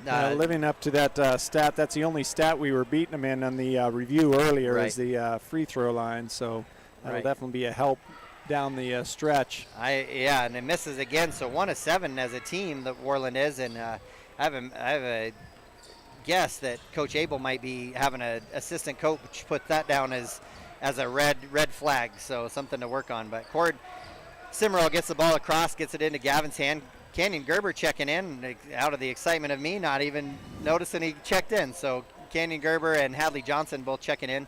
living up to that stat. That's the only stat we were beating them in on the review earlier, Right. is the free throw line. So that'll Right. definitely be a help down the stretch. Yeah, and it misses again. So 1 of 7 as a team that Worland is, and I have a guess that Coach Abel might be having an assistant coach put that down as a red flag. So something to work on. But Cord Simmerall gets the ball across, gets it into Gavin's hand. Canyon Gerber checking in, out of the excitement of me not even noticing he checked in. So Canyon Gerber and Hadley Johnson both checking in,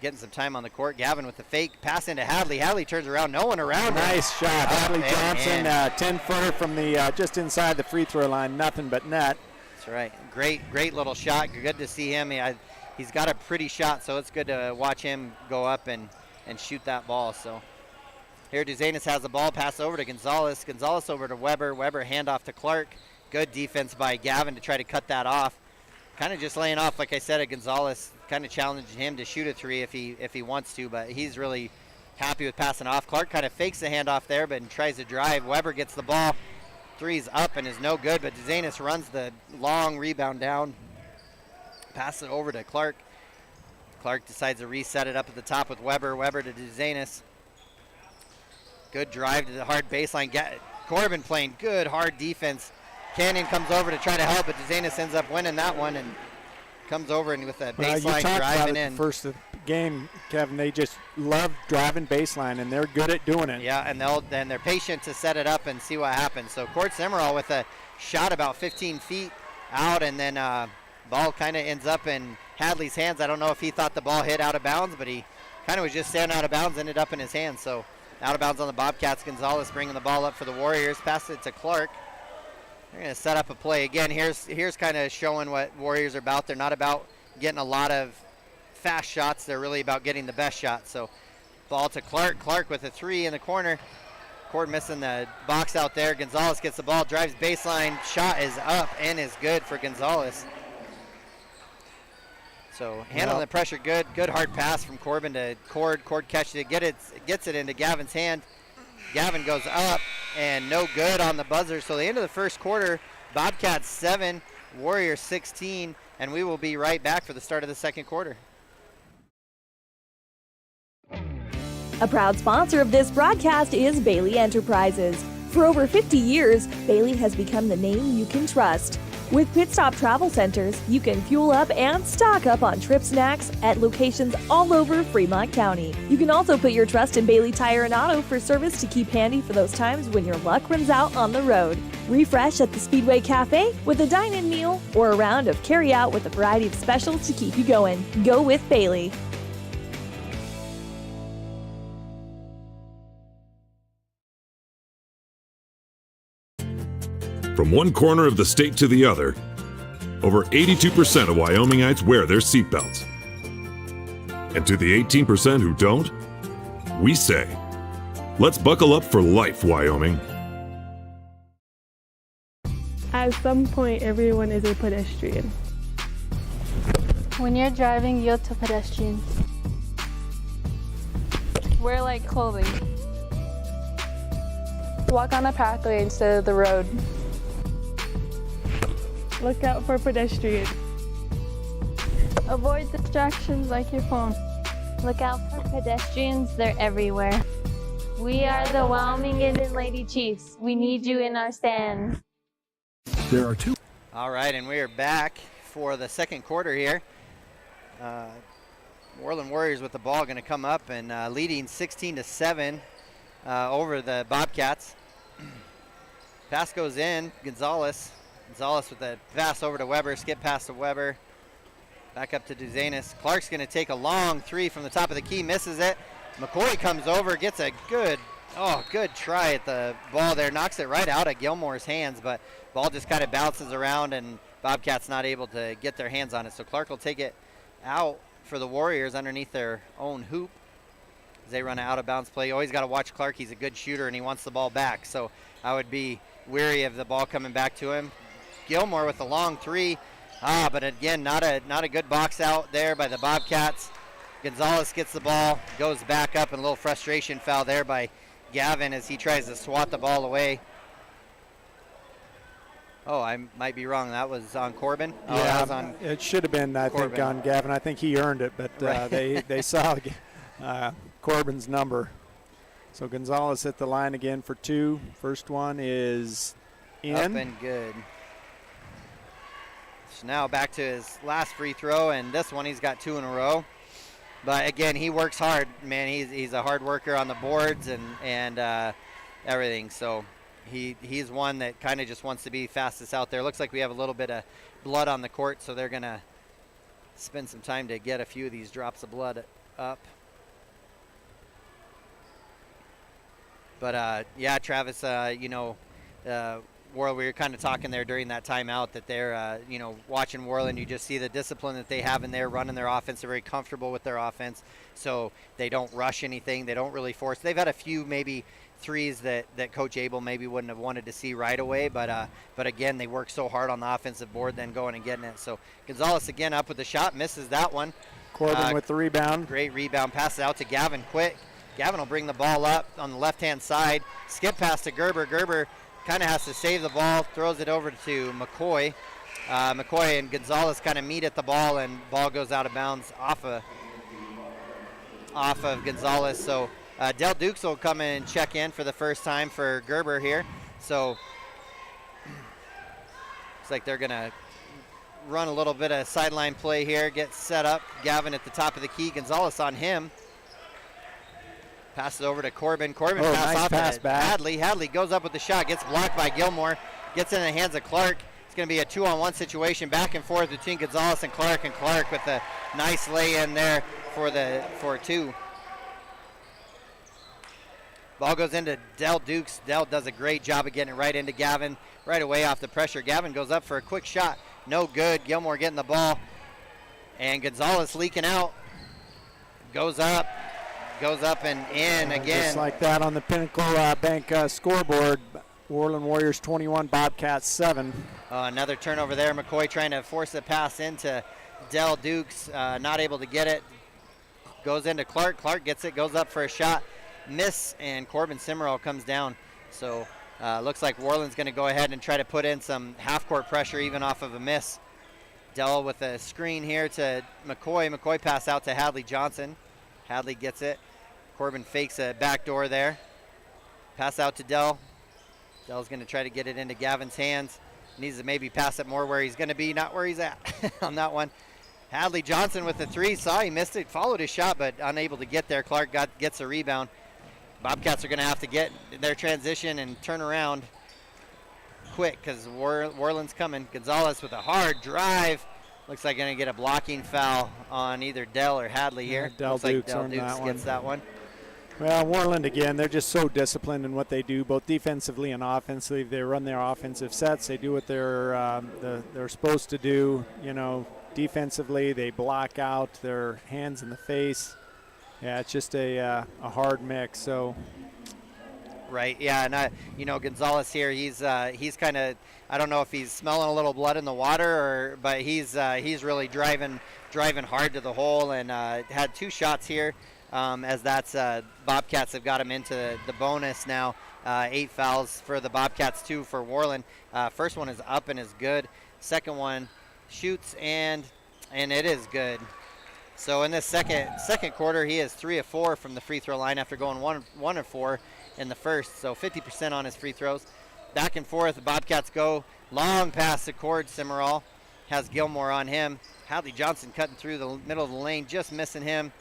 getting some time on the court. Gavin with the fake pass into Hadley. Hadley turns around, no one around. Nice shot. Hadley Johnson, 10-footer from the just inside the free throw line, nothing but net. That's right. Great little shot. Good to see him. He's got a pretty shot, so it's good to watch him go up and shoot that ball. So here Duzanis has the ball, pass over to Gonzalez. Gonzalez over to Weber. Weber handoff to Clark. Good defense by Gavin to try to cut that off. Kind of just laying off, like I said, at Gonzalez, kind of challenging him to shoot a three if he wants to, but he's really happy with passing off. Clark kind of fakes the handoff there, but tries to drive. Weber gets the ball. Three's up and is no good, but Duzanis runs the long rebound down. Passes it over to Clark. Clark decides to reset it up at the top with Weber. Weber to Duzanis. Good drive to the hard baseline. Corbin playing good, hard defense. Canyon comes over to try to help, but Duzanis ends up winning that one and comes over and with that baseline driving in. First of the game, Kevin, they just love driving baseline, and they're good at doing it. Yeah, and they're patient to set it up and see what happens. So Cord Simmerall with a shot about 15 feet out, and then ball kind of ends up in Hadley's hands. I don't know if he thought the ball hit out of bounds, but he kind of was just standing out of bounds, ended up in his hands. So out of bounds on the Bobcats. Gonzalez bringing the ball up for the Warriors. Pass it to Clark. They're going to set up a play again. Here's kind of showing what Warriors are about. They're not about getting a lot of fast shots. They're really about getting the best shot. So ball to Clark. Clark with a three in the corner. Cord missing the box out there. Gonzalez gets the ball, drives baseline. Shot is up and is good for Gonzalez. So handling the pressure good. Good hard pass from Corbin to Cord. Cord catches it, gets it into Gavin's hand. Gavin goes up and no good on the buzzer. So the end of the first quarter, Bobcats 7, Warriors 16, and we will be right back for the start of the second quarter. A proud sponsor of this broadcast is Bailey Enterprises. For over 50 years, Bailey has become the name you can trust. With Pit Stop Travel Centers, you can fuel up and stock up on trip snacks at locations all over Fremont County. You can also put your trust in Bailey Tire and Auto for service to keep handy for those times when your luck runs out on the road. Refresh at the Speedway Cafe with a dine-in meal or a round of carry-out with a variety of specials to keep you going. Go with Bailey. From one corner of the state to the other, over 82% of Wyomingites wear their seatbelts. And to the 18% who don't, we say, let's buckle up for life, Wyoming. At some point, everyone is a pedestrian. When you're driving, YyoToday pedestrians. Wear light clothing. Walk on a pathway instead of the road. Look out for pedestrians. Avoid distractions like your phone. Look out for pedestrians, they're everywhere. We are the Wyoming Indian Lady Chiefs. We need you in our stand. There are two. All right, and we are back for the second quarter here. Worland Warriors with the ball going to come up and leading 16-7 over the Bobcats. Pass goes in, Gonzalez with the pass over to Weber, skip pass to Weber. Back up to Duzanis. Clark's going to take a long three from the top of the key, misses it. McCoy comes over, gets a good try at the ball there, knocks it right out of Gilmore's hands, but ball just kind of bounces around and Bobcats not able to get their hands on it. So Clark will take it out for the Warriors underneath their own hoop as they run an out of bounds play. You always got to watch Clark. He's a good shooter and he wants the ball back. So I would be weary of the ball coming back to him. Gilmore with a long three. But again, not a good box out there by the Bobcats. Gonzalez gets the ball, goes back up, and a little frustration foul there by Gavin as he tries to swat the ball away. Oh, I might be wrong. That was on Corbin? Oh, Yeah, that was on it should have been, I think, Corbin. on Gavin. I think he earned it, but Right. they saw Corbin's number. So Gonzalez hit the line again for 2. First one is in. Up and good. So now back to his last free throw, and this one he's got 2 in a row. But again, he works hard, man. He's a hard worker on the boards and everything. So he's one that kind of just wants to be fastest out there. Looks like we have a little bit of blood on the court, so they're going to spend some time to get a few of these drops of blood up. But yeah, Travis, World, we were kind of talking there during that timeout that they're, watching Worland, you just see the discipline that they have in there, running their offense. They're very comfortable with their offense, so they don't rush anything. They don't really force. They've had a few maybe threes that Coach Abel maybe wouldn't have wanted to see right away, but again, they work so hard on the offensive board, then going and getting it. So Gonzalez again up with the shot, misses that one. Corbin with the rebound. Great rebound, passes out to Gavin quick. Gavin will bring the ball up on the left-hand side. Skip pass to Gerber. Gerber kind of has to save the ball, throws it over to McCoy. McCoy and Gonzalez kind of meet at the ball, and ball goes out of bounds off of Gonzalez. So Del Dukes will come in and check in for the first time for Gerber here. So looks like they're going to run a little bit of sideline play here, get set up. Gavin at the top of the key, Gonzalez on him. Pass it over to Corbin. Corbin nice off pass to back. Hadley. Hadley goes up with the shot, gets blocked by Gilmore, gets in the hands of Clark. It's going to be a 2-on-1 situation, back and forth between Gonzalez and Clark with a nice lay-in there for 2. Ball goes into Del Dukes. Del does a great job of getting it right into Gavin right away off the pressure. Gavin goes up for a quick shot. No good. Gilmore getting the ball. And Gonzalez leaking out. Goes up and in again. Just like that on the Pinnacle Bank scoreboard. Worland Warriors 21, Bobcats 7. Another turnover there. McCoy trying to force the pass into Del Dukes. Not able to get it. Goes into Clark. Clark gets it. Goes up for a shot. Miss. And Corbin Simmerall comes down. So looks like Worland's going to go ahead and try to put in some half-court pressure even off of a miss. Del with a screen here to McCoy. McCoy pass out to Hadley Johnson. Hadley gets it. Corbin fakes a backdoor there. Pass out to Del. Del's going to try to get it into Gavin's hands. Needs to maybe pass it more where he's going to be, not where he's at on that one. Hadley Johnson with the 3. Saw he missed it. Followed his shot, but unable to get there. Clark gets a rebound. Bobcats are going to have to get their transition and turn around quick because Worland's coming. Gonzalez with a hard drive. Looks like going to get a blocking foul on either Del or Hadley here. Del Dukes gets that one. Well, Worland again, they're just so disciplined in what they do, both defensively and offensively. They run their offensive sets. They do what they're supposed to do. Defensively, they block out their hands in the face. Yeah, it's just a hard mix. So. Right. Yeah, and Gonzalez here. He's kind of, I don't know if he's smelling a little blood in the water but he's really driving hard to the hole and had 2 shots here. As that's Bobcats have got him into the bonus now. 8 fouls for the Bobcats, 2 for Worland. First one is up and is good. Second one shoots and it is good. So in this second quarter, he is 3 of 4 from the free throw line after going 1 of 4 in the first. So 50% on his free throws. Back and forth, the Bobcats go. Long pass to Cord Simmerall. Has Gilmore on him. Hadley Johnson cutting through the middle of the lane, just missing him.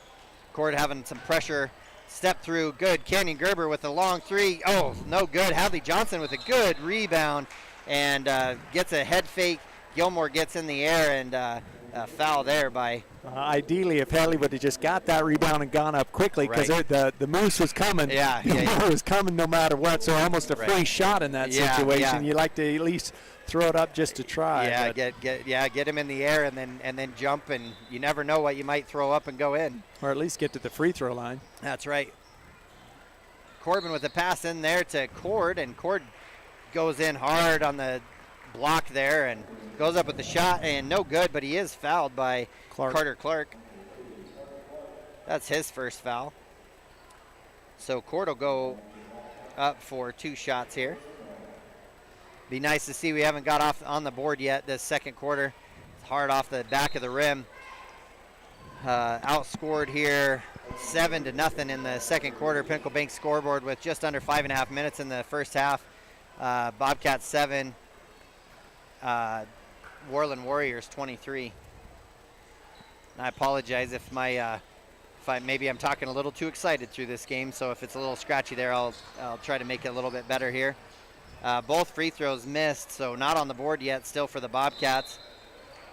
Cord having some pressure. Step through, good. Canyon Gerber with a long 3. Oh, no good. Hadley Johnson with a good rebound and gets a head fake. Gilmore gets in the air and a foul there by. Ideally, if Hadley would have just got that rebound and gone up quickly, because right. the Moose was coming. Gilmore was coming no matter what, so almost a free shot in that situation. Yeah. You like to at least throw it up just to try. Yeah, get him in the air and then jump, and you never know what you might throw up and go in. Or at least get to the free throw line. That's right. Corbin with a pass in there to Cord, and Cord goes in hard on the block there and goes up with the shot, and no good, but he is fouled by Carter Clark. That's his first foul. So Cord will go up for 2 shots here. Be nice to see we haven't got off on the board yet this second quarter. It's hard off the back of the rim. Outscored here 7-0 in the second quarter. Pinnacle Bank scoreboard with just under 5.5 minutes in the first half. Bobcats 7, Worland Warriors 23. I apologize if maybe I'm talking a little too excited through this game, so if it's a little scratchy there, I'll try to make it a little bit better here. Both free throws missed, so not on the board yet, still for the Bobcats.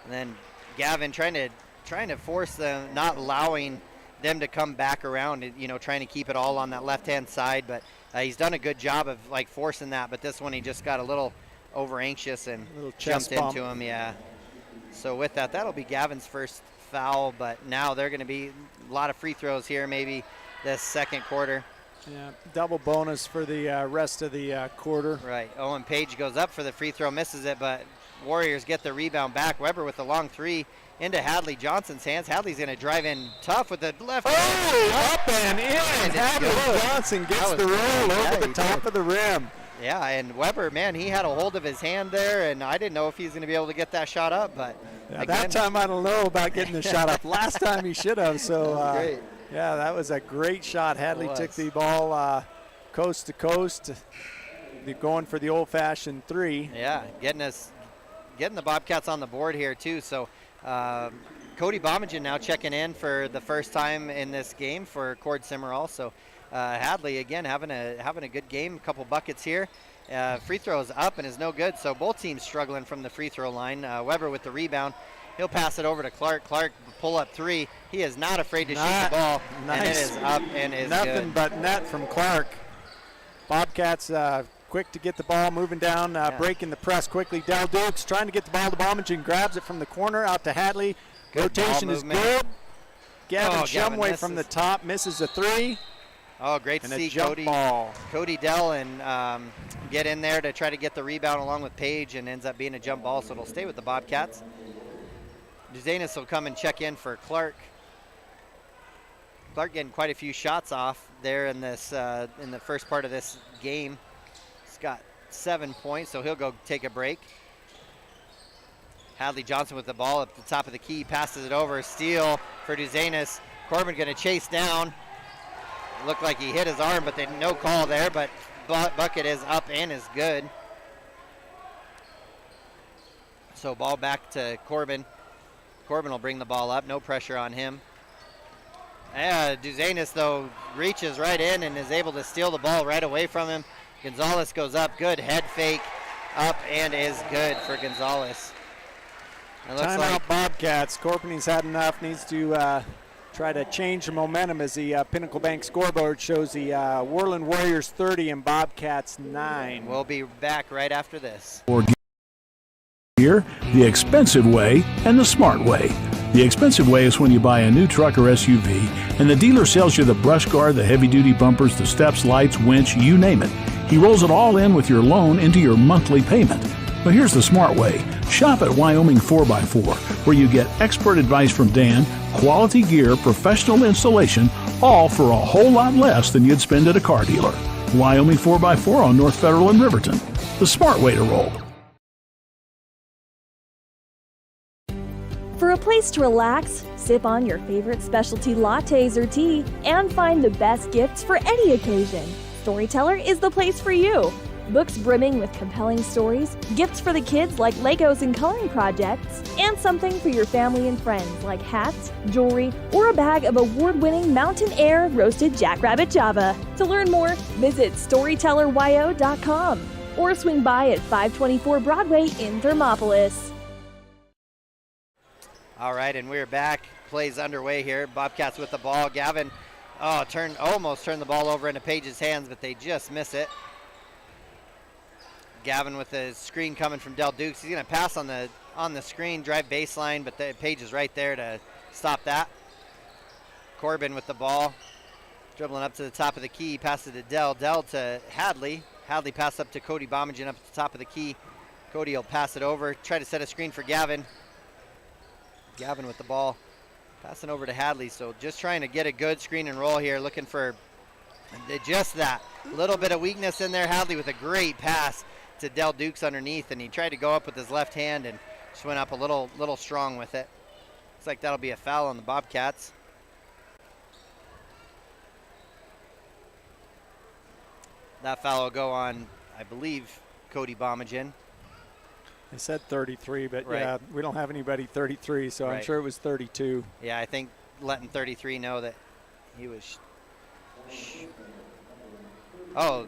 And then Gavin trying to force them, not allowing them to come back around, trying to keep it all on that left-hand side, but he's done a good job of forcing that, but this one he just got a little over anxious and jumped into him. Yeah. So with that, that'll be Gavin's first foul, but now they're going to be a lot of free throws here maybe this second quarter. Yeah, double bonus for the rest of the quarter. Right. Owen Page goes up for the free throw, misses it, but Warriors get the rebound back. Weber with the long three into Hadley Johnson's hands. Hadley's going to drive in tough with the left. Oh, up and in. Hadley Johnson gets the roll over the top of the rim. Yeah, and Weber, man, he had a hold of his hand there, and I didn't know if he was going to be able to get that shot up, but yeah, that time I don't know about getting the shot up. Last time he should have, so great. Yeah, that was a great shot. Hadley took the ball coast to coast, going for the old-fashioned three. Yeah, getting the Bobcats on the board here too. So Cody Bomagen now checking in for the first time in this game for Cord Simmer also. Hadley again having a good game, a couple buckets here. Free throws up and is no good, so both teams struggling from the free throw line. Weber with the rebound. He'll pass it over to Clark. Clark pull up three. He is not afraid to shoot the ball. Nice. And it is up and is Nothing good. but net from Clark. Bobcats quick to get the ball, moving down, breaking the press quickly. Del Dukes trying to get the ball to Bomagen, grabs it from the corner out to Hadley. Good rotation is good. Gavin Shumway from the top misses a three. Oh, great to see Cody Dell and get in there to try to get the rebound along with Page, and ends up being a jump ball, so it'll stay with the Bobcats. Duzanis will come and check in for Clark. Clark getting quite a few shots off there in this in the first part of this game. He's got 7 points, so he'll go take a break. Hadley Johnson with the ball up the top of the key, passes it over. Steal for Duzanis. Corbin going to chase down. Looked like he hit his arm, but no call there, but bucket is up and is good. So ball back to Corbin. Corbin will bring the ball up, no pressure on him. Duzanis, though, reaches right in and is able to steal the ball right away from him. Gonzalez goes up, good head fake, up and is good for Gonzalez. Timeout Bobcats. Corpany's had enough, needs to try to change the momentum as the Pinnacle Bank scoreboard shows the Worland Warriors 30 and Bobcats 9. We'll be back right after this. Gear, the expensive way and the smart way. The expensive way is when you buy a new truck or SUV and the dealer sells you the brush guard, the heavy-duty bumpers, the steps, lights, winch, you name it. He rolls it all in with your loan into your monthly payment. But here's the smart way. Shop at Wyoming 4x4, where you get expert advice from Dan, quality gear, professional installation, all for a whole lot less than you'd spend at a car dealer. Wyoming 4x4 on North Federal in Riverton. The smart way to roll. For a place to relax, sip on your favorite specialty lattes or tea, and find the best gifts for any occasion, Storyteller is the place for you. Books brimming with compelling stories, gifts for the kids like Legos and coloring projects, and something for your family and friends like hats, jewelry, or a bag of award-winning Mountain Air roasted jackrabbit java. To learn more, visit StorytellerWyo.com or swing by at 524 Broadway in Thermopolis. All right, and we're back. Plays underway here. Bobcats with the ball. Gavin almost turned the ball over into Page's hands, but they just miss it. Gavin with the screen coming from Del Dukes. He's going to pass on the screen, drive baseline, but Page is right there to stop that. Corbin with the ball, dribbling up to the top of the key, passes it to Dell. Dell to Hadley. Hadley pass up to Cody Bomagen up at the top of the key. Cody will pass it over, try to set a screen for Gavin. Gavin with the ball, passing over to Hadley. So just trying to get a good screen and roll here, looking for just that little bit of weakness in there. Hadley with a great pass to Del Dukes underneath, and he tried to go up with his left hand and just went up a little strong with it. Looks like that'll be a foul on the Bobcats. That foul will go on, I believe, Cody Bomagen. They said 33, but Right. yeah, we don't have anybody 33, so I'm Right. sure it was 32. Yeah, I think letting 33 know that he was. Oh,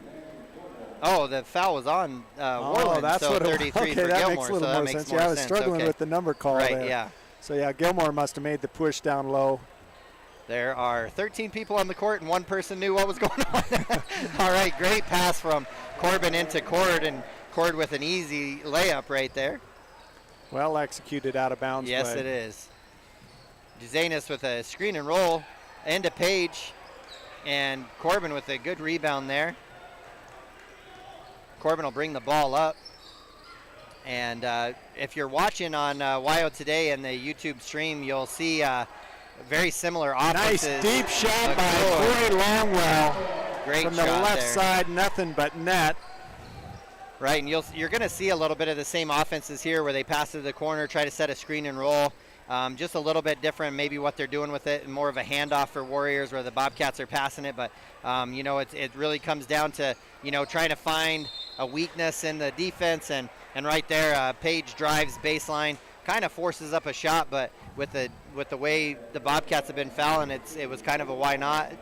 the foul was on Worland, that's so what it was. 33 Okay, for that Gilmore, makes a so little that more makes sense. more Yeah, I was sense. struggling Okay. with the number call Right, there. yeah. So yeah, Gilmore must have made the push down low. There are 13 people on the court, and one person knew what was going on. All right, great pass from Corbin into Cord, and Cord with an easy layup right there. Well executed out of bounds Yes, play. it is. Duzanis with a screen and roll into Page, and Corbin with a good rebound there. Corbin will bring the ball up. And if you're watching on WyoToday and the YouTube stream, you'll see very similar offenses. Nice deep shot by Corey Longwell. Great from the shot left there. side, nothing but net. Right, and you're going to see a little bit of the same offenses here where they pass to the corner, try to set a screen and roll. Just a little bit different, maybe what they're doing with it, and more of a handoff for Warriors where the Bobcats are passing it. But, it really comes down to, trying to find a weakness in the defense. And right there, Page drives baseline, kind of forces up a shot, but with the way the Bobcats have been fouling, it was kind of a why not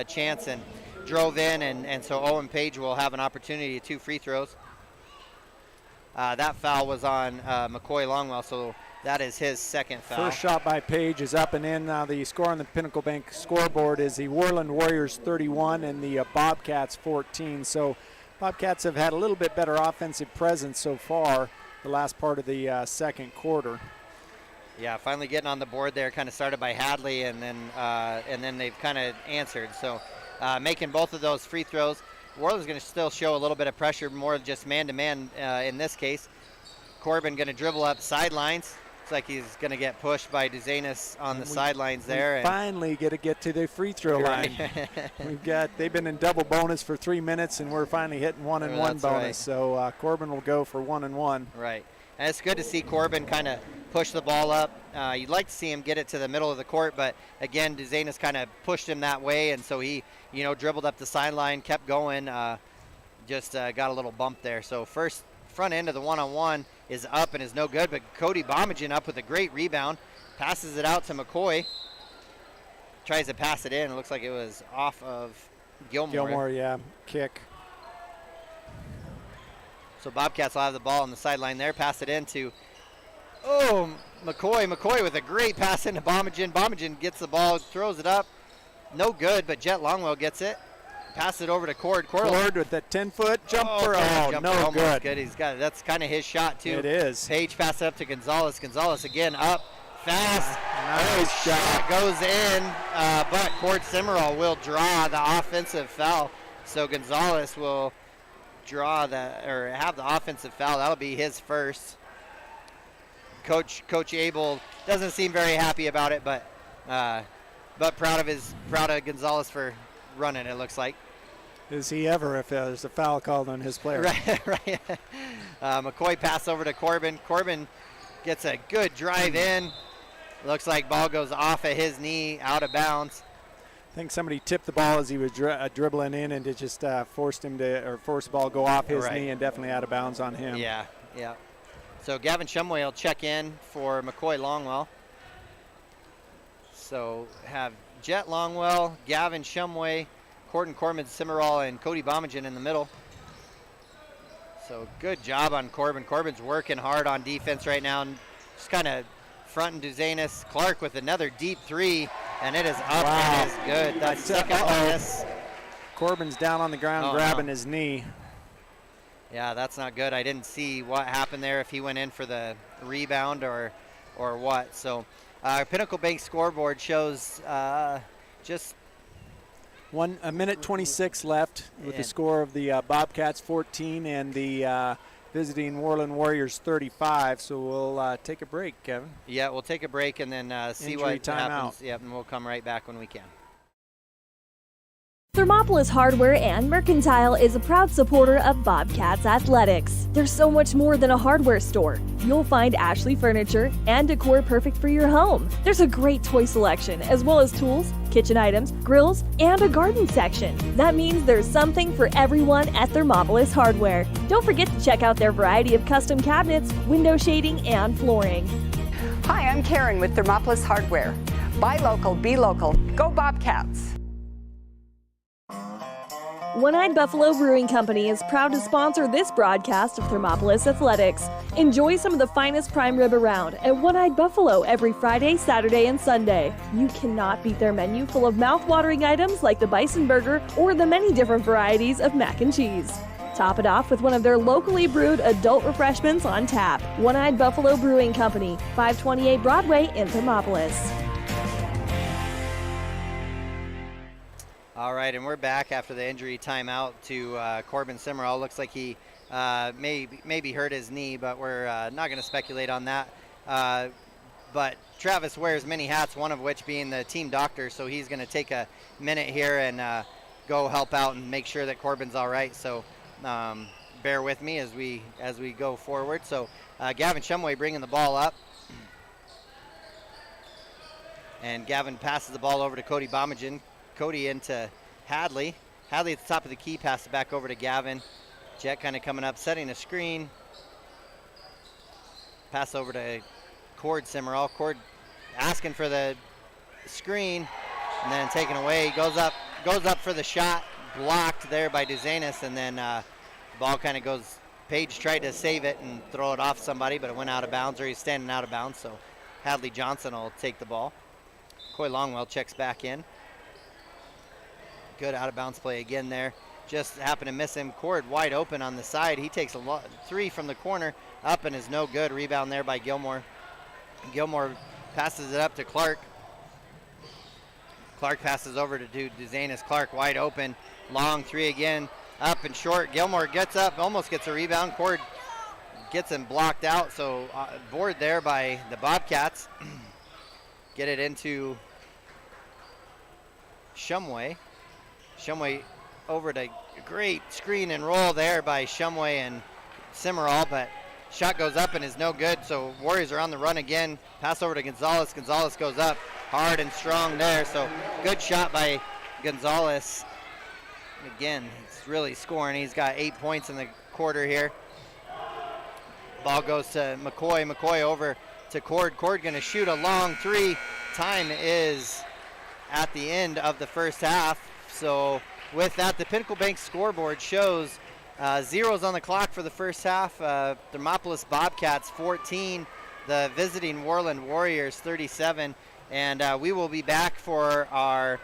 chance, and drove in. And so Owen Page will have an opportunity at 2 free throws. That foul was on McCoy Longwell, so that is his second foul. First shot by Page is up and in. Now the score on the Pinnacle Bank scoreboard is the Worland Warriors 31 and the Bobcats 14. So Bobcats have had a little bit better offensive presence so far the last part of the second quarter. Yeah, finally getting on the board there. Kind of started by Hadley, and then they've kind of answered. So making both of those free throws. Worland's going to still show a little bit of pressure, more just man-to-man in this case. Corbin going to dribble up sidelines. Looks like he's going to get pushed by Duzanis on the sidelines there. We finally get to the free throw line. They've been in double bonus for 3 minutes, and we're finally hitting 1-and-1 bonus. Right. So Corbin will go for 1-and-1. Right. And it's good to see Corbin kind of push the ball up. You'd like to see him get it to the middle of the court, but again, Duzanis kind of pushed him that way, and so he, dribbled up the sideline, kept going, just got a little bump there. So first front end of the one-on-one is up and is no good, but Cody Bomagen up with a great rebound, passes it out to McCoy, tries to pass it in. It looks like it was off of Gilmore. Gilmore, yeah, kick. So Bobcats will have the ball on the sideline there, pass it into, McCoy with a great pass into Bomagen. Bomagen gets the ball, throws it up, no good, but Jet Longwell gets it. Pass it over to Cord. Cord with that 10-foot jumper. No good. He's got it. That's kind of his shot too. It is. Page pass it up to Gonzalez. Gonzalez again up fast. Nice shot. Goes in, but Cord Cimarol will draw the offensive foul. So Gonzalez will have the offensive foul. That'll be his first. Coach Abel doesn't seem very happy about it, but proud of Gonzalez for running, it looks like. Is he ever if there's a foul called on his player? Right. McCoy pass over to Corbin. Corbin gets a good drive in. Looks like ball goes off at his knee, out of bounds. I think somebody tipped the ball as he was dribbling in, and it just forced the ball go off his knee and definitely out of bounds on him. Yeah. So Gavin Shumway will check in for McCoy Longwell. So have Jet Longwell, Gavin Shumway, Corbin Cimarol, and Cody Bomagen in the middle. So good job on Corbin. Corbin's working hard on defense right now, and just kind of fronting Duzanis. Clark with another deep three, and it is up and is good. That's second miss. Corbin's down on the ground grabbing his knee. Yeah, that's not good. I didn't see what happened there, if he went in for the rebound or what. So Pinnacle Bank scoreboard shows just 1 minute 26 left with the score of the Bobcats 14 and the visiting Worland Warriors 35. So we'll take a break, Kevin. Yeah, we'll take a break and then see what happens. Out. Yep, and we'll come right back when we can. Thermopolis Hardware and Mercantile is a proud supporter of Bobcats Athletics. There's so much more than a hardware store. You'll find Ashley furniture and decor perfect for your home. There's a great toy selection, as well as tools, kitchen items, grills, and a garden section. That means there's something for everyone at Thermopolis Hardware. Don't forget to check out their variety of custom cabinets, window shading, and flooring. Hi, I'm Karen with Thermopolis Hardware. Buy local, be local. Go Bobcats! One-Eyed Buffalo Brewing Company is proud to sponsor this broadcast of Thermopolis Athletics. Enjoy some of the finest prime rib around at One-Eyed Buffalo every Friday, Saturday, and Sunday. You cannot beat their menu full of mouth-watering items like the bison burger or the many different varieties of mac and cheese. Top it off with one of their locally brewed adult refreshments on tap. One-Eyed Buffalo Brewing Company, 528 Broadway in Thermopolis. All right, and we're back after the injury timeout to Corbin Simmerall. Looks like he maybe hurt his knee, but we're not going to speculate on that. But Travis wears many hats, one of which being the team doctor, so he's going to take a minute here and go help out and make sure that Corbin's all right. So bear with me as we go forward. So Gavin Shumway bringing the ball up. And Gavin passes the ball over to Cody Bomagen. Cody into Hadley. Hadley at the top of the key, pass it back over to Gavin. Jet kind of coming up, setting a screen. Pass over to Cord Simmerall. Cord asking for the screen and then taken away. Goes up for the shot, blocked there by Duzanis, and then the ball kind of goes. Page tried to save it and throw it off somebody, but it went out of bounds, or he's standing out of bounds, so Hadley Johnson will take the ball. Coy Longwell checks back in. Good out-of-bounds play again there. Just happened to miss him. Cord wide open on the side. He takes three from the corner. Up and is no good. Rebound there by Gilmore. Gilmore passes it up to Clark. Clark passes over to Duzanis. Clark wide open. Long three again. Up and short. Gilmore gets up, almost gets a rebound. Cord gets him blocked out. So board there by the Bobcats. Get it into Shumway. Shumway over to great screen and roll there by Shumway and Simmerall, but shot goes up and is no good, so Warriors are on the run again. Pass over to Gonzalez. Gonzalez goes up hard and strong there, so good shot by Gonzalez. Again, he's really scoring. He's got 8 points in the quarter here. Ball goes to McCoy. McCoy over to Cord. Cord going to shoot a long three. Time is at the end of the first half. So with that, the Pinnacle Bank scoreboard shows zeros on the clock for the first half. Thermopolis Bobcats 14, the visiting Worland Warriors 37. And we will be back for our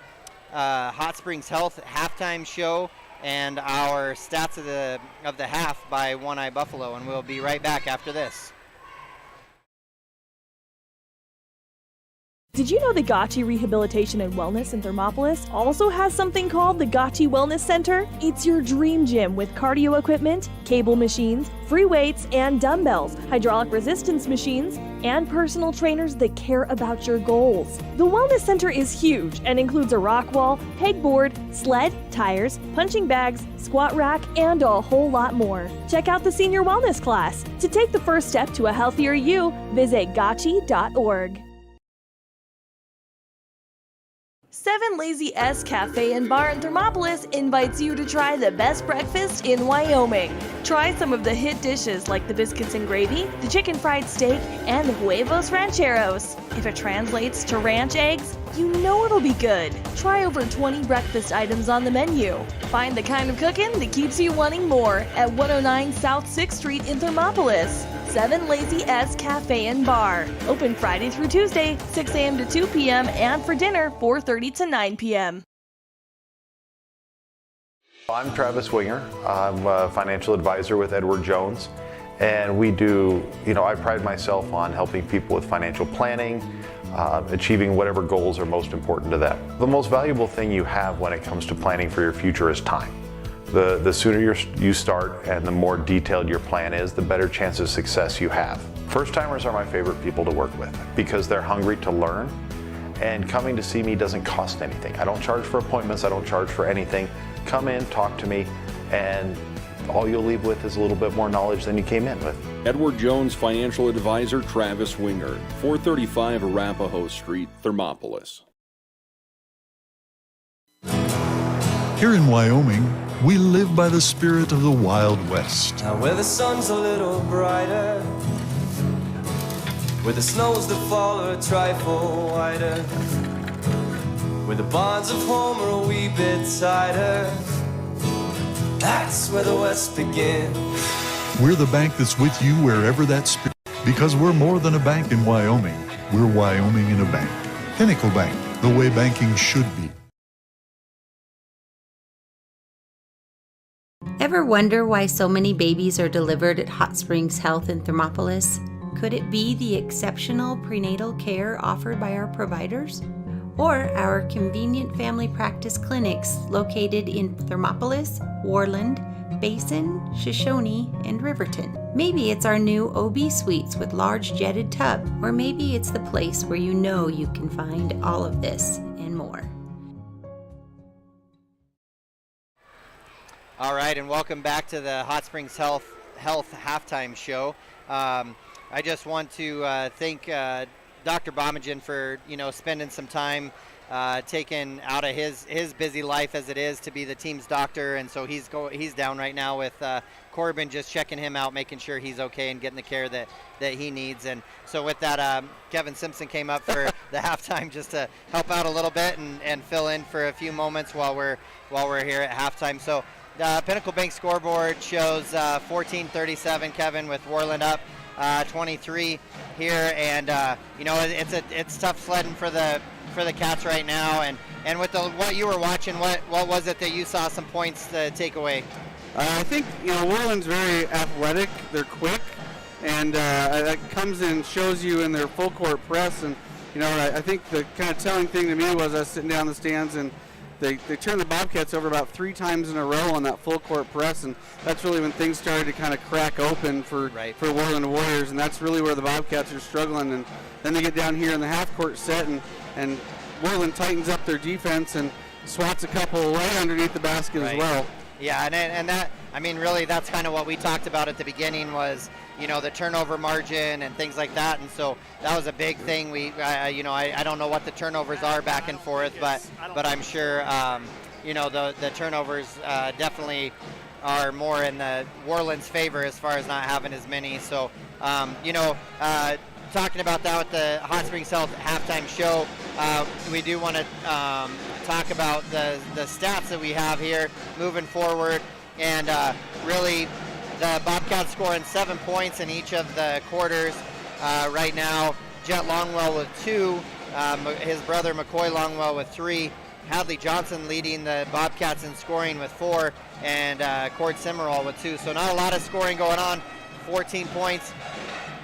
Hot Springs Health halftime show and our stats of the half by One-Eye Buffalo. And we'll be right back after this. Did you know the Gotchi Rehabilitation and Wellness in Thermopolis also has something called the Gotchi Wellness Center? It's your dream gym with cardio equipment, cable machines, free weights and dumbbells, hydraulic resistance machines, and personal trainers that care about your goals. The Wellness Center is huge and includes a rock wall, pegboard, sled, tires, punching bags, squat rack, and a whole lot more. Check out the Senior Wellness class. To take the first step to a healthier you, visit gotchi.org. 7 Lazy S Cafe and Bar in Thermopolis invites you to try the best breakfast in Wyoming. Try some of the hit dishes like the biscuits and gravy, the chicken fried steak, and the huevos rancheros. If it translates to ranch eggs, you know it'll be good. Try over 20 breakfast items on the menu. Find the kind of cooking that keeps you wanting more at 109 South 6th Street in Thermopolis. 7 Lazy S Cafe and Bar. Open Friday through Tuesday, 6 a.m. to 2 p.m. and for dinner, 4:30 to 9 p.m. I'm Travis Winger. I'm a financial advisor with Edward Jones. And we do, I pride myself on helping people with financial planning, achieving whatever goals are most important to them. The most valuable thing you have when it comes to planning for your future is time. The sooner you start and the more detailed your plan is, the better chance of success you have. First timers are my favorite people to work with because they're hungry to learn And coming to see me doesn't cost anything. I don't charge for appointments, I don't charge for anything. Come in, talk to me, and all you'll leave with is a little bit more knowledge than you came in with. Edward Jones Financial Advisor Travis Wingard, 435 Arapahoe Street, Thermopolis. Here in Wyoming, we live by the spirit of the Wild West. Now where the sun's a little brighter, where the snows that fall are a trifle whiter, where the bonds of home are a wee bit tighter, that's where the West begins. We're the bank that's with you wherever that spirit, because we're more than a bank in Wyoming. We're Wyoming in a bank. Pinnacle Bank, the way banking should be. Ever wonder why so many babies are delivered at Hot Springs Health in Thermopolis? Could it be the exceptional prenatal care offered by our providers? Or our convenient family practice clinics located in Thermopolis, Worland, Basin, Shoshone, and Riverton? Maybe it's our new OB suites with large jetted tub, or maybe it's the place where you know you can find all of this and more. All right, and welcome back to the Hot Springs Health halftime show. I just want to thank Dr. Bomagen for spending some time taken out of his busy life as it is to be the team's doctor, and so he's down right now with Corbin, just checking him out, making sure he's okay and getting the care that he needs. And so with that, Kevin Simpson came up for the halftime just to help out a little bit and fill in for a few moments while we're here at halftime. So the Pinnacle Bank scoreboard shows 14-37, Kevin, with Worland up 23 here, and it's tough sledding for the Cats right now. And with what you were watching, what was it that you saw some points to take away? I think Worland's very athletic. They're quick, and that comes and shows you in their full court press. And I think the kind of telling thing to me was I was sitting down in the stands, and they turned the Bobcats over about 3 times in a row on that full court press, and that's really when things started to kind of crack open for Worland Warriors, and that's really where the Bobcats are struggling. And then they get down here in the half court set, and Worland tightens up their defense and swats a couple right underneath the basket as well. Yeah, and that, I mean, really, that's kind of what we talked about at the beginning was, the turnover margin and things like that. And so that was a big thing. I don't know what the turnovers are back and forth, but I'm sure, the turnovers definitely are more in the Worland's favor as far as not having as many. So, talking about that with the Hot Springs Health halftime show, we do want to talk about the stats that we have here moving forward, and really the Bobcats scoring 7 points in each of the quarters right now. Jet Longwell with 2, his brother McCoy Longwell with 3, Hadley Johnson leading the Bobcats in scoring with 4, and Cord Simmerall with 2. So not a lot of scoring going on, 14 points.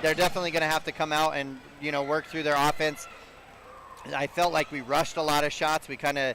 They're definitely going to have to come out and work through their offense. I felt like we rushed a lot of shots. We kind of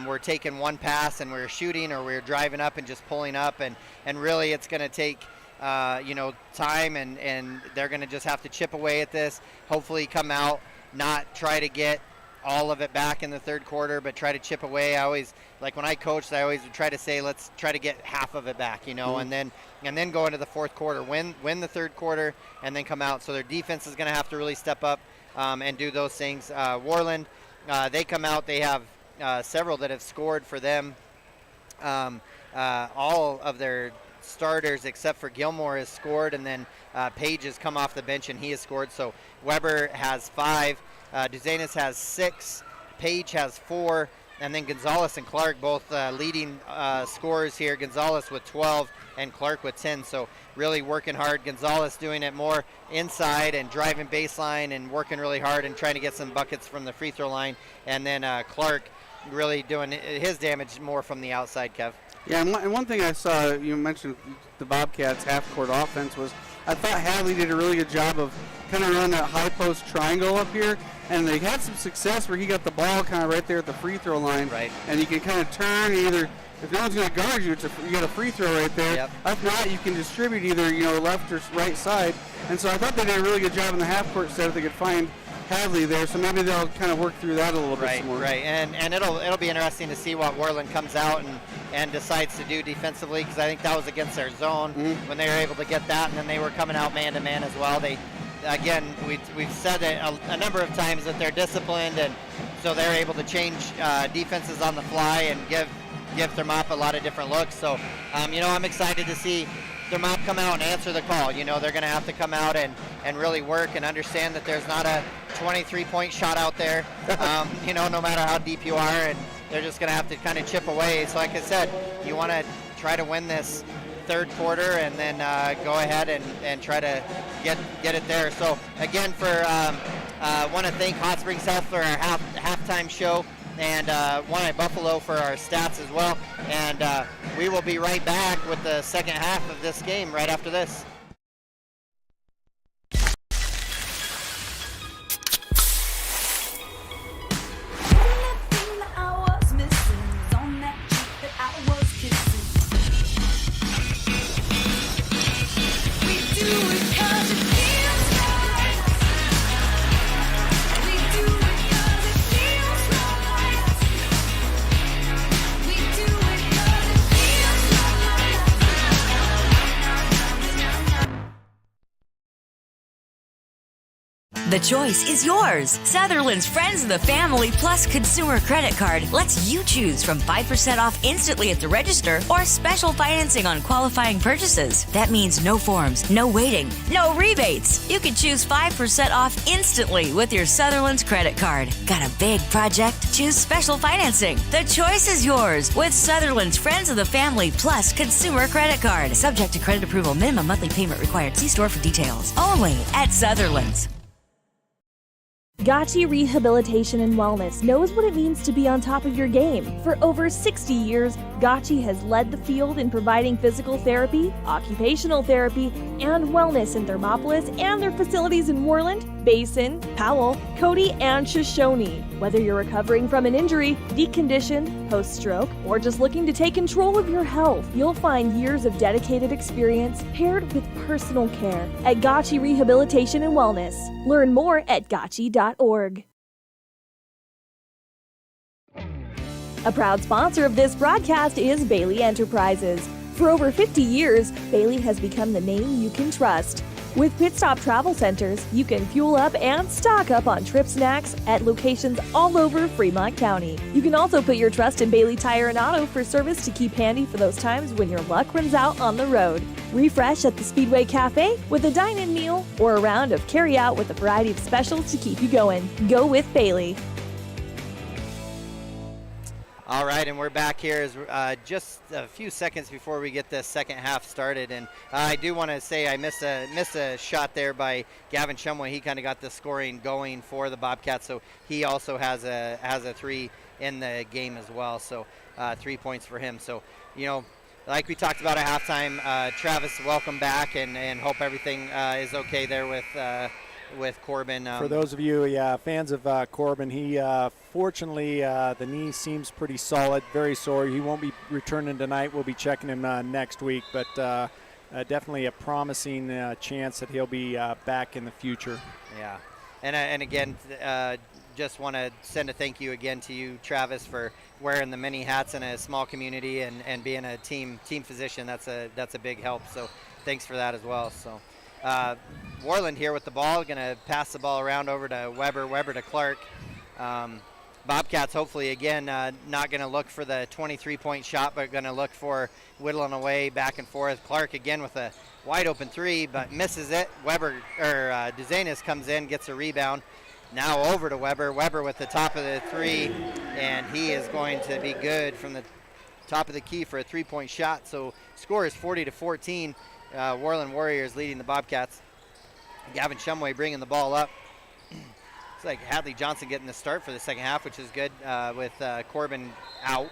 were taking one pass and we were shooting, or we were driving up and just pulling up, and really it's going to take time, and they're going to just have to chip away at this. Hopefully come out, not try to get all of it back in the third quarter, but try to chip away. I always, like when I coached, I always would try to say, let's try to get half of it back, and then go into the fourth quarter, win the third quarter, and then come out. So their defense is going to have to really step up and do those things. Worland, they come out, they have several that have scored for them. All of their starters except for Gilmore has scored, and then Page has come off the bench and he has scored. So Weber has 5, Duzanis has 6, Page has 4, and then Gonzalez and Clark both leading scorers here. Gonzalez with 12 and Clark with 10. So really working hard. Gonzalez doing it more inside and driving baseline and working really hard and trying to get some buckets from the free throw line. And then Clark really doing his damage more from the outside, Kev. Yeah, and one thing I saw, you mentioned the Bobcats half-court offense, was I thought Hadley did a really good job of kind of running that high-post triangle up here, and they had some success where he got the ball kind of right there at the free throw line, and you can kind of turn either. If no one's going to guard you, you got a free throw right there. Yep. If not, you can distribute either left or right side. And so I thought they did a really good job in the half-court set if they could find Hadley there, so maybe they'll kind of work through that a little bit more. Right, and it'll be interesting to see what Worland comes out and decides to do defensively, because I think that was against their zone when they were able to get that, and then they were coming out man-to-man as well. We've said it a number of times that they're disciplined, and so they're able to change defenses on the fly and give Thermop a lot of different looks. So, I'm excited to see Thermop come out and answer the call. They're going to have to come out and really work and understand that there's not a 23-point shot out there, no matter how deep you are, and they're just going to have to kind of chip away. So like I said, you want to try to win this third quarter and then go ahead and try to get it there. So again, want to thank Hot Springs Health for our halftime show, and one at Buffalo for our stats as well. And we will be right back with the second half of this game right after this. The choice is yours. Sutherland's Friends of the Family Plus Consumer Credit Card lets you choose from 5% off instantly at the register or special financing on qualifying purchases. That means no forms, no waiting, no rebates. You can choose 5% off instantly with your Sutherland's credit card. Got a big project? Choose special financing. The choice is yours with Sutherland's Friends of the Family Plus Consumer Credit Card. Subject to credit approval. Minimum monthly payment required. See store for details. Only at Sutherland's. Gotchi Rehabilitation and Wellness knows what it means to be on top of your game. For over 60 years, Gotchi has led the field in providing physical therapy, occupational therapy, and wellness in Thermopolis and their facilities in Worland, Basin, Powell, Cody, and Shoshone. Whether you're recovering from an injury, deconditioned, post-stroke, or just looking to take control of your health, you'll find years of dedicated experience paired with personal care at Gotchi Rehabilitation and Wellness. Learn more at gotchi.org. A proud sponsor of this broadcast is Bailey Enterprises. For over 50 years, Bailey has become the name you can trust. With Pit Stop Travel Centers, you can fuel up and stock up on trip snacks at locations all over Fremont County. You can also put your trust in Bailey Tire and Auto for service to keep handy for those times when your luck runs out on the road. Refresh at the Speedway Cafe with a dine-in meal or a round of carry-out with a variety of specials to keep you going. Go with Bailey. All right, and we're back here just a few seconds before we get this second half started. And I do want to say I missed a shot there by Gavin Shumway. He kind of got the scoring going for the Bobcats, so he also has a three in the game as well. So 3 points for him. So, like we talked about at halftime, Travis, welcome back, and hope everything is okay there with Corbin. For those of you fans of Corbin, he fortunately the knee seems pretty solid, very sore. He won't be returning tonight. We'll be checking him next week, but definitely a promising chance that he'll be back in the future. Yeah, and again, just want to send a thank you again to you, Travis, for wearing the many hats in a small community and being a team physician. That's a big help. So thanks for that as well. So. Worland here with the ball, going to pass the ball around over to Weber to Clark. Bobcats hopefully again not going to look for the 23-point shot, but going to look for whittling away back and forth. Clark again with a wide open three, but misses it. Duzanis comes in, gets a rebound. Now over to Weber with the top of the three, and he is going to be good from the top of the key for a 3-point shot. So score is 40-14. Worland Warriors leading the Bobcats. Gavin Shumway bringing the ball up. It's like Hadley Johnson getting the start for the second half, which is good with Corbin out.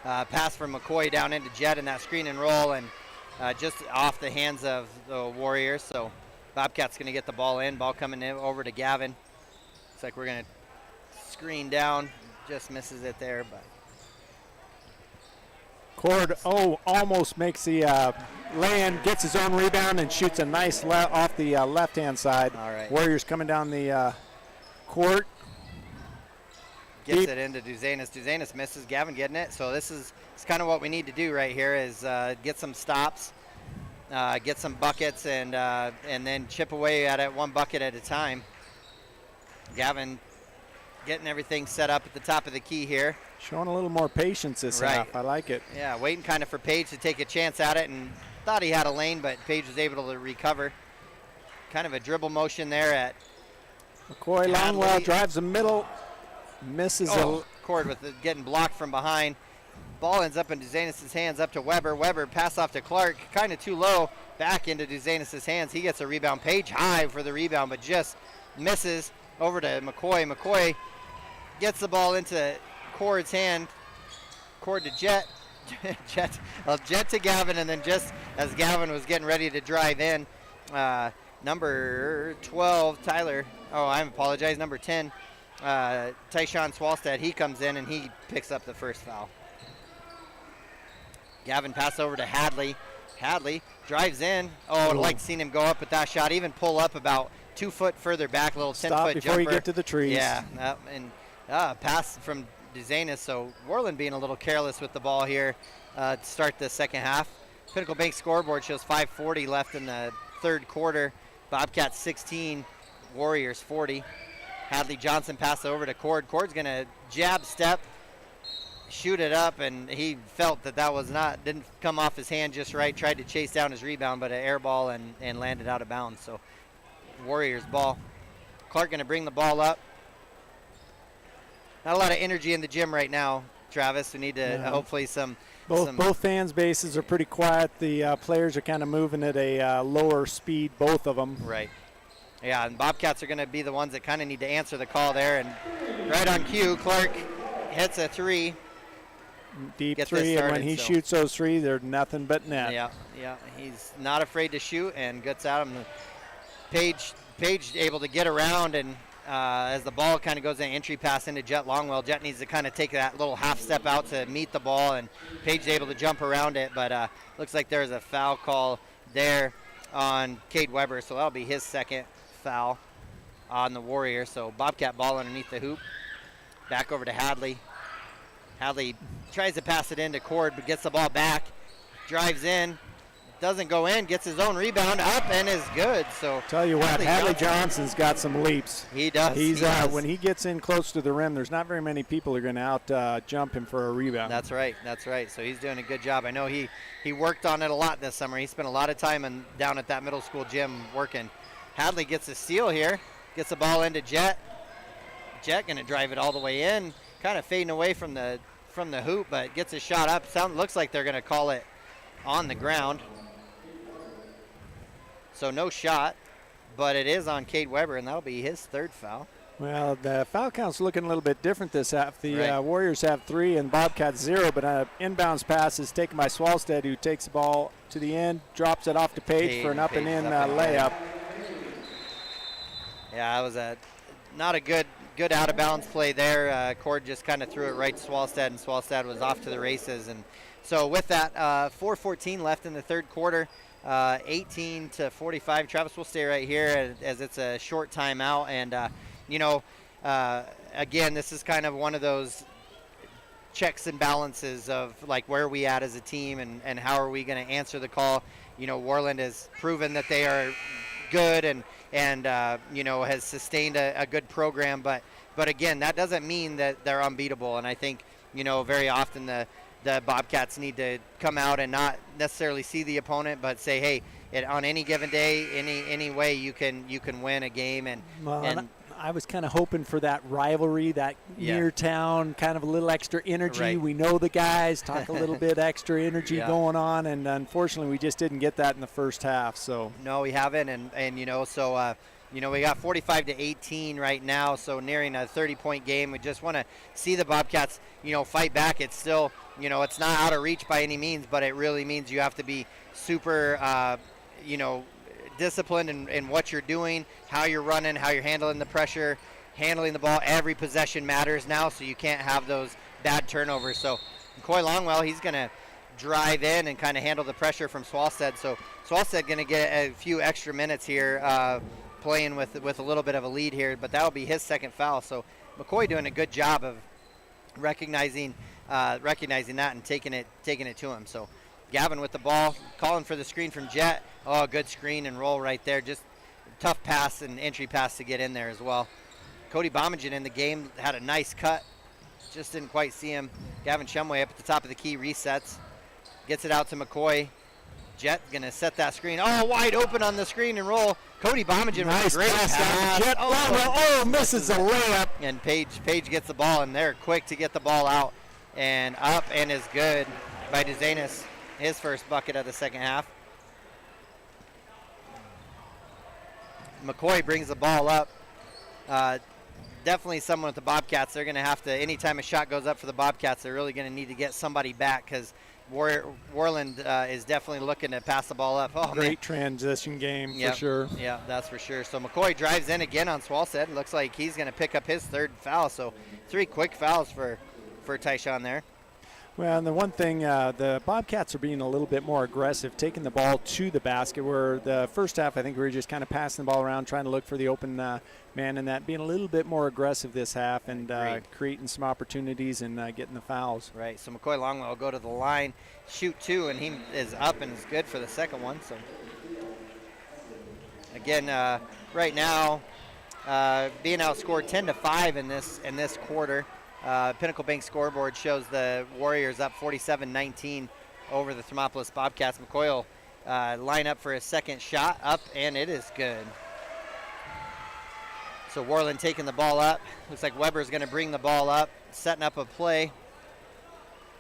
Pass from McCoy down into Jett in that screen and roll, and just off the hands of the Warriors. So Bobcats going to get the ball in. Ball coming in over to Gavin. It's like we're going to screen down. Just misses it there, but Cord, almost makes the land, gets his own rebound, and shoots a nice off the left-hand side. All right. Warriors coming down the court. Gets Deep. it into Duzanis. Duzanis misses. Gavin getting it. So this is kind of what we need to do right here is get some stops, get some buckets, and then chip away at it one bucket at a time. Gavin getting everything set up at the top of the key here. Showing a little more patience this half. I like it. Yeah, waiting kind of for Page to take a chance at it, and thought he had a lane, but Page was able to recover. Kind of a dribble motion there at McCoy Longwell drives the middle, misses Cord with it getting blocked from behind. Ball ends up in Duzanis' hands, up to Weber. Weber pass off to Clark, kind of too low, back into Duzanis' hands. He gets a rebound. Page high for the rebound, but just misses. Over to McCoy. McCoy gets the ball into Cord's hand. Cord to Jet. Jet to Gavin, and then just as Gavin was getting ready to drive in, number 12, Tyler. Oh, I apologize. Number 10, Tyshawn Swalstad. He comes in and he picks up the first foul. Gavin pass over to Hadley. Hadley drives in. Oh, I'd like seeing him go up with that shot, even pull up about 2 foot further back, little 10-foot jumper. Stop before you get to the trees. Yeah, and pass from Duzanis. So Worland being a little careless with the ball here to start the second half. Pinnacle Bank scoreboard shows 5:40 left in the third quarter. Bobcats 16, Warriors 40. Hadley Johnson pass over to Cord. Cord's gonna jab step, shoot it up, and he felt that was didn't come off his hand just right. Tried to chase down his rebound, but an air ball and landed out of bounds. So Warriors ball. Clark gonna bring the ball up. Not a lot of energy in the gym right now, Travis. We need to hopefully both fans' bases are pretty quiet. The players are kind of moving at a lower speed, both of them. Right. Yeah, and Bobcats are going to be the ones that kind of need to answer the call there. And right on cue, Clark hits a three. Deep three, and when he shoots those three, they're nothing but net. Yeah, he's not afraid to shoot and gets at him. Page able to get around, and as the ball kind of goes in, entry pass into Jet Longwell. Jet needs to kind of take that little half step out to meet the ball, and Page able to jump around it, but looks like there's a foul call there on Cade Weber, so that'll be his second foul on the Warriors. So Bobcat ball underneath the hoop. Back over to Hadley. Hadley tries to pass it into Cord, but gets the ball back. Drives in. Doesn't go in. Gets his own rebound up and is good. So tell you what, Hadley Johnson's got some leaps. He does. He's when he gets in close to the rim, there's not very many people who are going to out jump him for a rebound. That's right. So he's doing a good job. I know he worked on it a lot this summer. He spent a lot of time down at that middle school gym working. Hadley gets a steal here. Gets the ball into Jet. Jet going to drive it all the way in. Kind of fading away from the hoop, but gets a shot up. Looks like they're going to call it on the ground. So no shot, but it is on Cade Weber, and that'll be his third foul. Well, the foul count's looking a little bit different this half. The Warriors have 3 and Bobcats 0, but an inbounds pass is taken by Swalstad, who takes the ball to the end, drops it off to Page for an up-and-in layup. Yeah, it was not a good out-of-bounds play there. Cord just kind of threw it right to Swalstad, and Swalstad was off to the races. And so with that, 4:14 left in the third quarter. 18-45. Travis will stay right here as it's a short timeout. And, again, this is kind of one of those checks and balances of, like, where are we at as a team and how are we going to answer the call. Worland has proven that they are good and has sustained a good program. But again, that doesn't mean that they're unbeatable. And I think, very often the Bobcats need to come out and not necessarily see the opponent, but say, hey, on any given day, any way you can win a game. And I was kind of hoping for that rivalry, that near town, kind of a little extra energy. Right. We know the guys, talk a little bit extra energy going on, and unfortunately we just didn't get that in the first half. So no, we haven't, and we got 45-18 right now, so nearing a 30-point game. We just want to see the Bobcats, fight back. It's still, it's not out of reach by any means, but it really means you have to be super, disciplined in what you're doing, how you're running, how you're handling the pressure, handling the ball. Every possession matters now, so you can't have those bad turnovers. So McCoy Longwell, he's going to drive in and kind of handle the pressure from Swalstead. So Swalstead going to get a few extra minutes here, playing with a little bit of a lead here, but that'll be his second foul. So McCoy doing a good job of recognizing that and taking it to him. So Gavin with the ball, calling for the screen from Jet. Oh, good screen and roll right there. Just tough pass and entry pass to get in there as well. Cody Bommingen in the game had a nice cut. Just didn't quite see him. Gavin Shumway up at the top of the key, resets. Gets it out to McCoy. Jet gonna set that screen. Oh, wide open on the screen and roll. Cody Bommingen with a great pass. Jet misses a layup. And Page gets the ball, and they're quick to get the ball out and up, and is good by Duzanis. His first bucket of the second half. McCoy brings the ball up. Definitely someone with the Bobcats. They're going to have to, anytime a shot goes up for the Bobcats, they're really going to need to get somebody back, because Worland is definitely looking to pass the ball up. Oh, great transition game for sure. Yeah, that's for sure. So McCoy drives in again on Swalstead. Looks like he's going to pick up his third foul. So 3 quick fouls for Tyshawn there. Well, and the one thing, the Bobcats are being a little bit more aggressive, taking the ball to the basket, where the first half I think we were just kind of passing the ball around, trying to look for the open man, and that being a little bit more aggressive this half and creating some opportunities and getting the fouls. Right, so McCoy Longwell will go to the line, shoot 2, and he is up and is good for the second one. So again, right now, being outscored 10-5 in this quarter. Pinnacle Bank scoreboard shows the Warriors up 47-19 over the Thermopolis Bobcats. McCoy will line up for his second shot, up, and it is good. So Worland taking the ball up. Looks like Weber's going to bring the ball up, setting up a play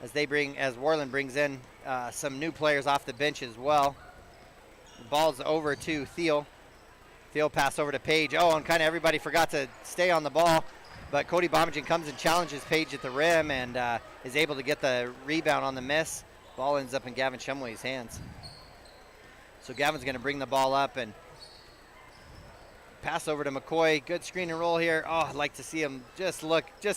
as Worland brings in some new players off the bench as well. The ball's over to Thiel. Thiel pass over to Page. Oh, and kind of everybody forgot to stay on the ball. But Cody Bommingen comes and challenges Page at the rim and is able to get the rebound on the miss. Ball ends up in Gavin Shumway's hands. So Gavin's going to bring the ball up and pass over to McCoy. Good screen and roll here. Oh, I'd like to see him just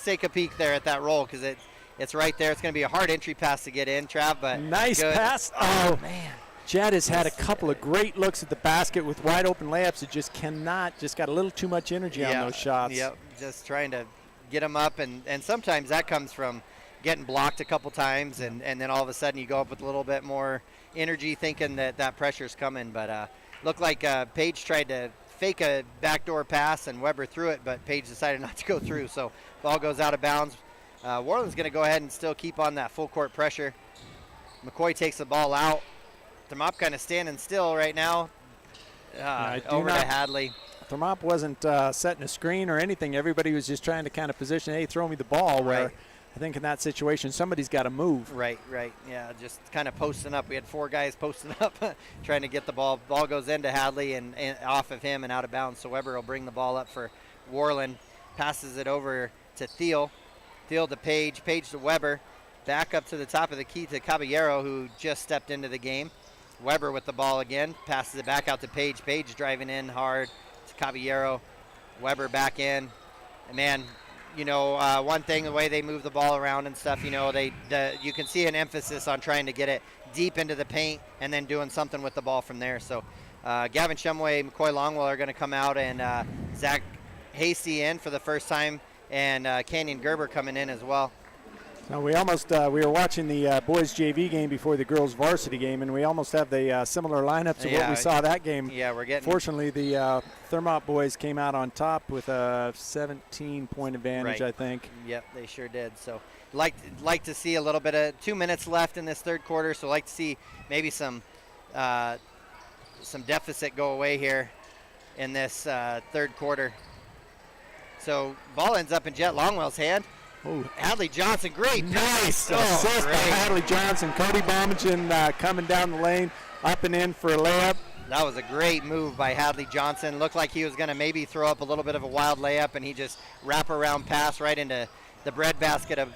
take a peek there at that roll, because it's right there. It's going to be a hard entry pass to get in, Trav, but nice good. Pass. Oh, man. Jet has had a couple of great looks at the basket with wide open layups. It just got a little too much energy on those shots. Yep, just trying to get them up, and sometimes that comes from getting blocked a couple times, and then all of a sudden you go up with a little bit more energy thinking that pressure's coming. But looked like Page tried to fake a backdoor pass and Weber threw it, but Page decided not to go through, so ball goes out of bounds. Worland's going to go ahead and still keep on that full court pressure. McCoy takes the ball out. Thermop kind of standing still right now. Over to Hadley. Thermop wasn't setting a screen or anything. Everybody was just trying to kind of position, hey, throw me the ball, where I think in that situation somebody's got to move. Right. Yeah, just kind of posting up. We had 4 guys posting up trying to get the ball. Ball goes into Hadley and off of him and out of bounds. So Weber will bring the ball up for Worland. Passes it over to Thiel. Thiel to Page. Page to Weber. Back up to the top of the key to Caballero, who just stepped into the game. Weber with the ball again. Passes it back out to Page. Page driving in hard to Caballero. Weber back in. And man, one thing, the way they move the ball around and stuff, you can see an emphasis on trying to get it deep into the paint and then doing something with the ball from there. So Gavin Shumway, McCoy Longwell are going to come out, and Zach Hasty in for the first time, and Canyon Gerber coming in as well. Now we were watching the boys JV game before the girls varsity game, and we almost have the similar lineup to what we saw that game. Yeah, we're getting. Fortunately, the Thermop boys came out on top with a 17-point advantage, I think. Yep, they sure did. So like to see a little bit of 2 minutes left in this third quarter. So like to see maybe some deficit go away here in this third quarter. So ball ends up in Jet Longwell's hand. Oh, Hadley Johnson, great. Nice assist by Hadley Johnson. Cody Bommingen coming down the lane, up and in for a layup. That was a great move by Hadley Johnson. Looked like he was going to maybe throw up a little bit of a wild layup, and he just wrap-around pass right into the breadbasket of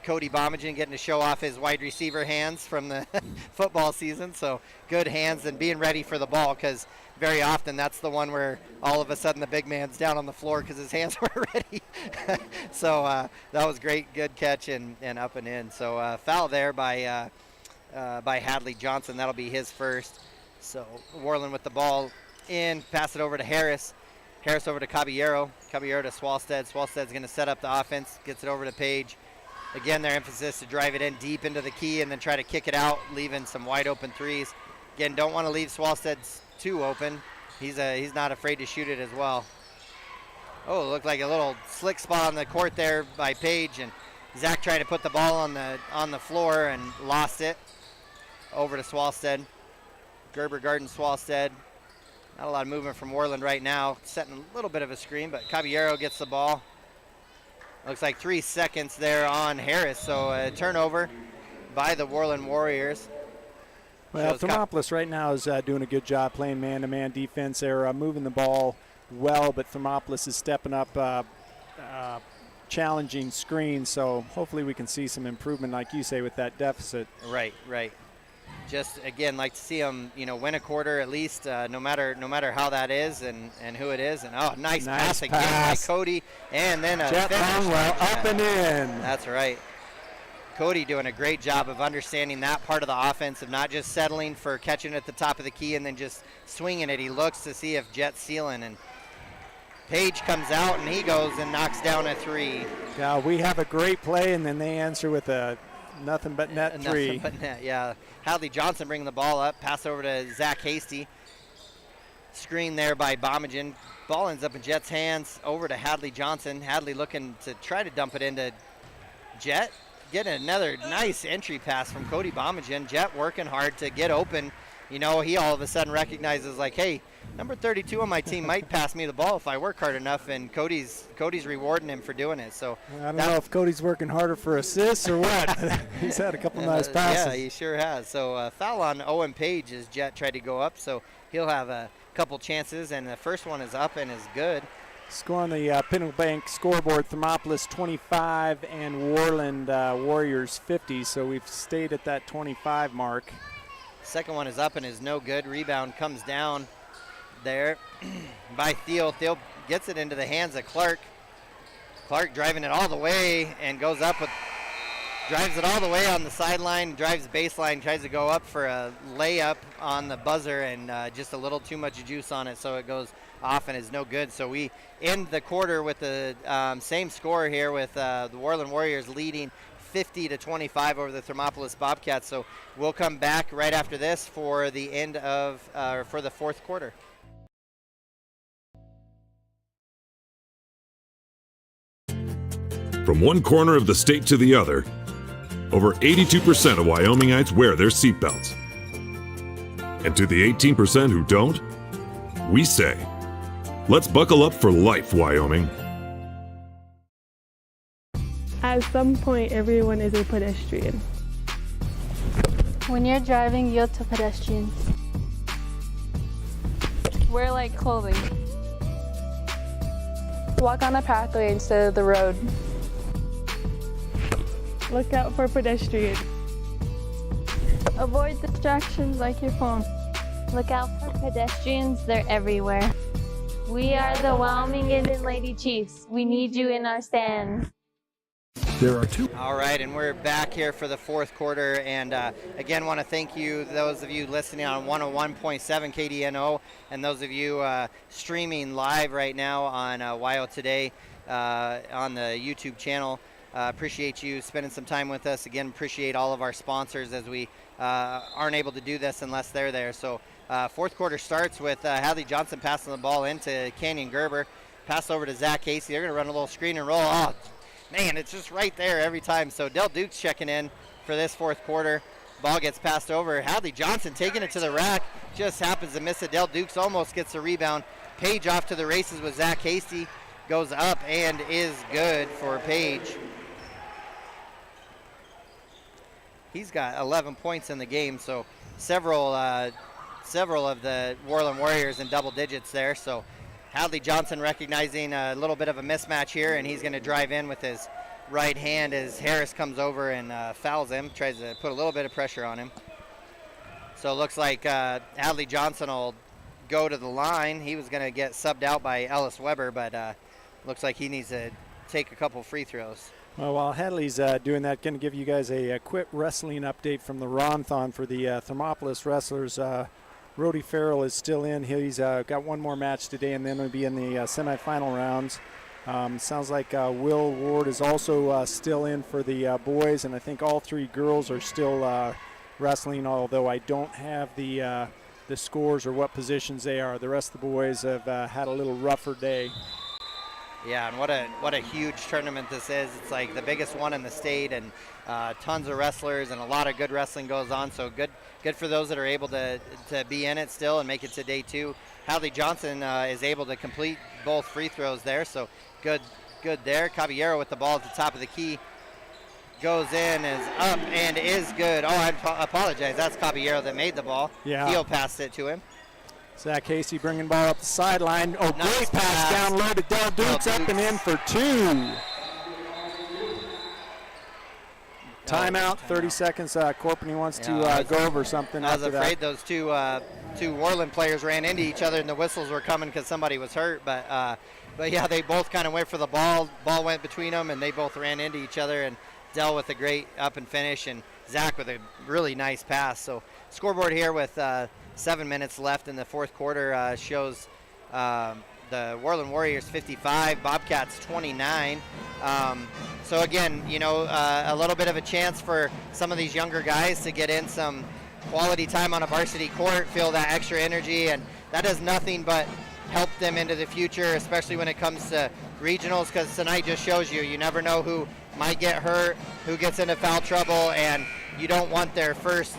Cody Bommingen, getting to show off his wide receiver hands from the football season. So good hands and being ready for the ball, because very often that's the one where all of a sudden the big man's down on the floor because his hands were ready. So that was great, good catch and up and in. So foul there by by Hadley Johnson. That'll be his first. So Worland with the ball in, pass it over to Harris. Harris over to Caballero. Caballero to Swalstead. Swalstead's going to set up the offense, gets it over to Page. Again, their emphasis to drive it in deep into the key and then try to kick it out, leaving some wide open threes. Again, don't want to leave Swalstead too open. He's not afraid to shoot it as well. Oh, it looked like a little slick spot on the court there by Page, and Zach tried to put the ball on the floor and lost it. Over to Swalstead. Gerber guarding Swalstead. Not a lot of movement from Worland right now. Setting a little bit of a screen, but Caballero gets the ball. Looks like 3 seconds there on Harris, so a turnover by the Worland Warriors. Well, Thermopolis right now is doing a good job playing man-to-man defense. They're moving the ball well, but Thermopolis is stepping up challenging screens, so hopefully we can see some improvement, like you say, with that deficit. Right. Just, again, like to see them, win a quarter at least, no matter how that is and who it is. And, nice pass again by Cody. And then a Jet Longwell up and in. That's right. Cody doing a great job of understanding that part of the offense, of not just settling for catching at the top of the key and then just swinging it. He looks to see if Jet's sealing, and Page comes out and he goes and knocks down a three. Yeah, we have a great play, and then they answer with a nothing but net three. Nothing but net, yeah. Hadley Johnson bringing the ball up. Pass over to Zach Hasty. Screen there by Bomagen. Ball ends up in Jet's hands. Over to Hadley Johnson. Hadley looking to try to dump it into Jet. Getting another nice entry pass from Cody Bomagen. Jet working hard to get open. He all of a sudden recognizes, like, hey, number 32 on my team might pass me the ball if I work hard enough, and Cody's rewarding him for doing it. So I don't know if Cody's working harder for assists or what. He's had a couple nice passes. Yeah, he sure has. So foul on Owen Page as Jet tried to go up, so he'll have a couple chances, and the first one is up and is good. Score on the Pinnacle Bank scoreboard, Thermopolis 25 and Worland Warriors 50, so we've stayed at that 25 mark. Second one is up and is no good. Rebound comes down there by Thiel. Thiel gets it into the hands of Clark. Clark driving it all the way and goes up drives it all the way on the sideline, drives baseline, tries to go up for a layup on the buzzer, and just a little too much juice on it, so it goes off and is no good. So we end the quarter with the same score here, with the Worland Warriors leading 50-25 over the Thermopolis Bobcats. So we'll come back right after this for the end of for the fourth quarter. From one corner of the state to the other, over 82% of Wyomingites wear their seatbelts. And to the 18% who don't, we say, let's buckle up for life, Wyoming. At some point, everyone is a pedestrian. When you're driving, yield to pedestrians. Wear light clothing. Walk on a pathway instead of the road. Look out for pedestrians. Avoid distractions like your phone. Look out for pedestrians, they're everywhere. We are the Wyoming Indian Lady Chiefs. We need you in our stands. There are two. All right, and we're back here for the fourth quarter, and again want to thank you, those of you listening on 101.7 KDNO, and those of you streaming live right now on WyoToday on the YouTube channel. Appreciate you spending some time with us. Again, appreciate all of our sponsors, as we aren't able to do this unless they're there. So fourth quarter starts with Hadley Johnson passing the ball into Canyon Gerber. Pass over to Zach Casey. They're going to run a little screen and roll. Oh, man, it's just right there every time. So Del Duke's checking in for this fourth quarter. Ball gets passed over. Hadley Johnson taking it to the rack. Just happens to miss it. Del Dukes almost gets the rebound. Page off to the races with Zach Hasty. Goes up and is good for Page. He's got 11 points in the game, so several of the Worland Warriors in double digits there. So Hadley Johnson recognizing a little bit of a mismatch here, and he's going to drive in with his right hand as Harris comes over and fouls him, tries to put a little bit of pressure on him. So it looks like Hadley Johnson will go to the line. He was going to get subbed out by Ellis Weber, but looks like he needs to take a couple free throws. Well, while Hadley's doing that, going to give you guys a quick wrestling update from the Ronthon for the Thermopolis wrestlers. Rody Farrell is still in. He's got one more match today, and then he'll be in the semifinal rounds. Sounds like Will Ward is also still in for the boys, and I think all 3 girls are still wrestling, although I don't have the scores or what positions they are. The rest of the boys have had a little rougher day. Yeah, and what a huge tournament this is. It's like the biggest one in the state, and tons of wrestlers, and a lot of good wrestling goes on. So good for those that are able to be in it still and make it to day 2. Hadley Johnson is able to complete both free throws there, so good there. Caballero with the ball at the top of the key. Goes in, is up, and is good. Oh, I apologize. That's Caballero that made the ball. Yeah. Theo passed it to him. Zach Casey bringing ball up the sideline. Oh, Nice great pass down low to Del Dukes, up and in for 2. Timeout, 30 seconds. Corpany wants to go over something. I was after afraid that. those two Worland players ran into each other, and the whistles were coming because somebody was hurt. But yeah, they both kind of went for the ball. Ball went between them, and they both ran into each other. And Del with a great up and finish, and Zach with a really nice pass. So scoreboard here with 7 minutes left in the fourth quarter shows the Worland Warriors 55, Bobcats 29. So again, a little bit of a chance for some of these younger guys to get in some quality time on a varsity court, feel that extra energy, and that does nothing but help them into the future, especially when it comes to regionals, because tonight just shows you never know who might get hurt, who gets into foul trouble, and you don't want their first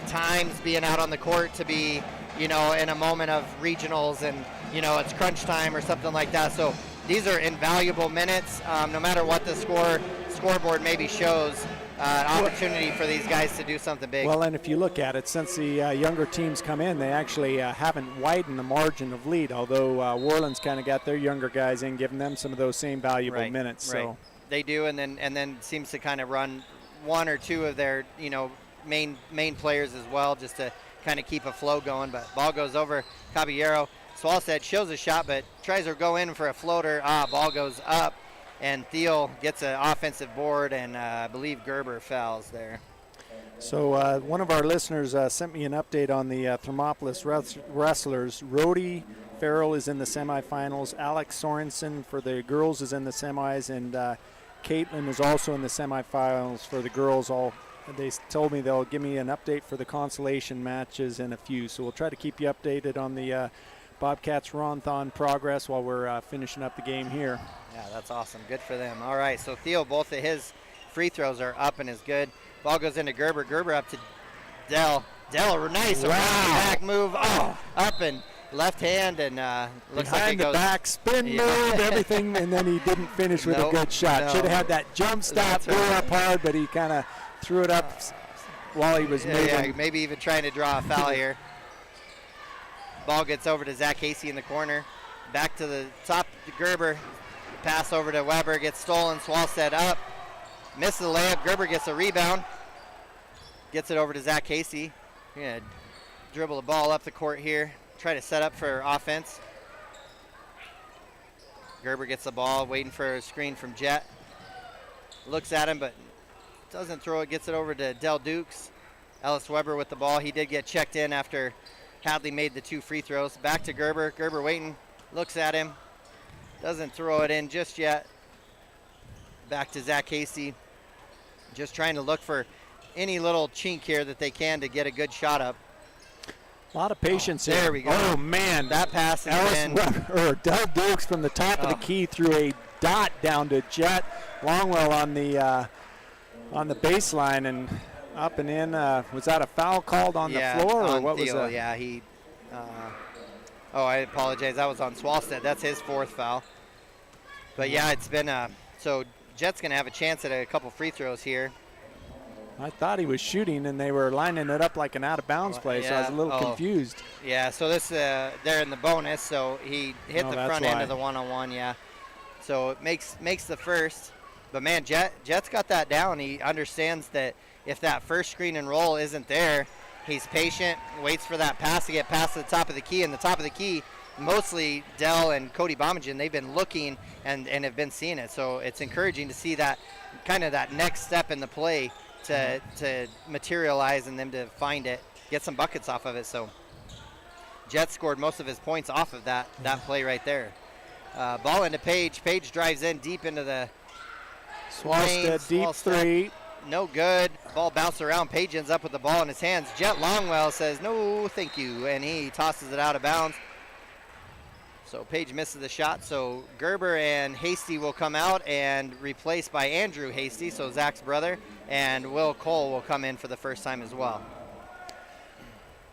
times being out on the court to be, in a moment of regionals and, it's crunch time or something like that. So these are invaluable minutes, no matter what the scoreboard maybe shows. Opportunity for these guys to do something big. Well, and if you look at it, since the younger teams come in, they actually haven't widened the margin of lead, although Worland's kind of got their younger guys in, giving them some of those same valuable minutes. Right. So they do, and then seems to kind of run one or two of their main players as well, just to kind of keep a flow going. But ball goes over Caballero. Swalstead shows a shot, but tries to go in for a floater. Ball goes up, and Thiel gets an offensive board, and I believe Gerber fouls there. So one of our listeners sent me an update on the Thermopolis wrestlers. Rody Farrell is in the semifinals. Alex Sorensen for the girls is in the semis, and Caitlin is also in the semifinals for the girls. They told me they'll give me an update for the consolation matches in a few, so we'll try to keep you updated on the Bobcats Ronthon progress while we're finishing up the game here. Yeah, that's awesome. Good for them. All right, so Theo, both of his free throws are up and is good. Ball goes into Gerber. Gerber up to Dell. Dell, nice back move. Up and left hand, and looks like it goes. Behind the back, spin move, everything, and then he didn't finish with a good shot. Should have had that jump stop, threw up hard, but he kind of threw it up while he was moving. Yeah, maybe even trying to draw a foul here. Ball gets over to Zach Casey in the corner. Back to the top to Gerber. Pass over to Weber, gets stolen. Swalstead up. Misses the layup. Gerber gets a rebound. Gets it over to Zach Casey. Gonna dribble the ball up the court here. Try to set up for offense. Gerber gets the ball, waiting for a screen from Jet. Looks at him, but doesn't throw it. Gets it over to Del Dukes. Ellis Weber with the ball. He did get checked in after Hadley made the 2 free throws. Back to Gerber. Gerber waiting. Looks at him. Doesn't throw it in just yet. Back to Zach Casey. Just trying to look for any little chink here that they can to get a good shot up. A lot of patience here. There we go. Oh, man. That pass is in. Del Dukes from the top of the key threw a dot down to Jet Longwell on the baseline and up and in. Was that a foul called on the floor, or what was that? Yeah, he. I apologize. That was on Swalstead. That's his 4th foul. But yeah, it's been so Jet's gonna have a chance at a couple free throws here. I thought he was shooting, and they were lining it up like an out-of-bounds play, so I was a little confused. Yeah, so this they're in the bonus, so he hit the front end of the one-on-one. Yeah, so it makes the first. But man, Jet's got that down. He understands that if that first screen and roll isn't there, he's patient, waits for that pass to get past the top of the key, and the top of the key mostly Dell and Cody Bomagen, they've been looking and have been seeing it. So it's encouraging to see that kind of that next step in the play to materialize and them to find it, get some buckets off of it. So Jet scored most of his points off of that play right there. Ball into Page. Page drives in deep into the Swalstead, deep three. No good. Ball bounced around. Page ends up with the ball in his hands. Jet Longwell says, no, thank you. And he tosses it out of bounds. So Page misses the shot. So Gerber and Hasty will come out and replaced by Andrew Hasty, so Zach's brother. And Will Cole will come in for the first time as well.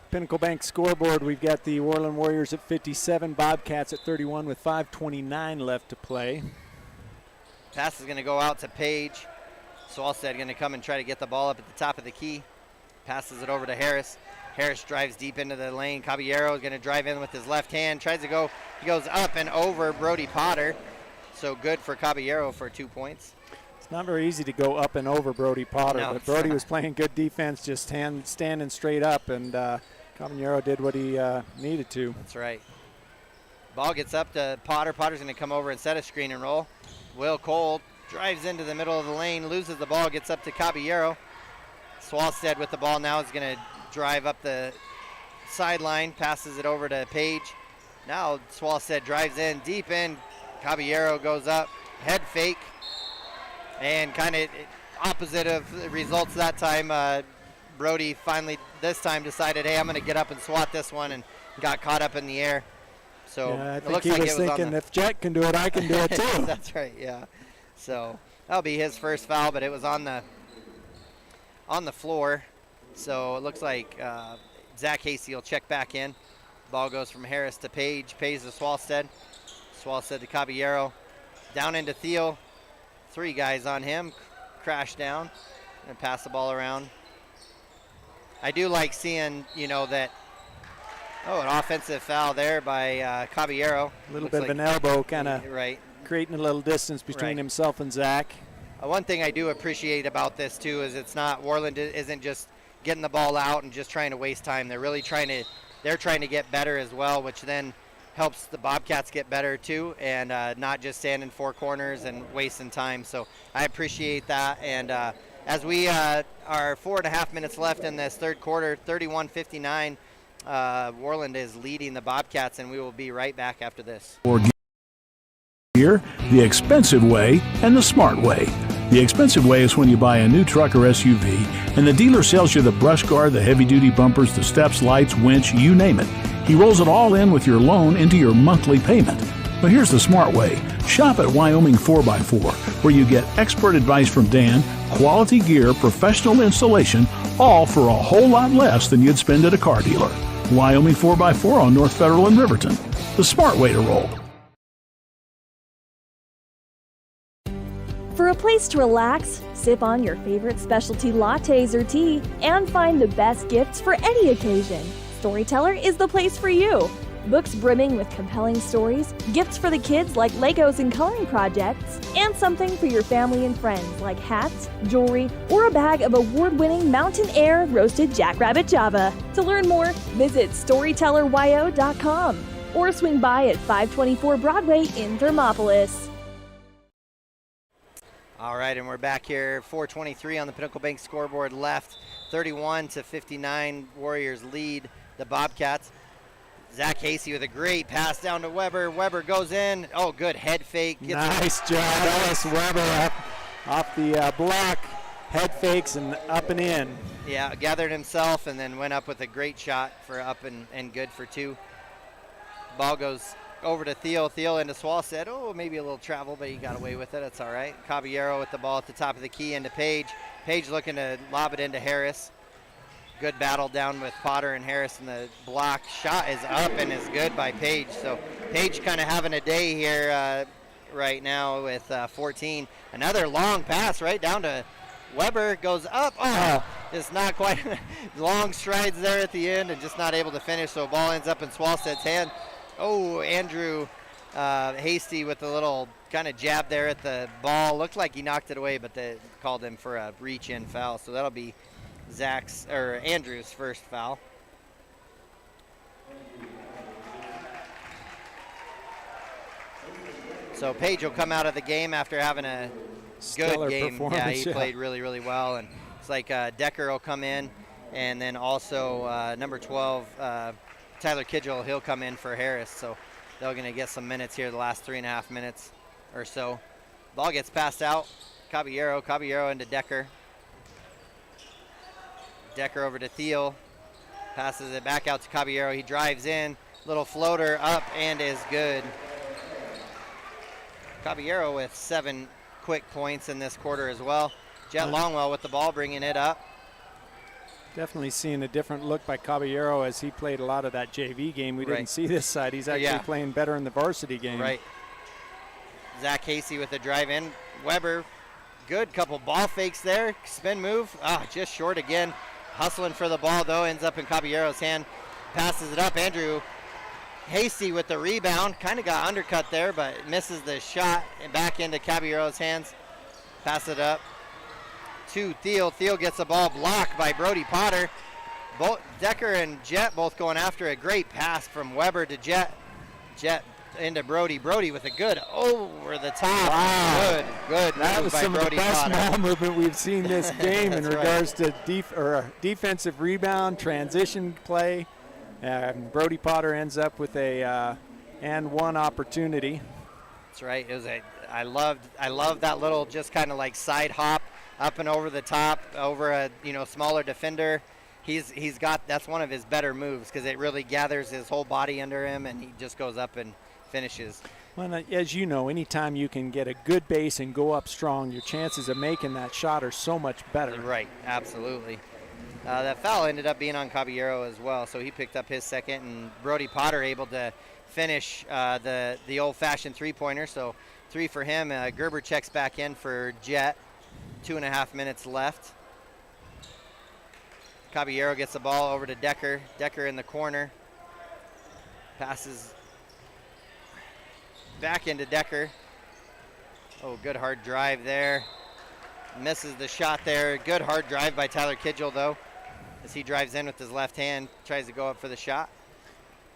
Pinnacle Bank scoreboard, we've got the Worland Warriors at 57, Bobcats at 31 with 5:29 left to play. Pass is going to go out to Page. Swalstead going to come and try to get the ball up at the top of the key. Passes it over to Harris. Harris drives deep into the lane. Caballero is going to drive in with his left hand. Tries to go. He goes up and over Brody Potter. So good for Caballero for 2 points. It's not very easy to go up and over Brody Potter, No, but Brody was playing good defense, just standing straight up, and Caballero did what he needed to. That's right. Ball gets up to Potter. Potter's going to come over and set a screen and roll. Will Cole drives into the middle of the lane, loses the ball, gets up to Caballero. Swalstead with the ball now is going to drive up the sideline, passes it over to Page. Now Swalstead drives in, deep in. Caballero goes up, head fake, and kind of opposite of the results that time. Brody finally this time decided, hey, I'm going to get up and swat this one, and got caught up in the air. So yeah, I it think looks he like was it was thinking, on the if Jack can do it, I can do it too. That's right, yeah. So that'll be his first foul, but it was on the floor. So it looks like Zach Hasty will check back in. Ball goes from Harris to Page. Page to Swalstead. Swalstead to Caballero. Down into Thiel. 3 guys on him. Crash down and pass the ball around. I do like seeing, that. Oh, an offensive foul there by Caballero. A little bit of an elbow, kind of right, creating a little distance between himself and Zach. One thing I do appreciate about this too is it's not, Worland isn't just getting the ball out and just trying to waste time. They're really trying to get better as well, which then helps the Bobcats get better too, and not just standing 4 corners and wasting time. So I appreciate that. And as we are 4.5 minutes left in this third quarter, 31-59. Worland is leading the Bobcats, and we will be right back after this. Gear, the expensive way and the smart way. The expensive way is when you buy a new truck or SUV and the dealer sells you the brush guard, the heavy-duty bumpers, the steps, lights, winch, you name it. He rolls it all in with your loan into your monthly payment. But here's the smart way. Shop at Wyoming 4x4, where you get expert advice from Dan, quality gear, professional installation, all for a whole lot less than you'd spend at a car dealer. Wyoming 4x4 on North Federal in Riverton. The smart way to roll. For a place to relax, sip on your favorite specialty lattes or tea, and find the best gifts for any occasion, Storyteller is the place for you. Books brimming with compelling stories, gifts for the kids like Legos and coloring projects, and something for your family and friends like hats, jewelry, or a bag of award-winning Mountain Air roasted Jackrabbit Java. To learn more, visit StorytellerWyo.com or swing by at 524 Broadway in Thermopolis. All right, and we're back here. 4:23 on the Pinnacle Bank scoreboard left. 31-59, Warriors lead the Bobcats. Zach Hasty with a great pass down to Weber. Weber goes in. Oh, good head fake. Nice job, Ellis Weber up off the block. Head fakes and up and in. Yeah, gathered himself and then went up with a great shot for up and good for 2. Ball goes over to Thiel. Thiel into Swalstead. Oh, maybe a little travel, but he got away with it. That's all right. Caballero with the ball at the top of the key into Page. Page looking to lob it into Harris. Good battle down with Potter and Harris in the block. Shot is up and is good by Page. So Page kind of having a day here right now with 14. Another long pass right down to Weber. Goes up. Oh, it's not quite. Long strides there at the end and just not able to finish. So ball ends up in Swalstead's hand. Oh, Andrew Hasty with a little kind of jab there at the ball. Looked like he knocked it away, but they called him for a reach-in foul. So that'll be Andrew's first foul. So Page will come out of the game after having a Stellar good game. Yeah, performance, he played really, really well. And it's like Decker will come in, and then also number 12, Tyler Kidgel, he'll come in for Harris. So they're going to get some minutes here the last 3.5 minutes or so. Ball gets passed out. Caballero into Decker. Decker over to Thiel. Passes it back out to Caballero. He drives in. Little floater up and is good. Caballero with 7 quick points in this quarter as well. Jet Longwell with the ball, bringing it up. Definitely seeing a different look by Caballero as he played a lot of that JV game. We didn't see this side. He's actually playing better in the varsity game. Right. Zach Casey with the drive in. Weber, good couple ball fakes there. Spin move. Just short again. Hustling for the ball, though. Ends up in Caballero's hand. Passes it up. Andrew Hasty with the rebound. Kind of got undercut there, but misses the shot. And back into Caballero's hands. Pass it up to Thiel. Thiel gets the ball blocked by Brody Potter. Both Decker and Jet both going after a great pass from Weber to Jet. Jet into Brody. Brody with a good over the top. Wow. Good That move was by some Brody of the best Potter. ball movement we've seen this game in That's regards to defensive rebound, transition play. Brody Potter ends up with a and one opportunity. That's right. It was I loved that little just kind of like side hop up and over the top over a smaller defender. He's got, that's one of his better moves because it really gathers his whole body under him and he just goes up and finishes. Well, as you know, anytime you can get a good base and go up strong, your chances of making that shot are so much better. Right, absolutely. That foul ended up being on Caballero as well, so he picked up his second, and Brody Potter able to finish the old-fashioned three-pointer, so 3 for him. Gerber checks back in for Jet. 2.5 minutes left. Caballero gets the ball over to Decker. Decker in the corner. Passes back into Decker. Oh, good hard drive there. Misses the shot there. Good hard drive by Tyler Kidgel, though, as he drives in with his left hand, tries to go up for the shot.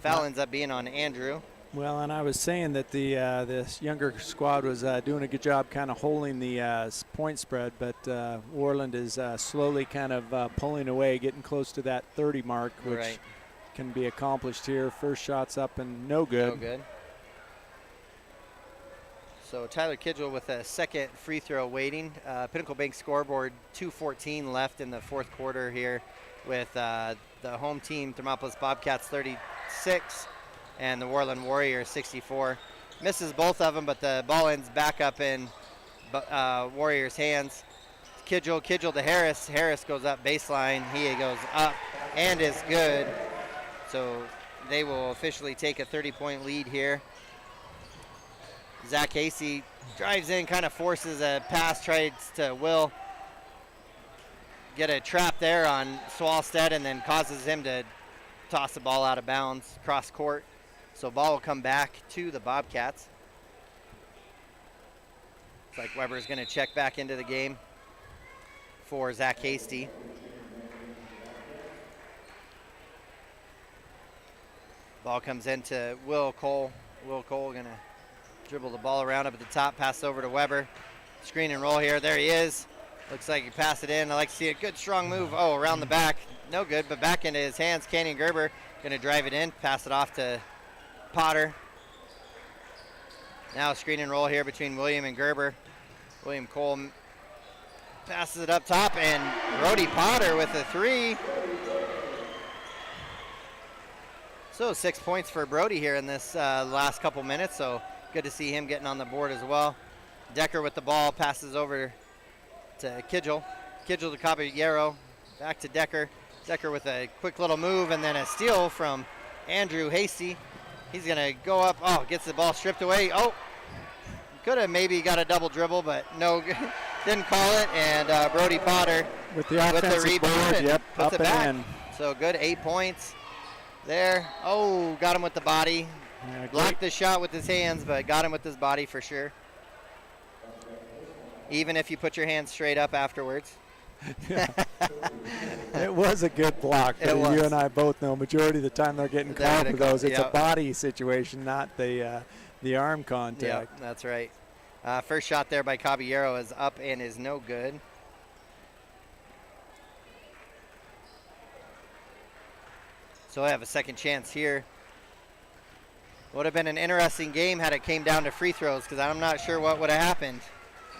Foul ends up being on Andrew. Well, and I was saying that this younger squad was doing a good job kind of holding the point spread, but Worland is slowly kind of pulling away, getting close to that 30 mark, which can be accomplished here. First shot's up and no good. No good. So Tyler Kidgel with a second free throw waiting. Pinnacle Bank scoreboard, 2:14 left in the fourth quarter here with the home team, Thermopolis Bobcats 36 and the Worland Warriors 64. Misses both of them, but the ball ends back up in Warriors' hands. Kidgel to Harris. Harris goes up baseline. He goes up and is good. So they will officially take a 30-point lead here. Zach Casey drives in, kind of forces a pass, tries to Will get a trap there on Swalstead and then causes him to toss the ball out of bounds, cross court. So ball will come back to the Bobcats. Looks like Weber's going to check back into the game for Zach Hasty. Ball comes into Will Cole. Will Cole going to dribble the ball around up at the top, pass over to Weber. Screen and roll here. There he is. Looks like he passed it in. I like to see a good strong move. Oh, around the back. No good, but back into his hands. Canyon Gerber going to drive it in, pass it off to Potter. Now screen and roll here between William and Gerber. William Cole passes it up top, and Brody Potter with a 3. So 6 points for Brody here in this last couple minutes, so good to see him getting on the board as well. Decker with the ball, passes over to Kidgel. Kidgel to Caballero, back to Decker. Decker with a quick little move and then a steal from Andrew Hasty. He's going to go up. Oh, gets the ball stripped away. Oh, could have maybe got a double dribble, but no, didn't call it. And Brody Potter with the rebound, yep, puts up it back. And in. So good, 8 points there. Oh, got him with the body. Yeah, blocked the shot with his hands, but got him with his body for sure. Even if you put your hands straight up afterwards. It was a good block. But you and I both know majority of the time they're getting caught for those. It's a body situation, not the The arm contact. Yep, that's right. First shot there by Caballero is up and is no good. So I have a second chance here. Would have been an interesting game had it came down to free throws, because I'm not sure what would have happened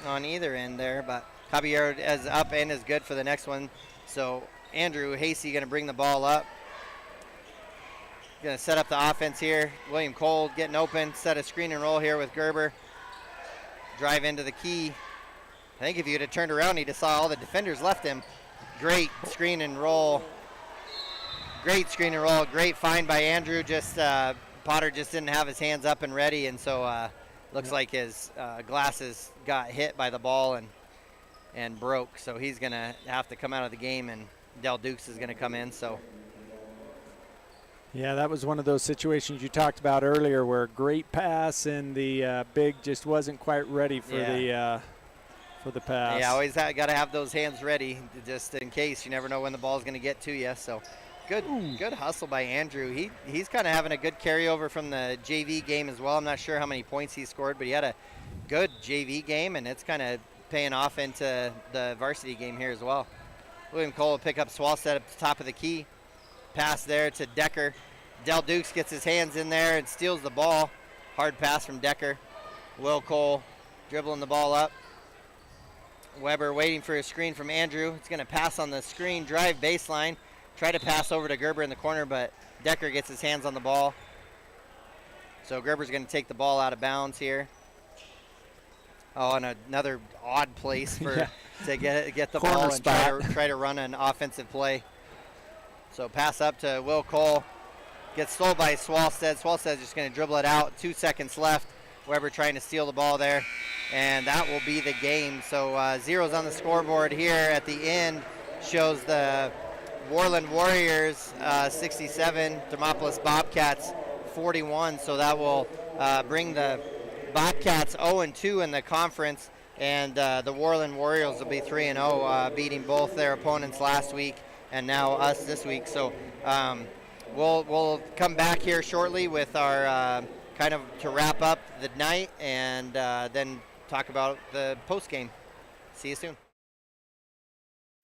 on either end there, but Caballero is up and is good for the next one. So Andrew Hasty going to bring the ball up. Going to set up the offense here. William Cole getting open, set a screen and roll here with Gerber. Drive into the key. I think if you'd have turned around, he'd have saw all the defenders left him. Great screen and roll. Great screen and roll. Great find by Andrew. Just Potter just didn't have his hands up and ready, and so looks like his glasses got hit by the ball and broke. So he's going to have to come out of the game, and Del Dukes is going to come in. So. Yeah, that was one of those situations you talked about earlier where great pass and the big just wasn't quite ready for the pass. Yeah, always got to have those hands ready just in case. You never know when the ball's going to get to you. So good hustle by Andrew. He's kind of having a good carryover from the JV game as well. I'm not sure how many points he scored, but he had a good JV game, and it's kind of paying off into the varsity game here as well. William Cole will pick up Swalstead at the top of the key. Pass there to Decker. Del Dukes gets his hands in there and steals the ball. Hard pass from Decker. Will Cole dribbling the ball up. Weber waiting for a screen from Andrew. He's going to pass on the screen, drive baseline. Try to pass over to Gerber in the corner, but Decker gets his hands on the ball. So Gerber's going to take the ball out of bounds here. Oh, and another odd place for to get the Corner ball spot. and try to run an offensive play. So pass up to Will Cole. Gets stole by Swalstead. Swalstead's just going to dribble it out. 2 seconds left. Weber trying to steal the ball there. And that will be the game. So zeros on the scoreboard here at the end. Shows the Worland Warriors 67, Thermopolis Bobcats 41. So that will bring the Bobcats 0-2 in the conference. And the Worland Warriors will be 3-0, beating both their opponents last week and now us this week. So we'll come back here shortly with our kind of to wrap up the night and then talk about the post game. See you soon.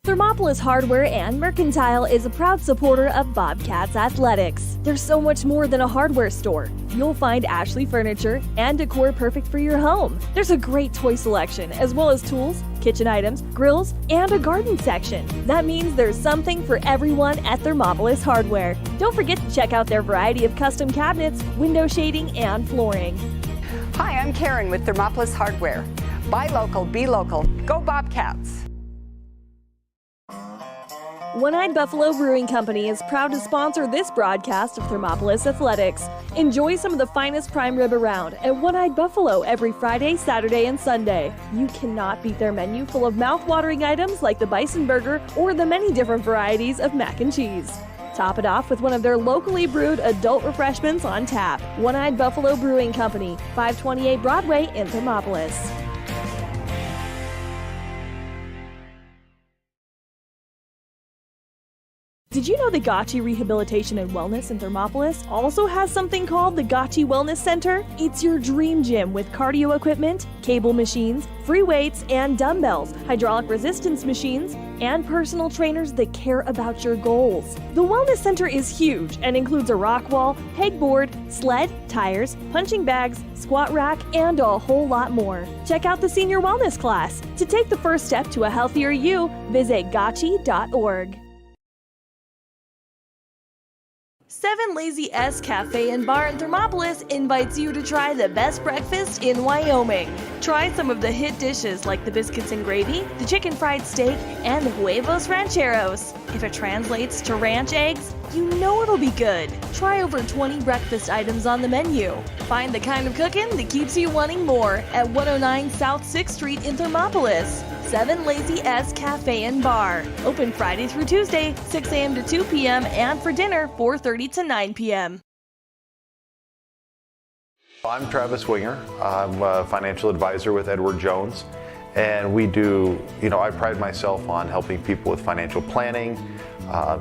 Thermopolis Hardware and Mercantile is a proud supporter of Bobcats Athletics. There's so much more than a hardware store. You'll find Ashley furniture and decor perfect for your home. There's a great toy selection, as well as tools, kitchen items, grills, and a garden section. That means there's something for everyone at Thermopolis Hardware. Don't forget to check out their variety of custom cabinets, window shading, and flooring. Hi, I'm Karen with Thermopolis Hardware. Buy local, be local. Go Bobcats! One-Eyed Buffalo Brewing Company is proud to sponsor this broadcast of Thermopolis Athletics. Enjoy some of the finest prime rib around at One-Eyed Buffalo every Friday, Saturday, and Sunday. You cannot beat their menu full of mouth-watering items like the bison burger or the many different varieties of mac and cheese. Top it off with one of their locally brewed adult refreshments on tap. One-Eyed Buffalo Brewing Company, 528 Broadway in Thermopolis. Did you know the Gotchi Rehabilitation and Wellness in Thermopolis also has something called the Gotchi Wellness Center? It's your dream gym with cardio equipment, cable machines, free weights and dumbbells, hydraulic resistance machines, and personal trainers that care about your goals. The Wellness Center is huge and includes a rock wall, pegboard, sled, tires, punching bags, squat rack, and a whole lot more. Check out the Senior Wellness class. To take the first step to a healthier you, visit gotchi.org. 7 Lazy S Cafe and Bar in Thermopolis invites you to try the best breakfast in Wyoming. Try some of the hit dishes like the biscuits and gravy, the chicken fried steak, and the huevos rancheros. If it translates to ranch eggs, you know it'll be good. Try over 20 breakfast items on the menu. Find the kind of cooking that keeps you wanting more at 109 South 6th Street in Thermopolis. 7 Lazy S Cafe and Bar. Open Friday through Tuesday, 6 a.m. to 2 p.m. and for dinner, 4:30 to 9 p.m. I'm Travis Winger. I'm a financial advisor with Edward Jones. And we do, I pride myself on helping people with financial planning,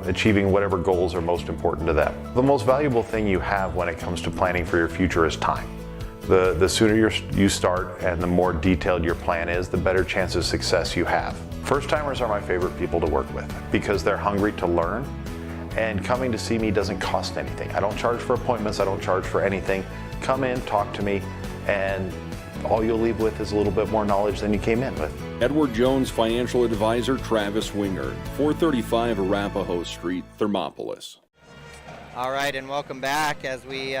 achieving whatever goals are most important to them. The most valuable thing you have when it comes to planning for your future is time. The sooner you start and the more detailed your plan is, the better chance of success you have. First timers are my favorite people to work with because they're hungry to learn, and coming to see me doesn't cost anything. I don't charge for appointments, I don't charge for anything. Come in, talk to me, and all you'll leave with is a little bit more knowledge than you came in with. Edward Jones financial advisor Travis Wingard, 435 Arapahoe Street, Thermopolis. All right, and welcome back as we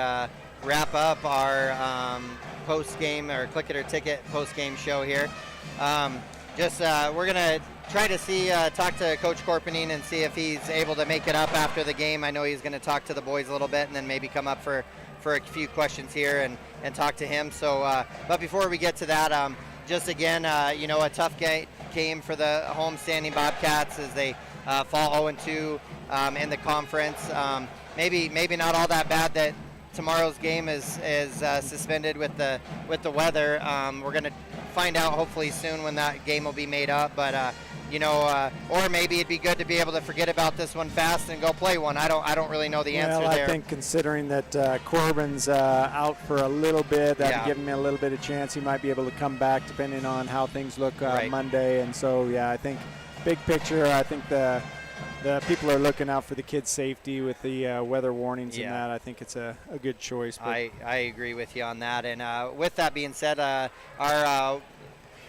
wrap up our post-game or Click It or Ticket post-game show here. We're going to try to talk to Coach Corpening and see if he's able to make it up after the game. I know he's going to talk to the boys a little bit and then maybe come up for a few questions here and talk to him. So, but before we get to that, just again, a tough game for the home-standing Bobcats as they fall 0-2 in the conference. Maybe not all that bad that tomorrow's game is suspended with the weather. We're going to find out hopefully soon when that game will be made up. But or maybe it'd be good to be able to forget about this one fast and go play one. I don't really know the answer there. I think considering that Corbin's out for a little bit, that'd give him a little bit of chance. He might be able to come back depending on how things look Monday. And so, I think big picture, I think the people are looking out for the kids' safety with the weather warnings and that. I think it's a good choice. I agree with you on that. And with that being said, our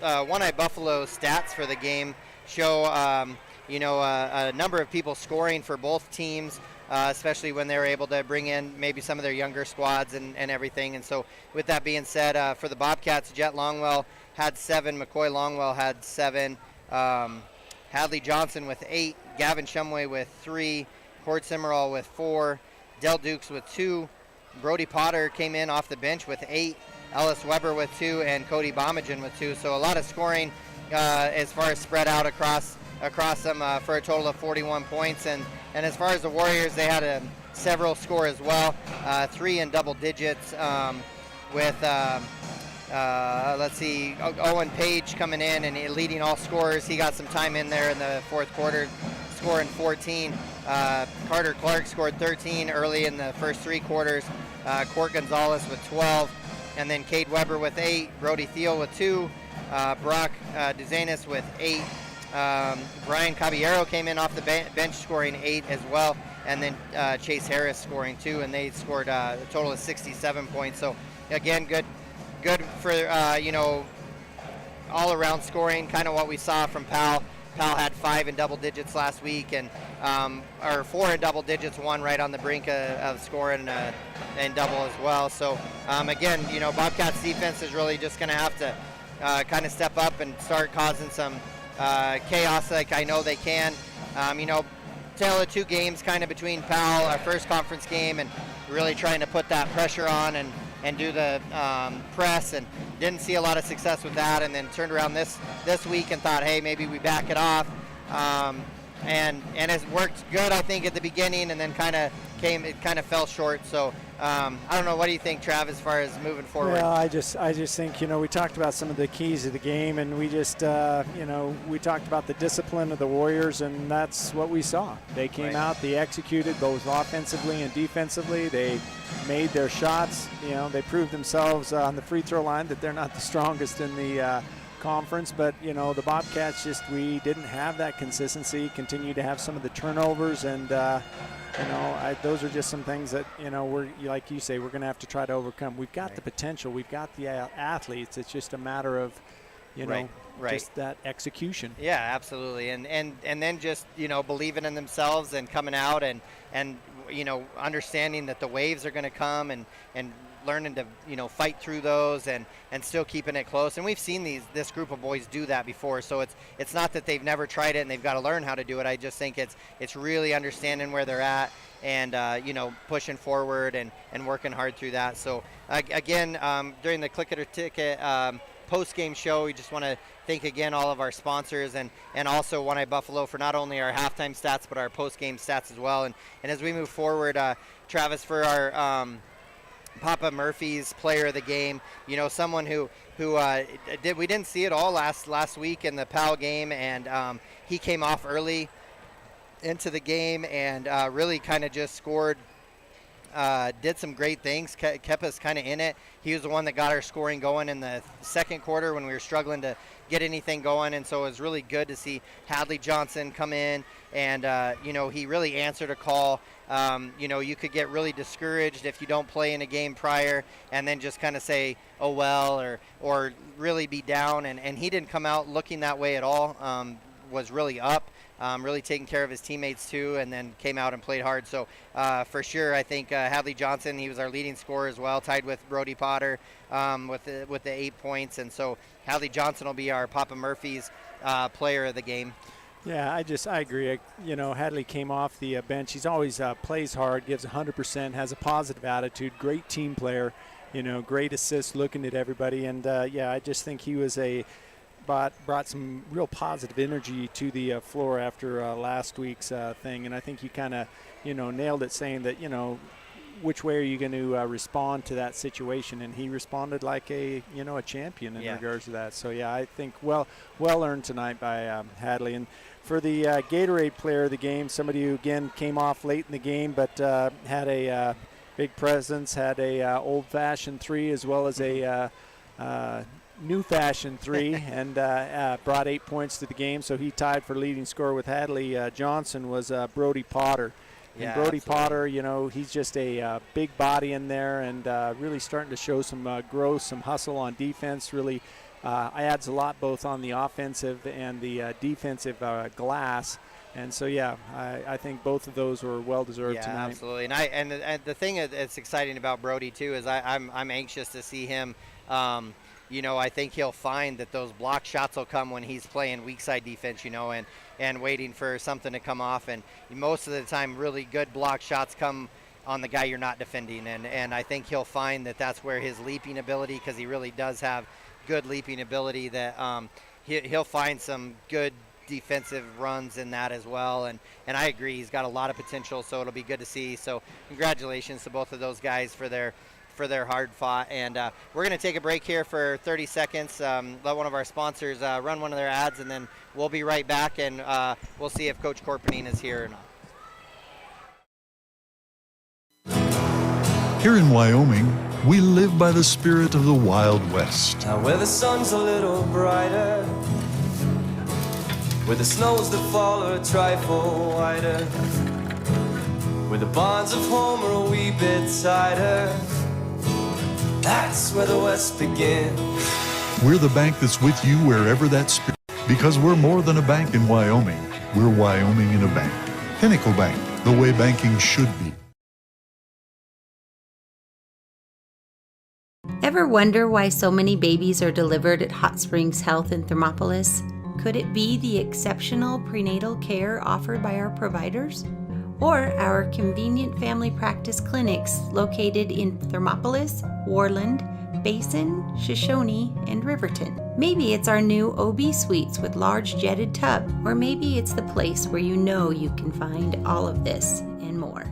One-Eye Buffalo stats for the game show, a number of people scoring for both teams, especially when they're able to bring in maybe some of their younger squads and everything. And so with that being said, for the Bobcats, Jet Longwell had 7, McCoy Longwell had 7, Hadley Johnson with 8, Gavin Shumway with 3, Cord Simmerall with 4, Del Dukes with 2, Brody Potter came in off the bench with 8, Ellis Weber with 2, and Cody Bomagen with 2. So a lot of scoring as far as spread out across them for a total of 41 points. And as far as the Warriors, they had several score as well, 3 in double digits with Owen Page coming in and leading all scorers. He got some time in there in the fourth quarter, scoring 14. Carter Clark scored 13 early in the first 3 quarters. Court Gonzalez with 12. And then Cade Weber with 8. Brody Thiel with 2. Brock Duzanis with 8. Brian Caballero came in off the bench scoring 8 as well. And then Chase Harris scoring 2. And they scored a total of 67 points. So, again, good for, all-around scoring, kind of what we saw from Powell. Powell had 5 in double digits last week, and or 4 in double digits, 1 right on the brink of scoring and double as well. So, again, Bobcats defense is really just going to have to kind of step up and start causing some chaos like I know they can. Tale of 2 games kind of between Powell, our first conference game, and really trying to put that pressure on and do the press, and didn't see a lot of success with that, and then turned around this week and thought, hey, maybe we back it off, and it's worked good, I think, at the beginning, and then it kind of fell short. So I don't know, what do you think, Trav, as far as moving forward? Well, I just think, we talked about some of the keys of the game, and we just we talked about the discipline of the Warriors, and that's what we saw. They came out, they executed both offensively and defensively. They made their shots. They proved themselves on the free throw line that they're not the strongest in the conference, but the Bobcats we didn't have that consistency. Continue to have some of the turnovers, and those are just some things that we're, like you say, we're going to have to try to overcome. We've got the potential, we've got the athletes. It's just a matter of just that execution. Yeah, absolutely, and then just believing in themselves and coming out and understanding that the waves are going to come and learning to fight through those and still keeping it close. And we've seen this group of boys do that before, so it's not that they've never tried it and they've got to learn how to do it. I just think it's really understanding where they're at and pushing forward and working hard through that. So again, during the Click It or Ticket post-game show, we just want to thank again all of our sponsors and also One-Eye Buffalo for not only our halftime stats but our post-game stats as well. And as we move forward, Travis, for our Papa Murphy's player of the game, someone who we didn't see it all last week in the Powell game, and he came off early into the game and really kind of just scored did some great things, kept us kind of in it. He was the one that got our scoring going in the second quarter when we were struggling to get anything going, and so it was really good to see Hadley Johnson come in, and he really answered a call. You could get really discouraged if you don't play in a game prior and then just kind of say, oh well, or really be down, and he didn't come out looking that way at all. Was really up, really taking care of his teammates too, and then came out and played hard. So for sure, I think Hadley Johnson, he was our leading scorer as well, tied with Brody Potter with the 8 points, and so Hadley Johnson will be our Papa Murphy's player of the game. Yeah, I agree. Hadley came off the bench. He's always plays hard, gives 100%, has a positive attitude, great team player, great assist, looking at everybody. And I just think he was brought some real positive energy to the floor after last week's thing. And I think he kind of, nailed it, saying that, which way are you going to respond to that situation? And he responded like a champion in regards to that. So, I think well earned tonight by Hadley. And for the Gatorade player of the game, somebody who, again, came off late in the game but had a big presence, had a old-fashioned 3 as well as a new-fashioned 3, and brought 8 points to the game. So he tied for leading scorer with Hadley Johnson was Brody Potter. And Brody Potter, he's just a big body in there, and really starting to show some growth, some hustle on defense. Really adds a lot both on the offensive and the defensive glass. And so, I think both of those were well-deserved tonight. Absolutely. And the thing that's exciting about Brody, too, is I'm anxious to see him. I think he'll find that those block shots will come when he's playing weak side defense, and waiting for something to come off. And most of the time, really good block shots come on the guy you're not defending. And I think he'll find that that's where his leaping ability, because he really does have good leaping ability, that he'll find some good defensive runs in that as well. And I agree, he's got a lot of potential, so it'll be good to see. So congratulations to both of those guys for their hard fought. And we're going to take a break here for 30 seconds, let one of our sponsors run one of their ads, and then we'll be right back, and we'll see if Coach Corpening is here or not. Here in Wyoming, we live by the spirit of the Wild West. Now where the sun's a little brighter, where the snows that fall are a trifle whiter, where the bonds of home are a wee bit tighter, that's where the West begins. We're the bank that's with you wherever that spirit, because we're more than a bank in Wyoming. We're Wyoming in a bank. Pinnacle Bank, the way banking should be. Ever wonder why so many babies are delivered at Hot Springs Health in Thermopolis? Could it be the exceptional prenatal care offered by our providers? Or our convenient family practice clinics located in Thermopolis, Worland, Basin, Shoshone, and Riverton. Maybe it's our new OB suites with large jetted tub, or maybe it's the place where you know you can find all of this and more.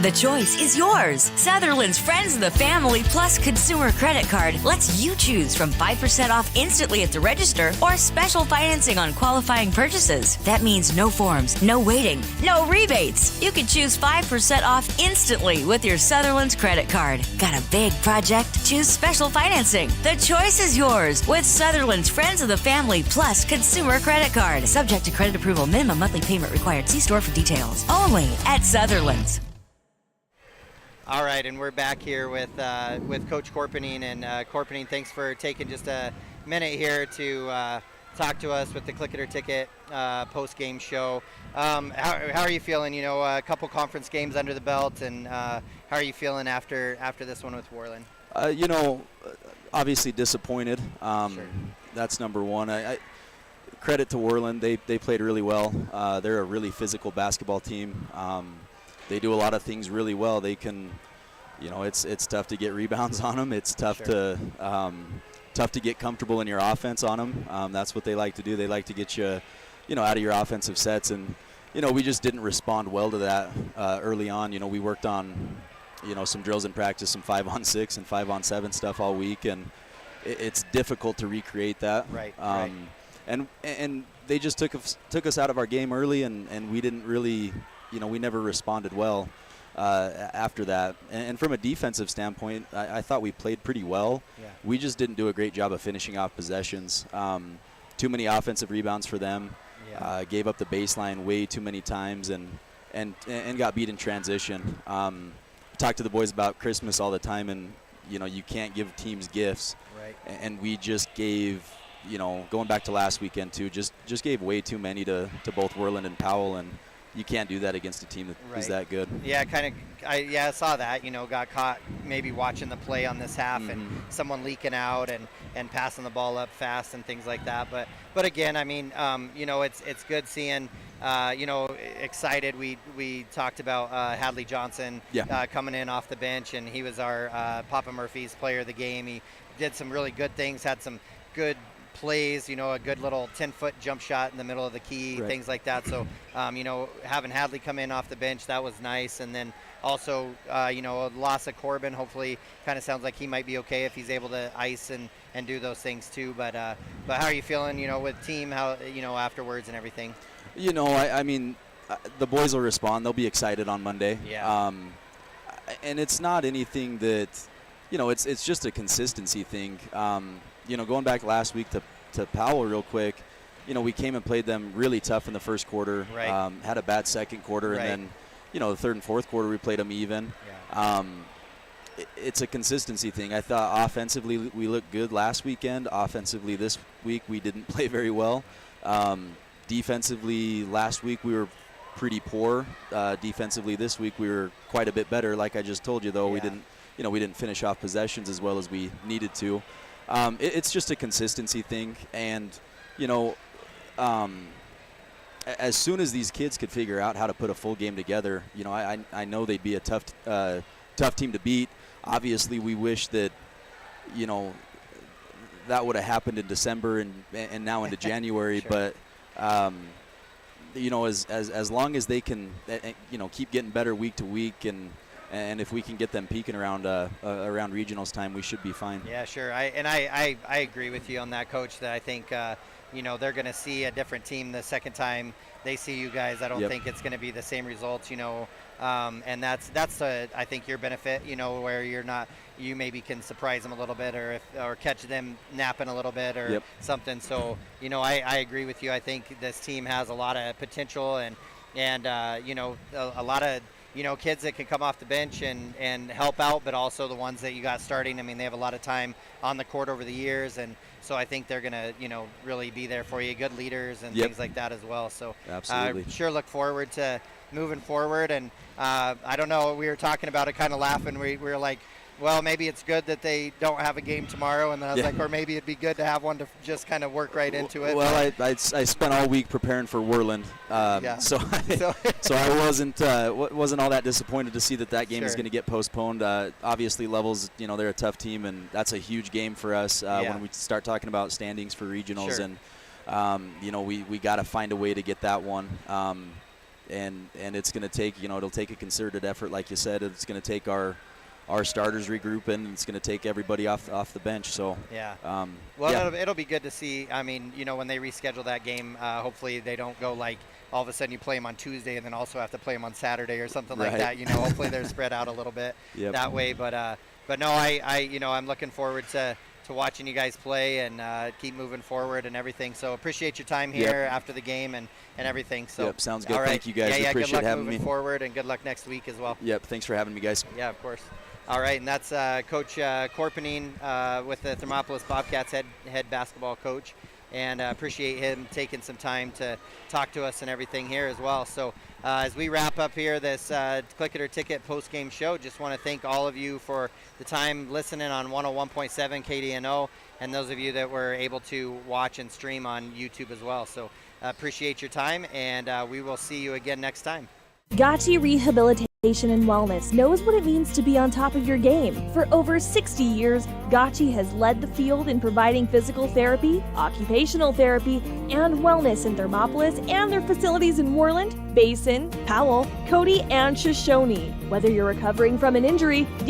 The choice is yours. Sutherland's Friends of the Family Plus Consumer Credit Card lets you choose from 5% off instantly at the register or special financing on qualifying purchases. That means no forms, no waiting, no rebates. You can choose 5% off instantly with your Sutherland's credit card. Got a big project? Choose special financing. The choice is yours with Sutherland's Friends of the Family Plus Consumer Credit Card. Subject to credit approval. Minimum monthly payment required. See store for details. Only at Sutherland's. All right, and we're back here with Coach Corpening. And Corpening, thanks for taking just a minute here to talk to us with the Click It or Ticket post-game show. How are you feeling? A couple conference games under the belt, and how are you feeling after this one with Worland? Obviously disappointed. Sure. That's number one. credit to Worland. They played really well. They're a really physical basketball team. They do a lot of things really well. They can, it's tough to get rebounds on them. It's tough to get comfortable in your offense on them. That's what they like to do. They like to get you, out of your offensive sets. And, we just didn't respond well to that early on. We worked on, some drills in practice, some 5-on-6 and 5-on-7 stuff all week. And it's difficult to recreate that. Right. And they just took us out of our game early, and we didn't really, we never responded well after that. And from a defensive standpoint, I thought we played pretty well. Yeah. We just didn't do a great job of finishing off possessions. Too many offensive rebounds for them. Yeah. Gave up the baseline way too many times and got beat in transition. Talk to the boys about Christmas all the time, and you can't give teams gifts. Right. And we just gave, going back to last weekend too, just gave way too many to both Worland and Powell, and you can't do that against a team that is that good. Yeah, I saw that. Got caught maybe watching the play on this half, and someone leaking out and passing the ball up fast and things like that. But again, I mean, it's good seeing. Excited. We talked about Hadley Johnson coming in off the bench, and he was our Papa Murphy's player of the game. He did some really good things, had some good plays, a good little 10-foot jump shot in the middle of the key, things like that. So, having Hadley come in off the bench, that was nice. And then also, loss of Corbin, hopefully kind of sounds like he might be okay if he's able to ice and do those things too. But how are you feeling, with team, how, afterwards and everything? I mean, the boys will respond. They'll be excited on Monday. Yeah. And it's not anything that, it's just a consistency thing. Going back last week to Powell real quick, we came and played them really tough in the first quarter. Right. Had a bad second quarter, and then, the third and fourth quarter we played them even. Yeah. It's a consistency thing. I thought offensively we looked good last weekend. Offensively this week we didn't play very well. Defensively last week we were pretty poor. Defensively this week we were quite a bit better. Like I just told you, though, we didn't finish off possessions as well as we needed to. It's just a consistency thing, and as soon as these kids could figure out how to put a full game together, I know they'd be a tough team to beat. Obviously, we wish that that would have happened in December and now into January, Sure. But as long as they can keep getting better week to week, and if we can get them peaking around regionals time, we should be fine. Yeah, sure. I agree with you on that, Coach, that I think they're going to see a different team the second time they see you guys. I don't think it's going to be the same results, and that's I think your benefit, where you maybe can surprise them a little bit, or catch them napping a little bit or something. So, I agree with you. I think this team has a lot of potential and a lot of kids that can come off the bench and help out, but also the ones that you got starting. I mean, they have a lot of time on the court over the years, and so I think they're going to, really be there for you. Good leaders and things like that as well. So absolutely. Sure look forward to moving forward. And I don't know, we were talking about it, kind of laughing. We were like, well, maybe it's good that they don't have a game tomorrow. And then I was like, or maybe it'd be good to have one to just kind of work right into it. Well, I spent all week preparing for Worland. So I wasn't all that disappointed to see that game is going to get postponed. Obviously, Levels, they're a tough team, and that's a huge game for us when we start talking about standings for regionals. Sure. And, we got to find a way to get that one. And it's going to take, it'll take a concerted effort, like you said. It's going to take our starters regroup, and it's going to take everybody off the bench. So it'll be good to see. I mean, when they reschedule that game, hopefully they don't go like all of a sudden you play them on Tuesday and then also have to play them on Saturday or something like that. Hopefully they're spread out a little bit that way. But no, I'm looking forward to watching you guys play and keep moving forward and everything. So appreciate your time here after the game and everything. So sounds good. All right. Thank you guys. Appreciate good luck having moving me forward, and good luck next week as well. Thanks for having me, guys. Yeah, of course. All right, and that's Coach Korpening with the Thermopolis Bobcats head basketball coach. and appreciate him taking some time to talk to us and everything here as well. So as we wrap up here this Click It or Ticket post-game show, just want to thank all of you for the time listening on 101.7 KDNO, and those of you that were able to watch and stream on YouTube as well. So appreciate your time, and we will see you again next time. Gotchi Rehabilitation and Wellness knows what it means to be on top of your game. For over 60 years, Gotchi has led the field in providing physical therapy, occupational therapy, and wellness in Thermopolis and their facilities in Worland, Basin, Powell, Cody, and Shoshone. Whether you're recovering from an injury,